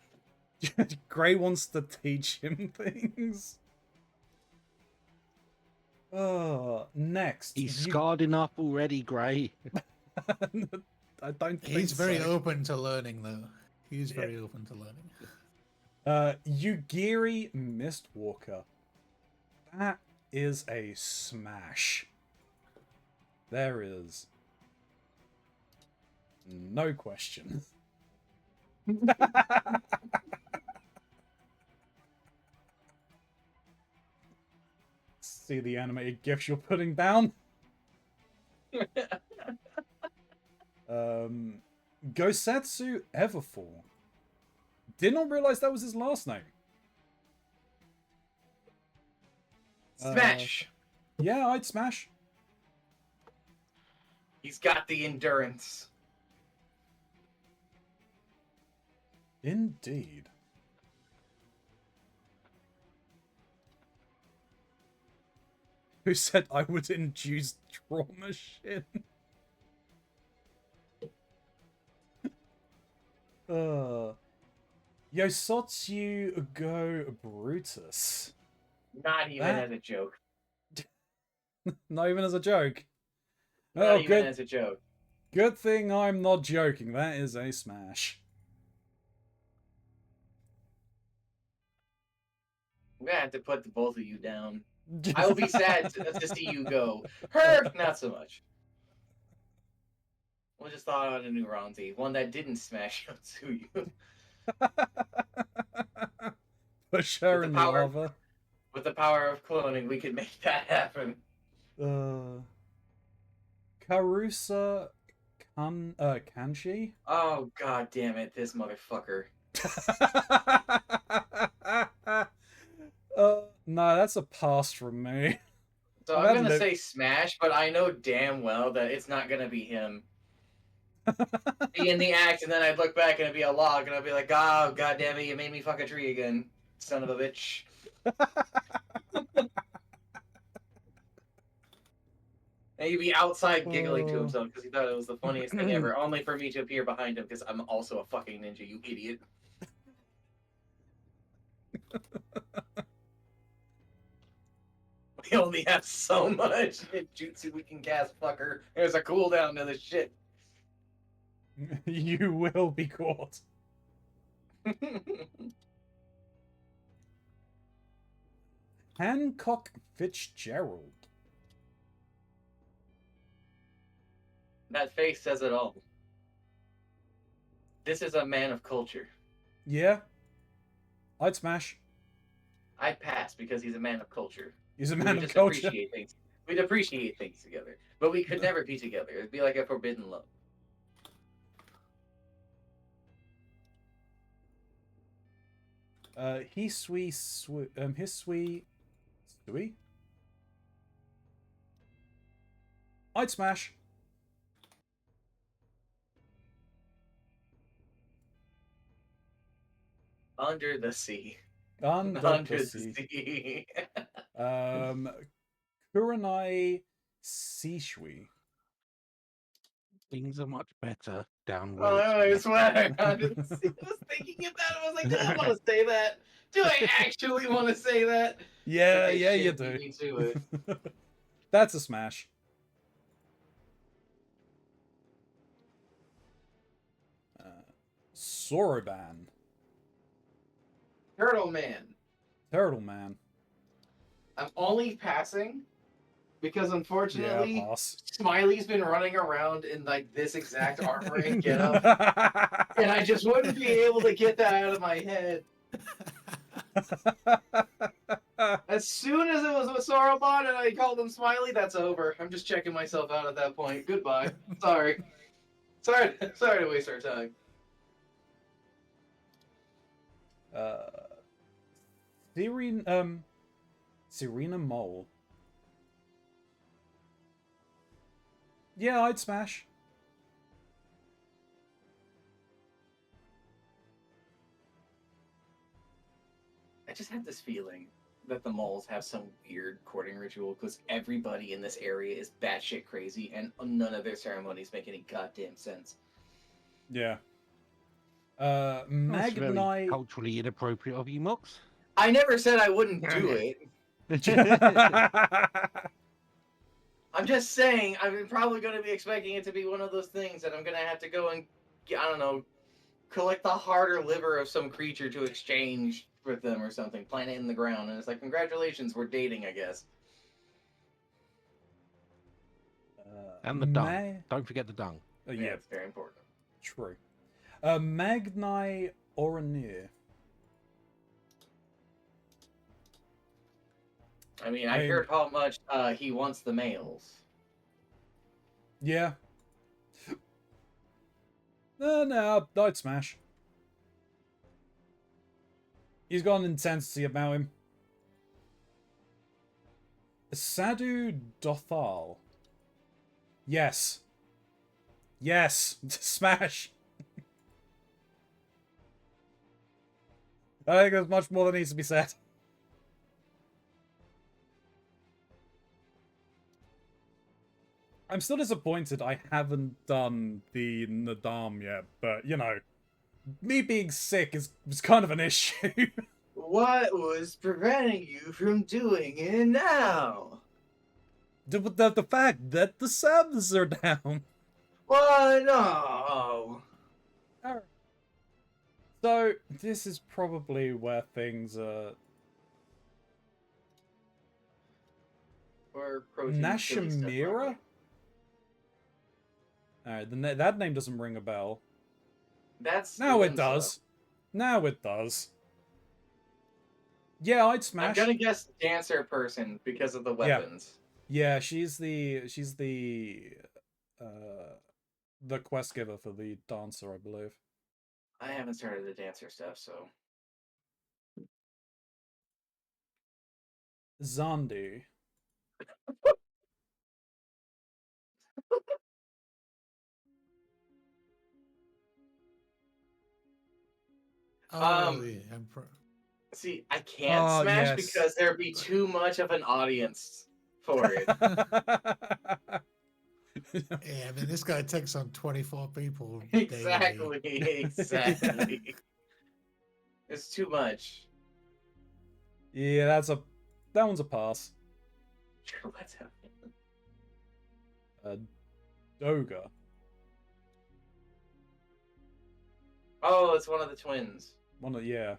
Gray wants to teach him things. Next. He's scarred enough already, Gray. I don't think He's very so. open to learning, though. He's very open to learning. Yugiri Mistwalker. That is a smash. There is no question. See the animated gifs you're putting down? Gosetsu Everfall. Did not realize that was his last name. Smash. Yeah, I'd smash. He's got the endurance. Indeed. Who said I would induce trauma shit? Yosotsu Go Brutus. Not even That- as a joke. Not even as a joke. Not Oh, even good. as a joke. Good thing I'm not joking. That is a smash. I'm gonna have to put the both of you down. I will be sad to see you go. Her, not so much. We just thought on a new Ronzi, one that didn't smash Yotsuyu. Push her With in the the power- lava. With the power of cloning, we could make that happen. Karusa Kanji? Oh god damn it, this motherfucker. No, that's a pass from me. So I've I'm had gonna no- say smash, but I know damn well that it's not gonna be him. Be in the act, and then I'd look back and it'd be a log, and I'd be like, oh god damn it, you made me fuck a tree again, son of a bitch. And he'd be outside giggling to himself because he thought it was the funniest thing ever, only for me to appear behind him because I'm also a fucking ninja, you idiot. We only have so much jutsu we can cast, fucker. There's a cooldown to this shit. You will be caught. Hancock Fitzgerald. That face says it all. This is a man of culture. Yeah. I'd smash. I'd pass because he's a man of culture. He's a We man would of just culture. appreciate things. We'd appreciate things together. But we could never be together. It'd be like a forbidden love. Hisui. I'd smash. Under the sea. Under Under the the sea. sea. Kurenai Sishui. Things are much better down Oh, where I it's swear. Under the sea. I was thinking of that. I was like, do I want to say that? Do I actually want to say that? Yeah, But they yeah, you shit do. beat me to it. That's a smash. Soroban. Turtle Man. Turtle Man. I'm only passing because Yeah, unfortunately pass. Smiley's been running around in like this exact armor and getup, and I just wouldn't be able to get that out of my head. As soon as it was with Sauron and I called him Smiley, that's over. I'm just checking myself out at that point. Goodbye. Sorry to waste our time. Serena Mole. Yeah, I'd smash. I just have this feeling that the moles have some weird courting ritual because everybody in this area is batshit crazy and none of their ceremonies make any goddamn sense. Yeah. That's very Magnite. culturally inappropriate of you, Mox. I never said I wouldn't do it. I'm just saying, I'm probably going to be expecting it to be one of those things that I'm going to have to go and, I don't know, collect the heart or liver of some creature to exchange with them or something, plant it in the ground, and it's like, congratulations, we're dating, I guess. And the dung. Don't forget the dung. Yeah, it's very important. True. Magni Oranir. I mean, I heard how much he wants the males. Yeah. No, I'd smash. He's got an intensity about him. Sadhu Dothal. Yes. Yes. Smash. I think there's much more that needs to be said. I'm still disappointed I haven't done the Nadam yet, but, you know, me being sick is kind of an issue. What was preventing you from doing it now? The fact that the subs are down. What? No. Alright. So, this is probably where things are... Or approaching silly stuff, Nashimira? aren't Alright, that name doesn't ring a bell. we? That's Now it Lorenzo. does. Now it does. Yeah, I'd I'm smash. gonna guess dancer person because of the weapons. Yeah, she's the quest giver for the dancer, I believe. I haven't started the dancer stuff, so Zandi. Oh, the Emperor. see, I can't Oh, smash yes. because there'd be too much of an audience for it. Yeah, I mean, this guy takes on 24 people daily. Exactly. It's too much. Yeah, that one's a pass. Sure, let's have it. Doga. Oh, it's one of the twins. Yeah.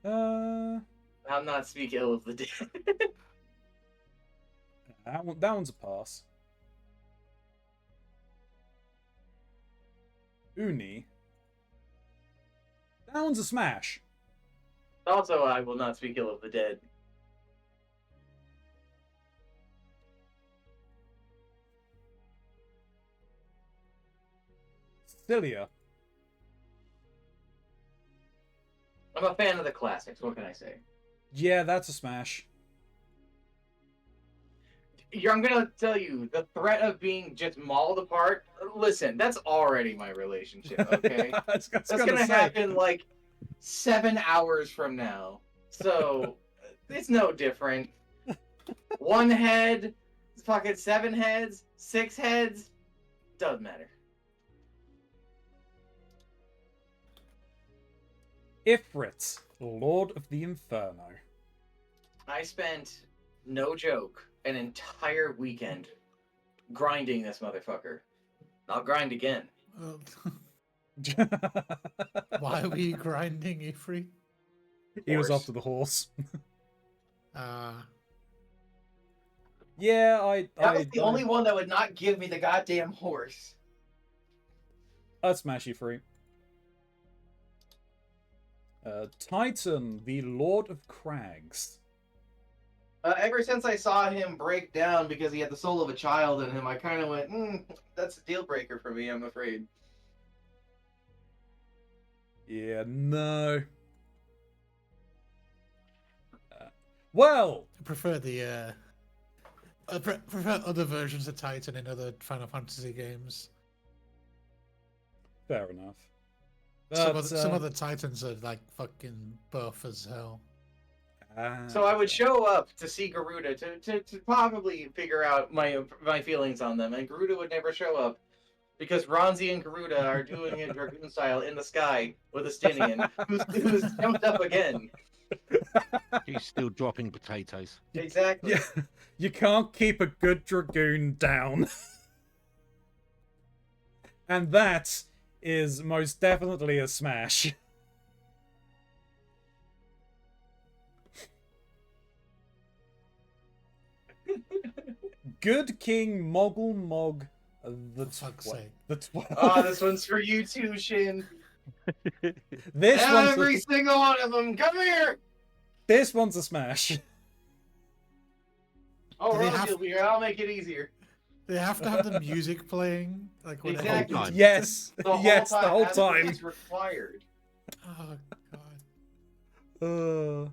I'm not speak ill of the dead. That one's a pass. Uni. That one's a smash. Also, I will not speak ill of the dead. Cilia. I'm a fan of the classics. What can I say? Yeah, that's a smash. I'm gonna tell you, the threat of being just mauled apart. Listen, that's already my relationship. Okay, That's that's gonna happen like 7 hours from now. So it's no different. One head, fucking 7 heads, 6 heads, doesn't matter. Ifrit, Lord of the Inferno. I spent, no joke, an entire weekend grinding this motherfucker. I'll grind again. Why were you grinding, Ifri? He was Horse. after the horse. Yeah, That was the only one that would not give me the goddamn horse. I'd smash you free. Titan, the Lord of Crags. Ever since I saw him break down because he had the soul of a child in him, I kind of went, that's a deal breaker for me, I'm afraid. Yeah, no. Well, I prefer the prefer other versions of Titan in other Final Fantasy games. fair enough. Some of the Titans are like fucking buff as hell. So I would show up to see Garuda to probably figure out my feelings on them, and Garuda would never show up because Ronzi and Garuda are doing it Dragoon style in the sky with a Stinian who's jumped up again. He's still dropping potatoes. Exactly. Yeah, you can't keep a good dragoon down. And that is most definitely a smash. Good King Moggle Mog the For fuck's sake. the 12. Oh, this one's for you too, Shin. This one's Every single one of them. Come here. this one's a smash. Oh, Do they Rosie have- will be here. I'll make it easier. They have to have the music playing, like when Exactly. Time. Yes, The whole yes, time. the whole Absolutely, time. It's required. Oh god.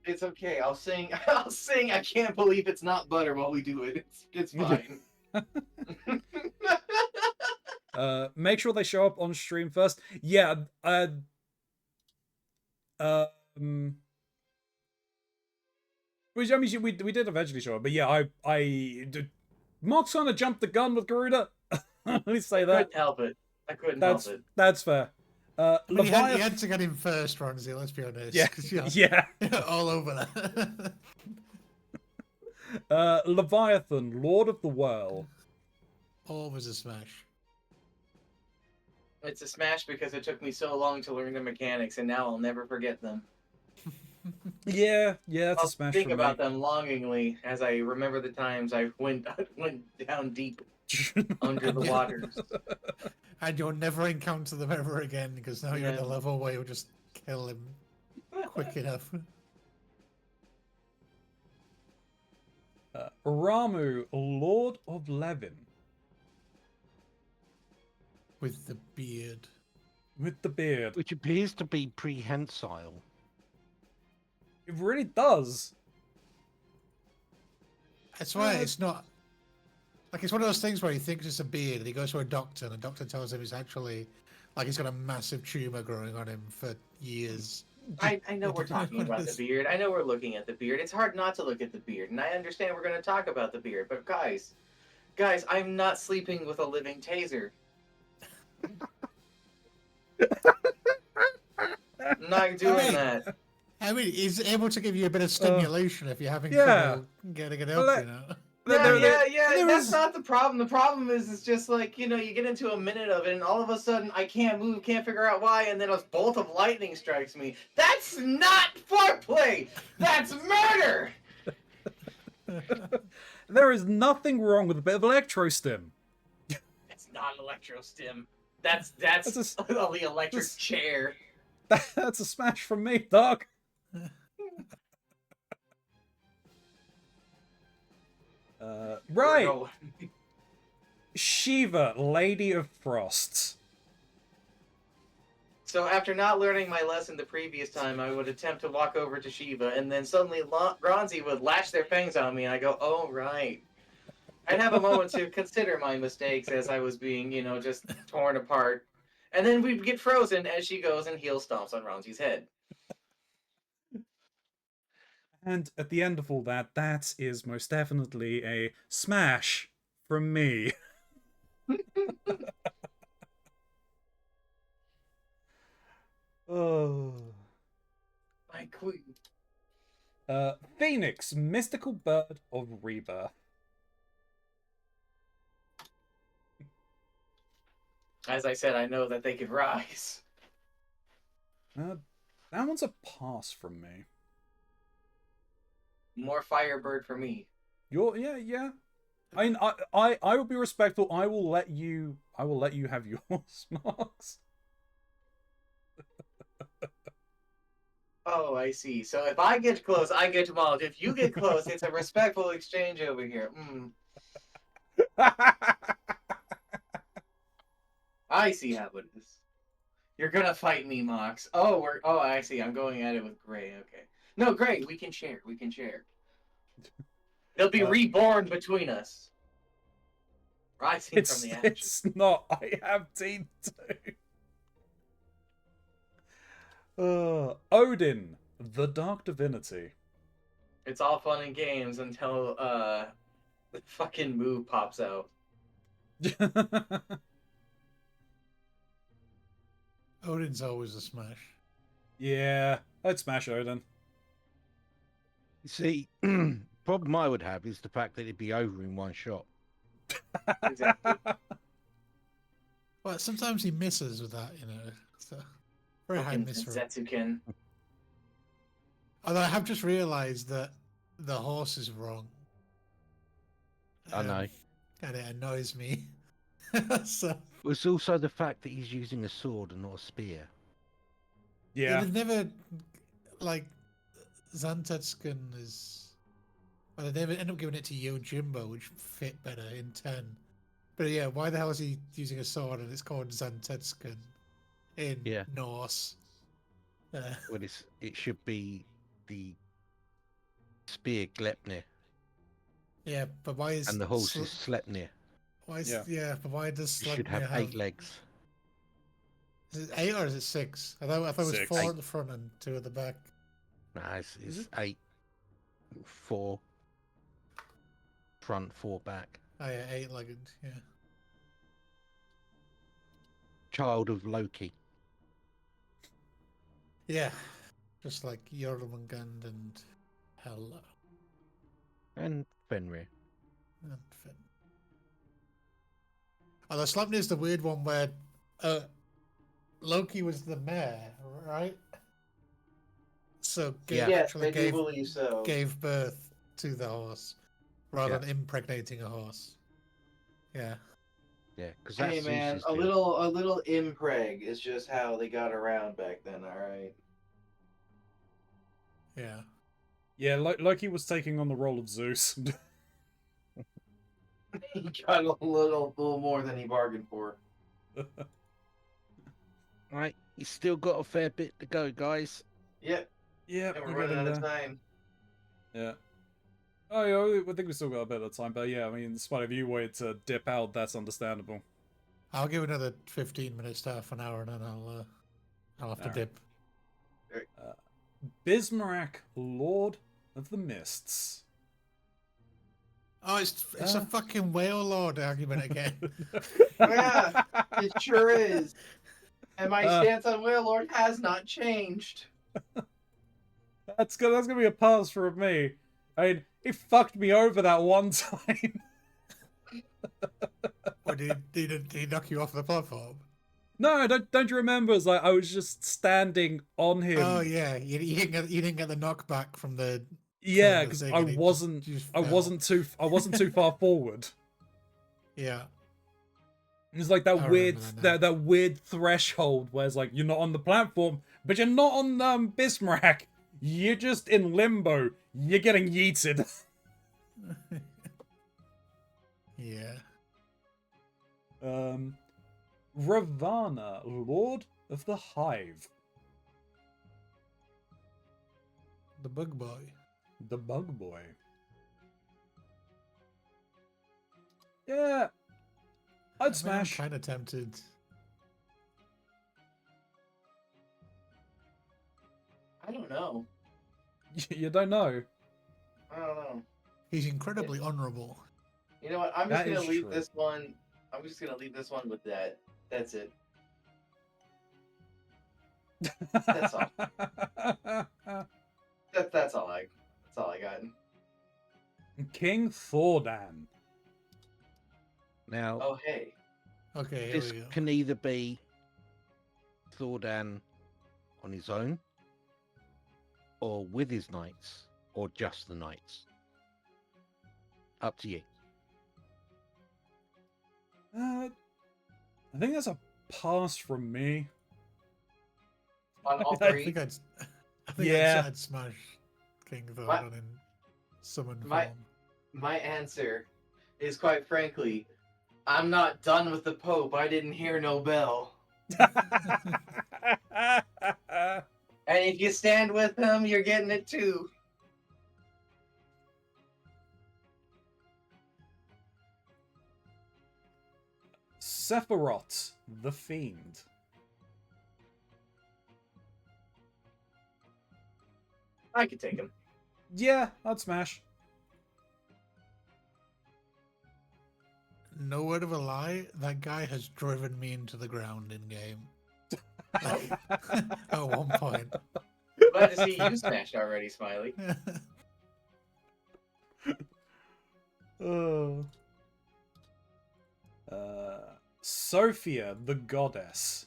It's okay. I'll sing. I'll sing. I can't believe it's not butter while we do it. It's fine. Make sure they show up on stream first. Yeah. Which I mean, we did eventually show up, but yeah, Mark's trying to jump the gun with Garuda. Let me say that. Couldn't help it. I couldn't That's help it. that's fair. I mean, you Leviathan. had to get him first, Ronzi, let's be honest. Yeah, 'cause you're yeah. all over that. Leviathan, Lord of the Whirl. Always a smash. It's a smash because it took me so long to learn the mechanics, and now I'll never forget them. Yeah, that's I'll a smash. think for about me. them longingly as I remember the times I went down deep under the Yeah. waters. And you'll never encounter them ever again because now you're at Yeah. the level where you'll just kill him quick enough. Ramu, Lord of Levin, With the beard. with the beard. Which appears to be prehensile. It really does. That's why it's not. Like, it's one of those things where he thinks it's a beard and he goes to a doctor and the doctor tells him it's actually. Like, he's got a massive tumor growing on him for years. I know we're talking about the beard. I know we're looking at the beard. It's hard not to look at the beard, and I understand we're going to talk about the beard. But guys, I'm not sleeping with a living taser. I'm not doing that. I mean, he's able to give you a bit of stimulation if you're having yeah. trouble getting it Well, up, you know? Yeah. there That's is- not the problem. The problem is, it's just like, you get into a minute of it, and all of a sudden, I can't move, can't figure out why, and then a bolt of lightning strikes me. That's not foreplay! That's murder! There is nothing wrong with a bit of electro stim. It's not electro stim. That's That's the electric that's- chair. That's a smash from me, dog. Right. No. Shiva, Lady of Frosts. So after not learning my lesson the previous time, I would attempt to walk over to Shiva, and then suddenly Gronzi would lash their fangs on me, and I go, "Oh right." I'd have a moment to consider my mistakes as I was being, just torn apart, and then we'd get frozen as she goes and heel stomps on Ronzi's head. And at the end of all that, that is most definitely a smash from me. Oh. My queen. Phoenix, mystical bird of rebirth. As I said, I know that they could rise. That one's a pass from me. More Firebird for me. Yeah. I mean, I will be respectful. I will let you have yours, Marks. Oh, I see. So if I get close, I get demolished. If you get close, it's a respectful exchange over here. I see how it is. You're gonna fight me, Mox. Oh, I see. I'm going at it with Gray. Okay. No, Gray, we can share. We can share. They'll be reborn between us. Rising from the ashes. It's not. I have team too. Odin, the Dark Divinity. It's all fun and games until the fucking move pops out. Odin's always a smash. Yeah, I'd smash Odin. See, problem I would have is the fact that it'd be over in one shot. Exactly. Well, sometimes he misses with that, you know. So very high Fucking miss rate. Zetsuken. Although I have just realised that the horse is wrong. I know. And it annoys me. So It's also the fact that he's using a sword and not a spear. Yeah. they've never like Zantetskin is. Well, they never end up giving it to Yojimbo, which fit better in 10. But yeah, why the hell is he using a sword and it's called Zantetskin in Yeah. Norse? Well, it should be the spear Glepnir Yeah, but why is and the horse is Sleipnir. why is Yeah. but why does It should Sleipnir have 8 legs. Is it 8 or is it 6? I thought it was 6. 4 8. at the front and 2 at the back. No, Is it's it? 8. 4 front, 4 back. Oh yeah, 8-legged. Yeah. Child of Loki. Yeah, just like Jormungand and Hela And Fenrir. and Finn. Although Sleipnir's the weird one where Loki was the mayor, right? So Yeah. Yes, actually I do believe so. gave birth to the horse rather Yeah. than impregnating a horse. Yeah. Yeah, because that's Hey man, Zeus's a deal. little impreg is just how they got around back then. All right. Yeah. Yeah, Loki was taking on the role of Zeus. He got a little more than he bargained for. Right, you still got a fair bit to go, guys. Yep. Yeah, And we're we're running getting out of there. time. Yeah. Oh yeah, I think we still got a bit of time, but yeah, I mean, despite if you wait to dip out, that's understandable. I'll give another 15 minutes to half an hour and then I'll have to Alright. dip. Bismarak, Lord of the Mists. Oh, it's a fucking whale lord argument again. Yeah, it sure is. And my Uh, stance on Whale Lord has not changed. That's gonna be a pass for me. I mean, he fucked me over that one time. Or did he knock you off the platform? No, don't you remember? It's like I was just standing on him. Oh yeah, you didn't get the knockback from the Yeah, the because thing I and it just I fell. wasn't too far forward. Yeah. It's like I that remember weird that now. that weird threshold where it's like you're not on the platform, but you're not on Bismarck. You're just in limbo. You're getting yeeted. Yeah. Ravana, Lord of the Hive. The bug boy. The Bug Boy. Yeah. I'd smash. I'm kind of tempted. I don't know. You don't know. I don't know. He's incredibly honourable. You know what? I'm just That gonna is leave true. this one. I'm just gonna leave this one with that. That's it. That's all. That's all I got. King Thordan. Now, Oh hey. Okay, here this we go. can either be Thordan on his own, or with his knights, or just the knights. Up to you. I think that's a pass from me. On all I three. think Yeah. I'd smash King Thordan in summon My- form. My answer is quite frankly, I'm not done with the Pope. I didn't hear no bell. And if you stand with him, you're getting it too. Sephiroth, the Fiend. I could take him. Yeah, I'd smash. No word of a lie, that guy has driven me into the ground in game. At one point. Glad to see you smashed already, Smiley. Oh. Sophia, the goddess.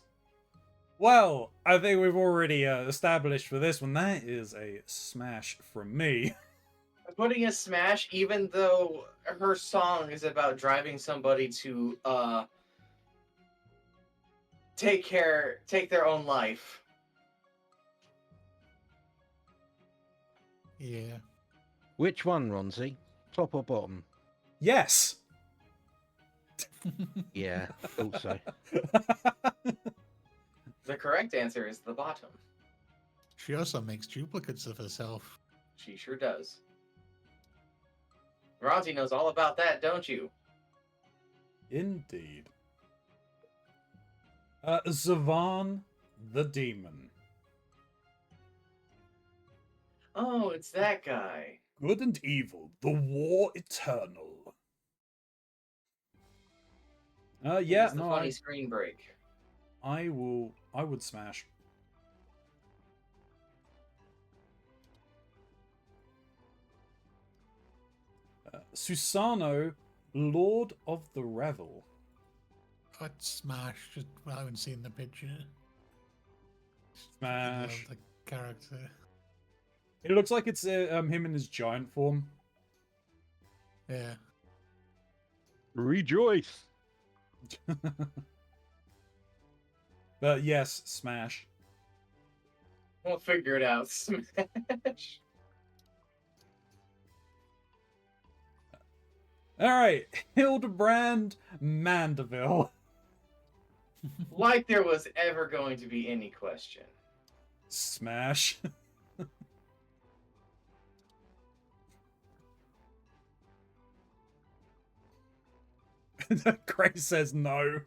Well, I think we've already established for this one that is a smash from me. Putting a smash, even though her song is about driving somebody to take their own life. Yeah. Which one, Ronzi? Top or bottom? Yes. Yeah, thought so. The correct answer is the bottom. She also makes duplicates of herself. She sure does. Ronzi knows all about that, don't you? Indeed. Zavan the demon. Oh, it's that guy. Good and evil, the war eternal. Yeah, He's the no, funny screen break. I would smash. Susano, Lord of the Revel. I'd smash. Just I haven't seen the picture. Smash. The character. It looks like it's him in his giant form. Yeah. Rejoice! But yes, smash. We'll figure it out. Smash. Alright, Hildebrand Mandeville. Like there was ever going to be any question. Smash. Grace says no.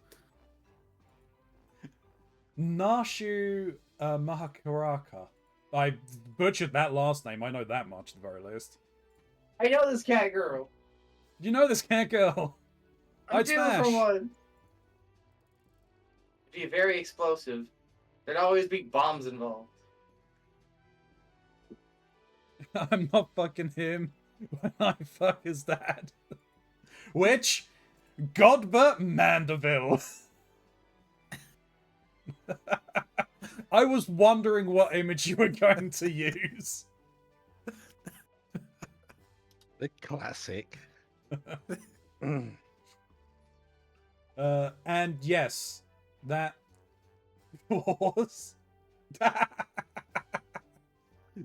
Nashu Mahakaraka. I butchered that last name. I know that much at the very least. I know this cat girl. You know this cat girl. I'm I'd due smash. for one. It'd be very explosive. There'd always be bombs involved. I'm not fucking him. When I fuck his dad. Which? Godbert Mandeville. I was wondering what image you were going to use. The classic. And yes, that was...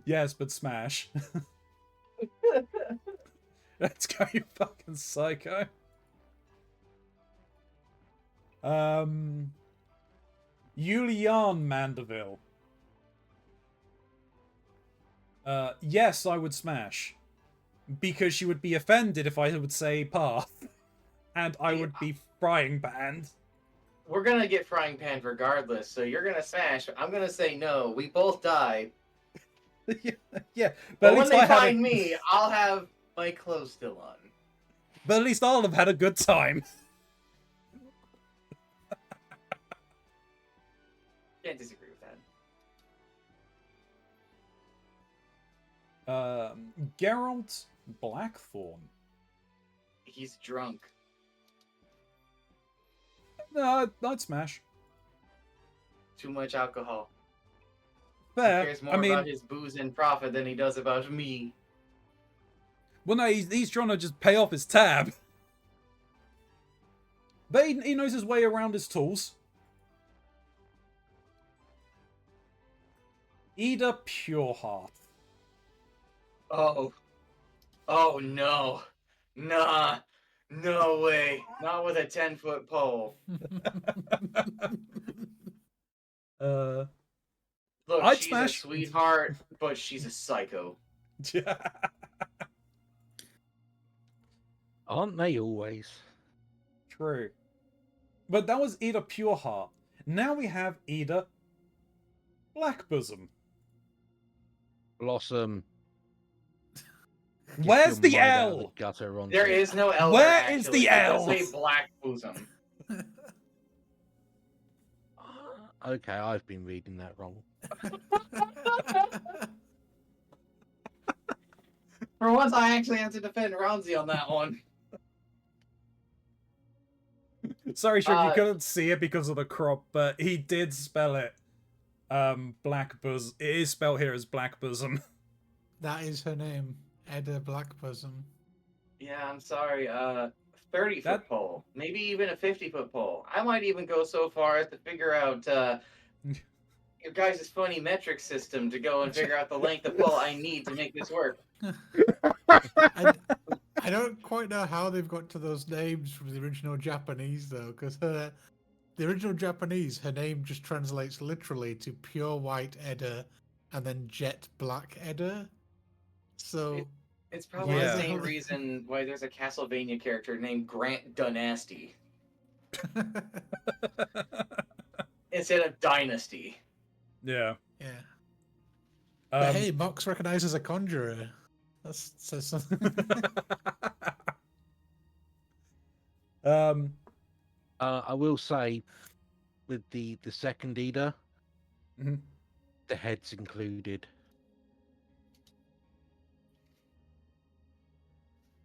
Yes, but smash. Let's go, you fucking psycho. Julian Mandeville. Yes, I would smash. Because she would be offended if I would say path. And I would be frying panned. We're gonna get frying pan regardless, so you're gonna smash. I'm gonna say no. We both die. Yeah, But at when least they I had find me, I'll have my clothes still on. But at least I'll have had a good time. Can't disagree with that. Geralt Blackthorn. He's drunk. No, I'd smash. Too much alcohol. Fair. He cares more I mean, about his booze and profit than he does about me. well, no, he's trying to just pay off his tab. But he knows his way around his tools. Ida Pureheart. Oh. Oh no. Nah. No way. Not with a 10-foot pole. Look, I'd she's smash. a sweetheart, but she's a psycho. Aren't they always? True. But that was Ida Pureheart. Now we have Ida Blackbosom. Blossom. Where's the L? Gutter, Ronzi. There is no L. Where there, is actually. the It does L? say black bosom. Okay, I've been reading that wrong. For once, I actually have to defend Ronzi on that one. Sorry, Shug, you couldn't see it because of the crop, but he did spell it. Black bosom. It is spelled here as black bosom. That is her name, Edda Blackbosom. Yeah, I'm sorry. 30-foot pole, maybe even a 50-foot pole. I might even go so far as to figure out your guys' funny metric system to go and figure out the length of pole I need to make this work. I don't quite know how they've got to those names from the original Japanese, though, because the original Japanese, her name just translates literally to pure white Edda and then jet black Edda. So it's probably the same reason why there's a Castlevania character named Grant Dynasty instead of Dynasty. Yeah. Yeah. But hey, Mox recognizes a conjurer. That says something. I will say, with the second Eda, the head's included.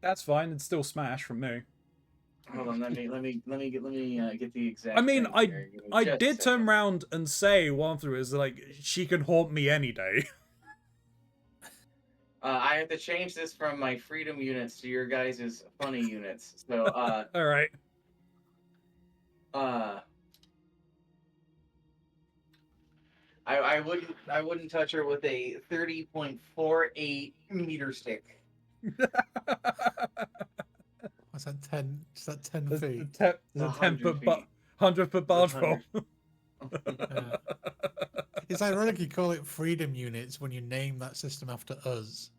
That's fine. It's still Smash from me. Hold on, let me get the exact. I mean, thing I did turn around and say one through is like she can haunt me any day. I have to change this from my freedom units to your guys' funny units. So all right. I wouldn't touch her with a 30.48 meter stick. What's that? 10? Is that 10 feet? There's a 10-foot, 100-foot barge pole. It's ironic you call it freedom units when you name that system after us.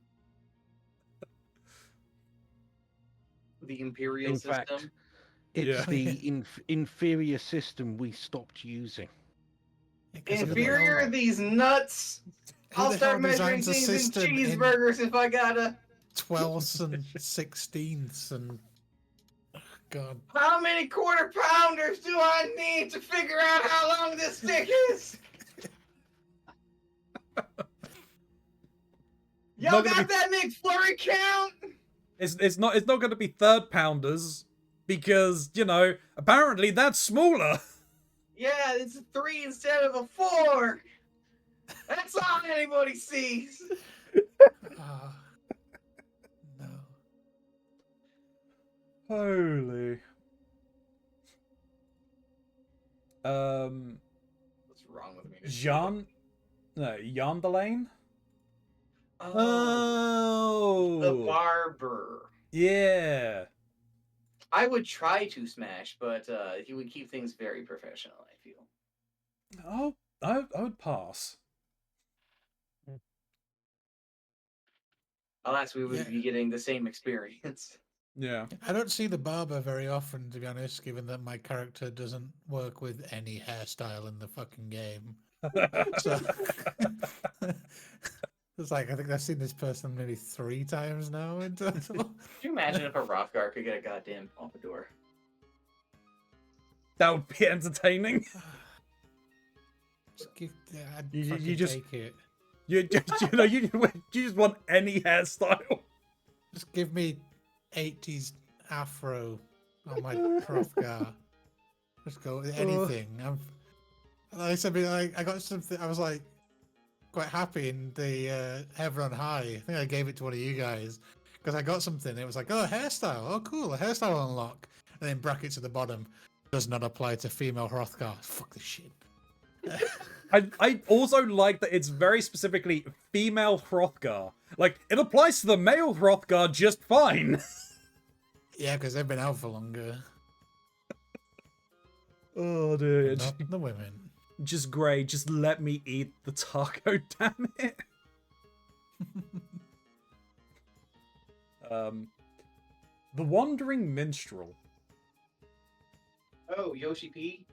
The Imperial system. Fact, it's the inferior system we stopped using. Inferior these nuts. I'll start measuring things in cheeseburgers if I gotta. 12ths and 16ths and God. How many quarter pounders do I need to figure out how long this stick is? Y'all got that McFlurry count? It's not going to be third pounders because, you know, apparently that's smaller. Yeah, it's a 3 instead of a 4. That's all anybody sees. No. Holy. What's wrong with me? Yandelaine? Oh. The barber. Yeah. I would try to smash, but he would keep things very professional, I feel. Oh, I would pass. Alas, we would be getting the same experience. Yeah. I don't see the barber very often, to be honest, given that my character doesn't work with any hairstyle in the fucking game. So it's like, I think I've seen this person maybe 3 times now in total. Could you imagine if a Rothgar could get a goddamn pompadour? That would be entertaining. You just take it. You just want any hairstyle. Just give me 80s afro on my Hrothgar. Just go with anything. Like I said, I got something. I was like quite happy in the Heaven on High. I think I gave it to one of you guys because I got something. It was like, oh, hairstyle. Oh, cool, a hairstyle unlock. And then brackets at the bottom does not apply to female Hrothgar. Fuck this shit. I also like that it's very specifically female Hrothgar. Like, it applies to the male Hrothgar just fine. Yeah, because they've been out for longer. Oh, dude. Not the women. Just great. Just let me eat the taco, damn it. The Wandering Minstrel. Oh, Yoshi P?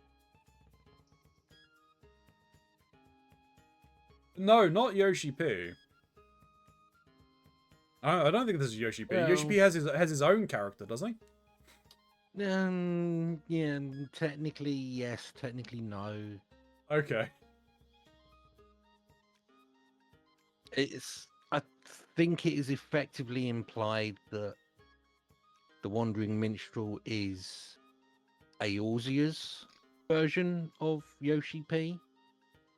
No, not Yoshi P. I don't think this is Yoshi P. Well, Yoshi P has his own character, doesn't he? Yeah, technically yes, technically no. Okay. It's I think it is effectively implied that the Wandering Minstrel is Eorzea's version of Yoshi P,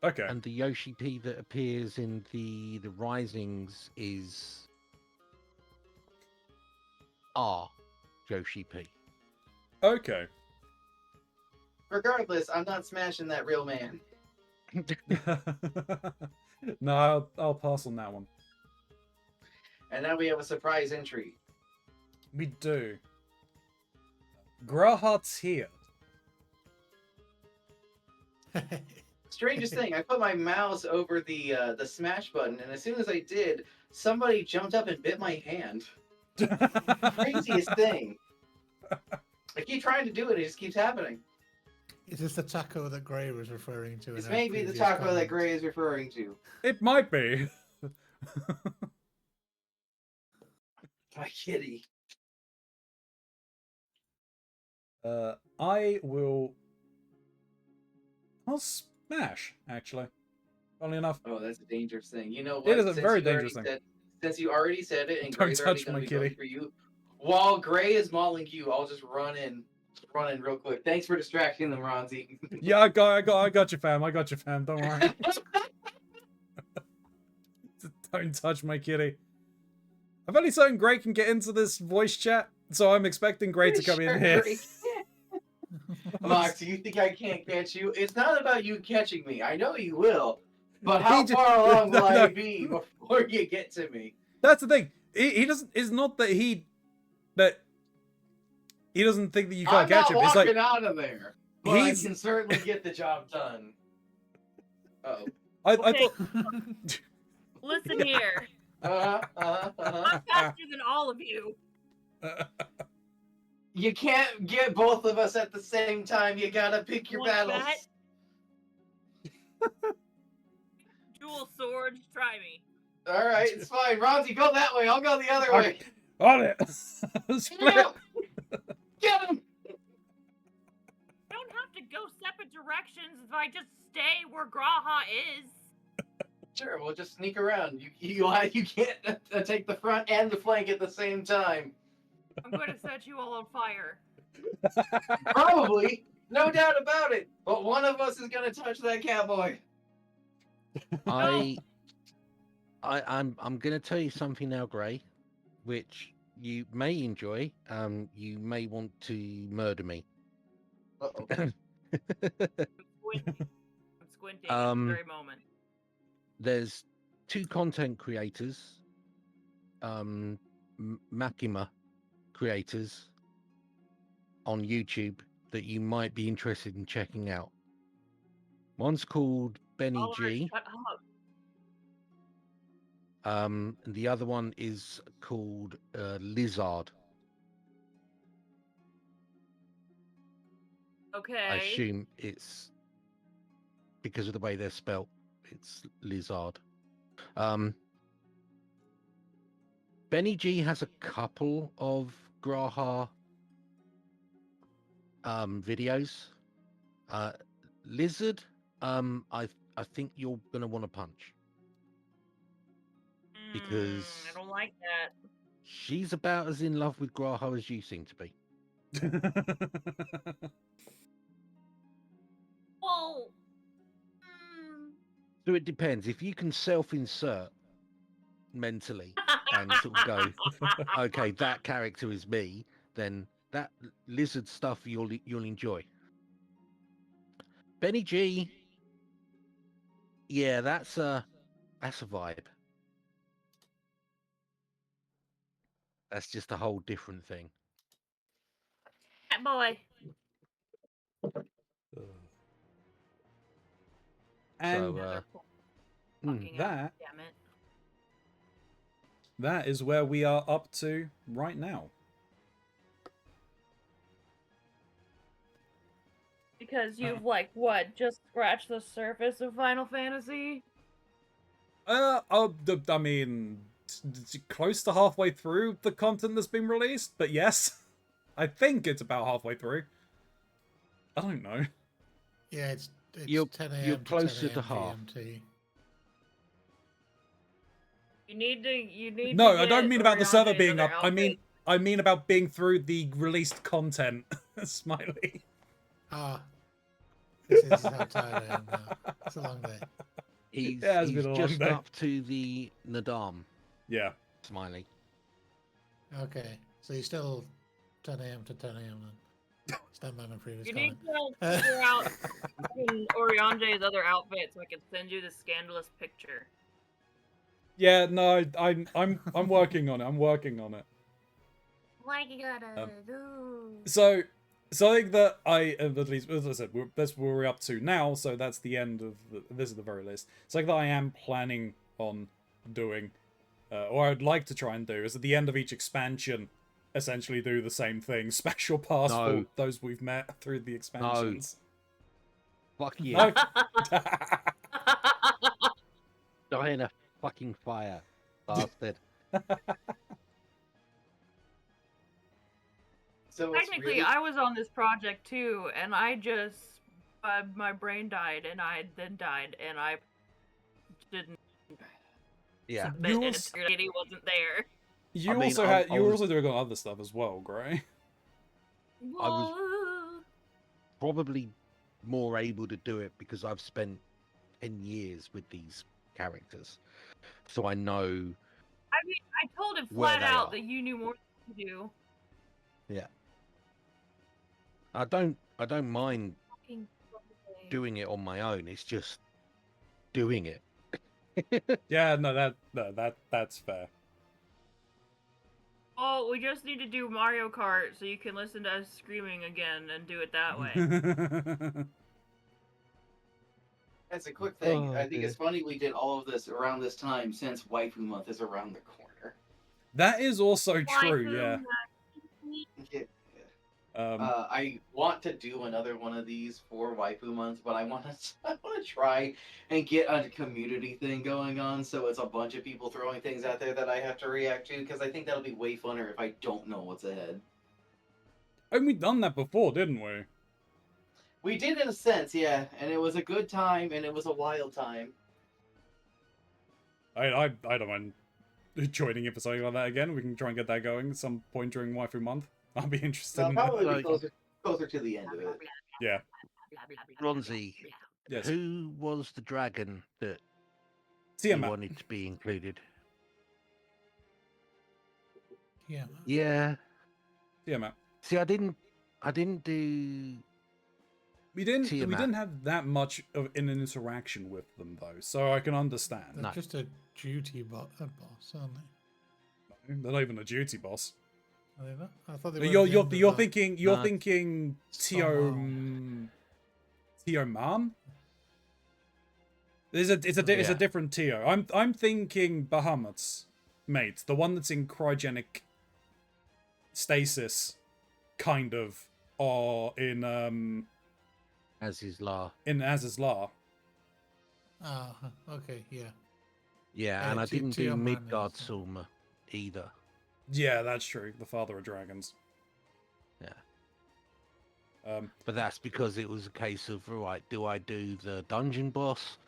Okay. and the Yoshi P that appears in the Risings is our Yoshi P. Okay. Regardless, I'm not smashing that real man. No, I'll pass on that one. And now we have a surprise entry. We do. Grahat's here. Strangest thing, I put my mouse over the smash button, and as soon as I did, somebody jumped up and bit my hand. Craziest thing. I keep trying to do it, it just keeps happening. Is this the taco that Gray was referring to? This in a may be the previous taco that comment? Gray is referring to. It might be. My kitty. I will. I'll smash, actually. Funny enough. Oh, that's a dangerous thing. You know what? It is a Since very you already dangerous thing. since you already said it, and Don't Gray's already touch going my to be going kitty. for you, while Gray is mauling you, I'll just run in real quick. Thanks for distracting them, Ronzi. Yeah, I got you, fam. I got you, fam. Don't worry. Don't touch my kitty. I've only certain Gray can get into this voice chat, so I'm expecting Gray to come in here. Gray can't. Mox, do you think I can't catch you? It's not about you catching me. I know you will. But how far along will I be before you get to me? That's the thing. He doesn't. It's not that he doesn't think that you can't catch him. I'm It's not like walking out of there, but I can certainly get the job done. Uh-oh. I Okay. thought. Listen here. I'm faster than all of you. You can't get both of us at the same time. You gotta pick your Want battles. that? Dual swords, try me. All right, it's fine. Ronzi, go that way. I'll go the other way. On it. Split. Yeah. Get him. Don't have to go separate directions if I just stay where Graha is. Sure, we'll just sneak around. You can't take the front and the flank at the same time. I'm going to set you all on fire. Probably, no doubt about it. But one of us is gonna touch that cowboy. I'm gonna tell you something now, Gray, which you may enjoy. You may want to murder me. Uh-oh. I'm squinting at the very moment. There's two content creators, Makima creators on YouTube that you might be interested in checking out. One's called Benny Oliver, G. shut up. And the other one is called Lizard. Okay. I assume it's because of the way they're spelt. It's Lizard. Benny G has a couple of Graha videos. Lizard, I think you're gonna want to punch because I don't like that. she's about as in love with Graha as you seem to be. Well, So it depends. If you can self-insert mentally and sort of go, okay, that character is me, then that lizard stuff you'll enjoy. Benny G, yeah, that's a vibe. That's just a whole different thing. Cat boy. And So, Fucking that damn it. that is where we are up to right now. Because you've just scratched the surface of Final Fantasy? I mean, close to halfway through the content that's been released, but yes, I think it's about halfway through. I don't know. Yeah, it's You're 10 a.m. you're to closer 10 to a.m. half. GMT. You need to. No, get I don't mean about the server Oriande's being other up. outfit. I mean about being through the released content. Smiley. Ah, this is how tired I am now. It's a long day. He's, It has he's been a long just day. up to the Nadam. Yeah. Smiley. Okay, so you still 10 a.m. to 10 a.m. then. Stand by my previous You comment. need to figure out Oriande's other outfit so I can send you the scandalous picture. Yeah, no, I'm working on it. I'm working on it. Like you gotta do. So something that I at least, as I said, that's where we're up to now. So that's the end of this is the very list. Something that I am planning on doing, or I'd like to try and do, is at the end of each expansion, essentially do the same thing. Special pass for those we've met through the expansions. Fuck you. No. Die in a fucking fire, bastard. So it's Technically, really... I was on this project too, and I just my brain died, and I then died, and I didn't Yeah. submit it. He wasn't there. You I mean, also I had you were was- also doing other stuff as well, Gray. I was probably more able to do it because I've spent 10 years with these characters. So I know. I mean, I told him Where flat they out are. that you knew more than you do. Yeah. I don't mind Fucking probably. doing it on my own. It's just doing it. Yeah, that's fair. Oh, we just need to do Mario Kart so you can listen to us screaming again and do it that way. As a quick thing, Oh, I think dear. it's funny we did all of this around this time since Waifu Month is around the corner. That is also true, Waifu yeah. Yeah. Um, I want to do another one of these for Waifu Month, but I want to try and get a community thing going on, so it's a bunch of people throwing things out there that I have to react to, because I think that'll be way funner if I don't know what's ahead. and we've done that before, didn't we? We did in a sense, yeah, and it was a good time, and it was a wild time. I don't mind joining in for something like that again. We can try and get that going at some point during Waifu Month. I'll be interested So in probably that. be closer to the end of it. Yeah. Ronzi, Yes. who was the dragon that you Tiamat. wanted to be included? Yeah. Yeah. Tiamat. See, I didn't do. We didn't Tiamat. have that much of an interaction with them though, so I can understand. They're No. just a duty boss, aren't they? They're not even a duty boss. Are they not? I thought they were. You're at the end of you're that. thinking No. Tio Man. It's a Yeah. different Tio. I'm thinking Bahamut's mate, the one that's in cryogenic stasis, kind of, or in Aziz's La. Ah, okay, yeah. Yeah, Yeah, and I didn't do Tio Man Midgard is, Sulma either. Yeah, that's true. The father of dragons. Yeah. But that's because it was a case of, right, do I do the dungeon boss?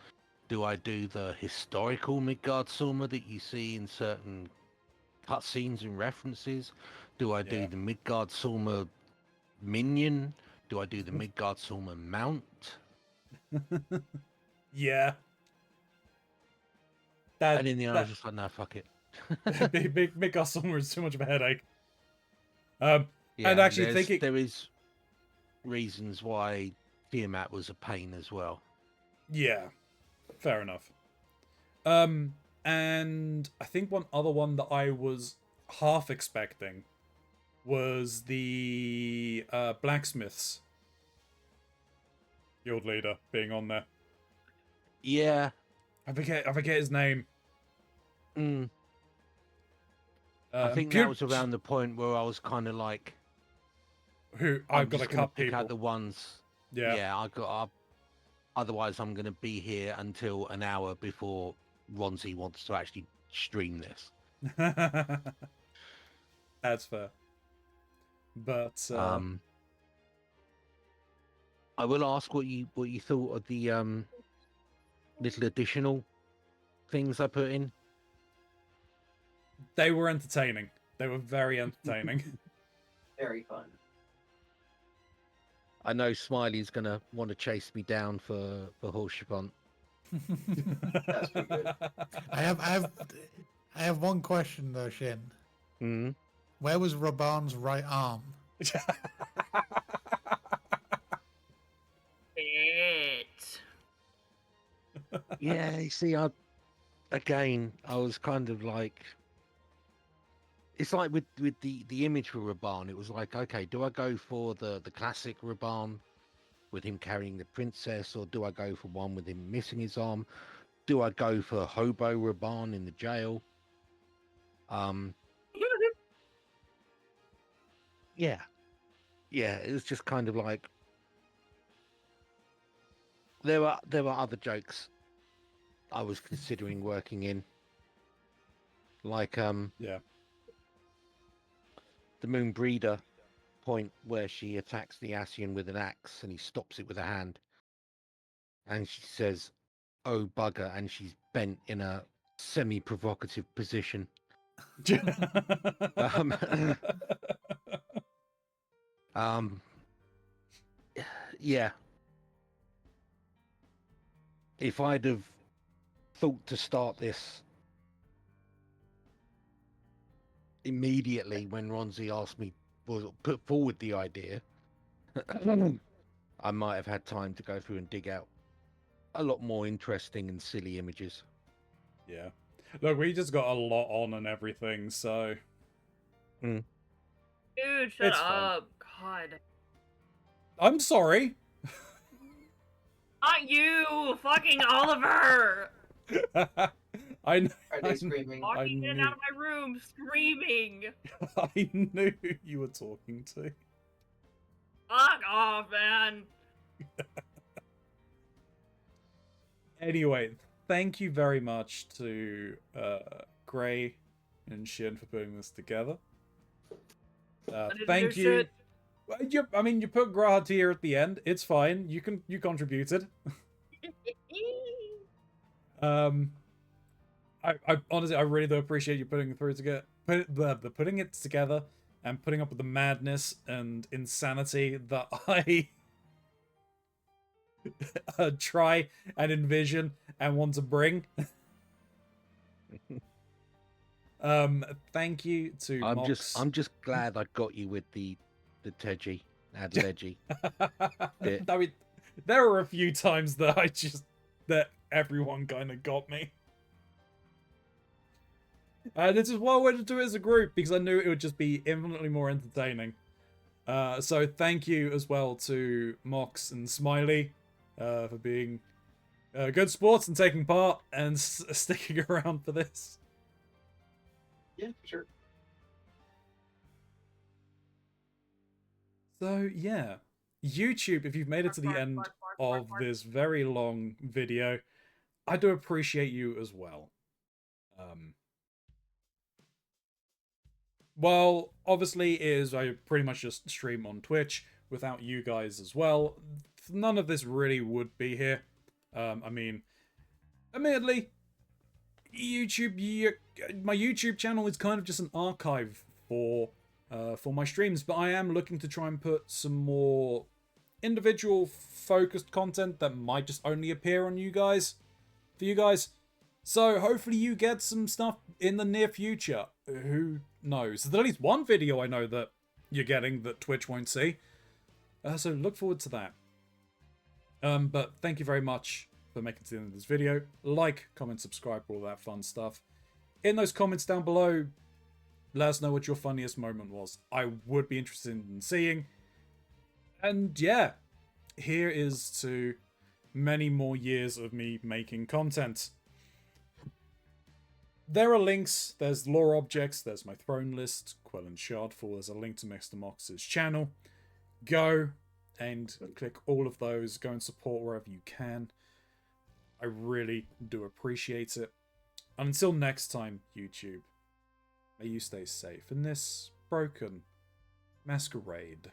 Do I do the historical Midgard Sulma that you see in certain cutscenes and references? Do I do Yeah. the Midgard Sulma minion? Do I do the Midgard Sulma mount? Yeah. That, And in the end, I was just like, no, fuck it. big Gossamer is too much of a headache. Yeah, and actually thinking there is reasons why Tiamat was a pain as well. Yeah, fair enough. And I think one other one that I was half expecting was the blacksmiths guild leader being on there. Yeah. I forget his name. I think that was around the point where I was kind of like, I've got to gonna cut pick people. out the ones. Yeah. I got. Otherwise, I'm going to be here until an hour before Ronzi wants to actually stream this. That's fair. But I will ask what you thought of the little additional things I put in. They were entertaining. They were very entertaining. Very fun. I know Smiley's gonna want to chase me down for horse Chavant. That's pretty good. I have one question though, Shin. Hmm. Where was Raban's right arm? It. Yeah, you see, I was kind of like, it's like with the image for Raban, it was like, okay, do I go for the classic Raban with him carrying the princess, or do I go for one with him missing his arm? Do I go for hobo Raban in the jail? Yeah, it was just kind of like there were other jokes I was considering working in, like Yeah. the Moon Breeder point where she attacks the Ascian with an axe and he stops it with a hand, and she says, "Oh bugger," and she's bent in a semi-provocative position. Um, um, yeah. If I'd have thought to start this immediately when Ronzi asked me, or put forward the idea, I might have had time to go through and dig out a lot more interesting and silly images. Yeah. Look, we just got a lot on and everything, so Dude, shut It's fine. up. God. I'm sorry. Not you, fucking Oliver. I know. Are they screaming? Walking in and knew- out of my room, screaming. I knew who you were talking to. Fuck off, man. Anyway, thank you very much to Gray and Shin for putting this together. I didn't Thank do you. shit. I mean, you put Grahat here at the end. It's fine. You contributed. I honestly, I really do appreciate you putting it through together, putting it together, and putting up with the madness and insanity that I try and envision and want to bring. Thank you to Mox. I'm just glad I got you with the Teji Adledgy bit. I mean, there were a few times that everyone kind of got me. And this is why I wanted to do it as a group, because I knew it would just be infinitely more entertaining. So thank you as well to Mox and Smiley for being good sports and taking part and sticking around for this. Yeah, sure. So yeah, YouTube, if you've made it to the end of this very long video, I do appreciate you as well. Well, obviously I pretty much just stream on Twitch without you guys as well. None of this really would be here. I mean, admittedly, my YouTube channel is kind of just an archive for my streams, but I am looking to try and put some more individual focused content that might just only appear on for you guys. So hopefully you get some stuff in the near future. Who knows? There's at least one video I know that you're getting that Twitch won't see. So look forward to that. But thank you very much for making it to the end of this video. Like, comment, subscribe, all that fun stuff. In those comments down below, let us know what your funniest moment was. I would be interested in seeing. And yeah, here is to many more years of me making content. There are links, there's lore objects, there's my throne list, Quell and Shardfall, there's a link to Mr. Mox's channel. Go and click all of those, go and support wherever you can. I really do appreciate it. And until next time, YouTube, may you stay safe in this broken masquerade.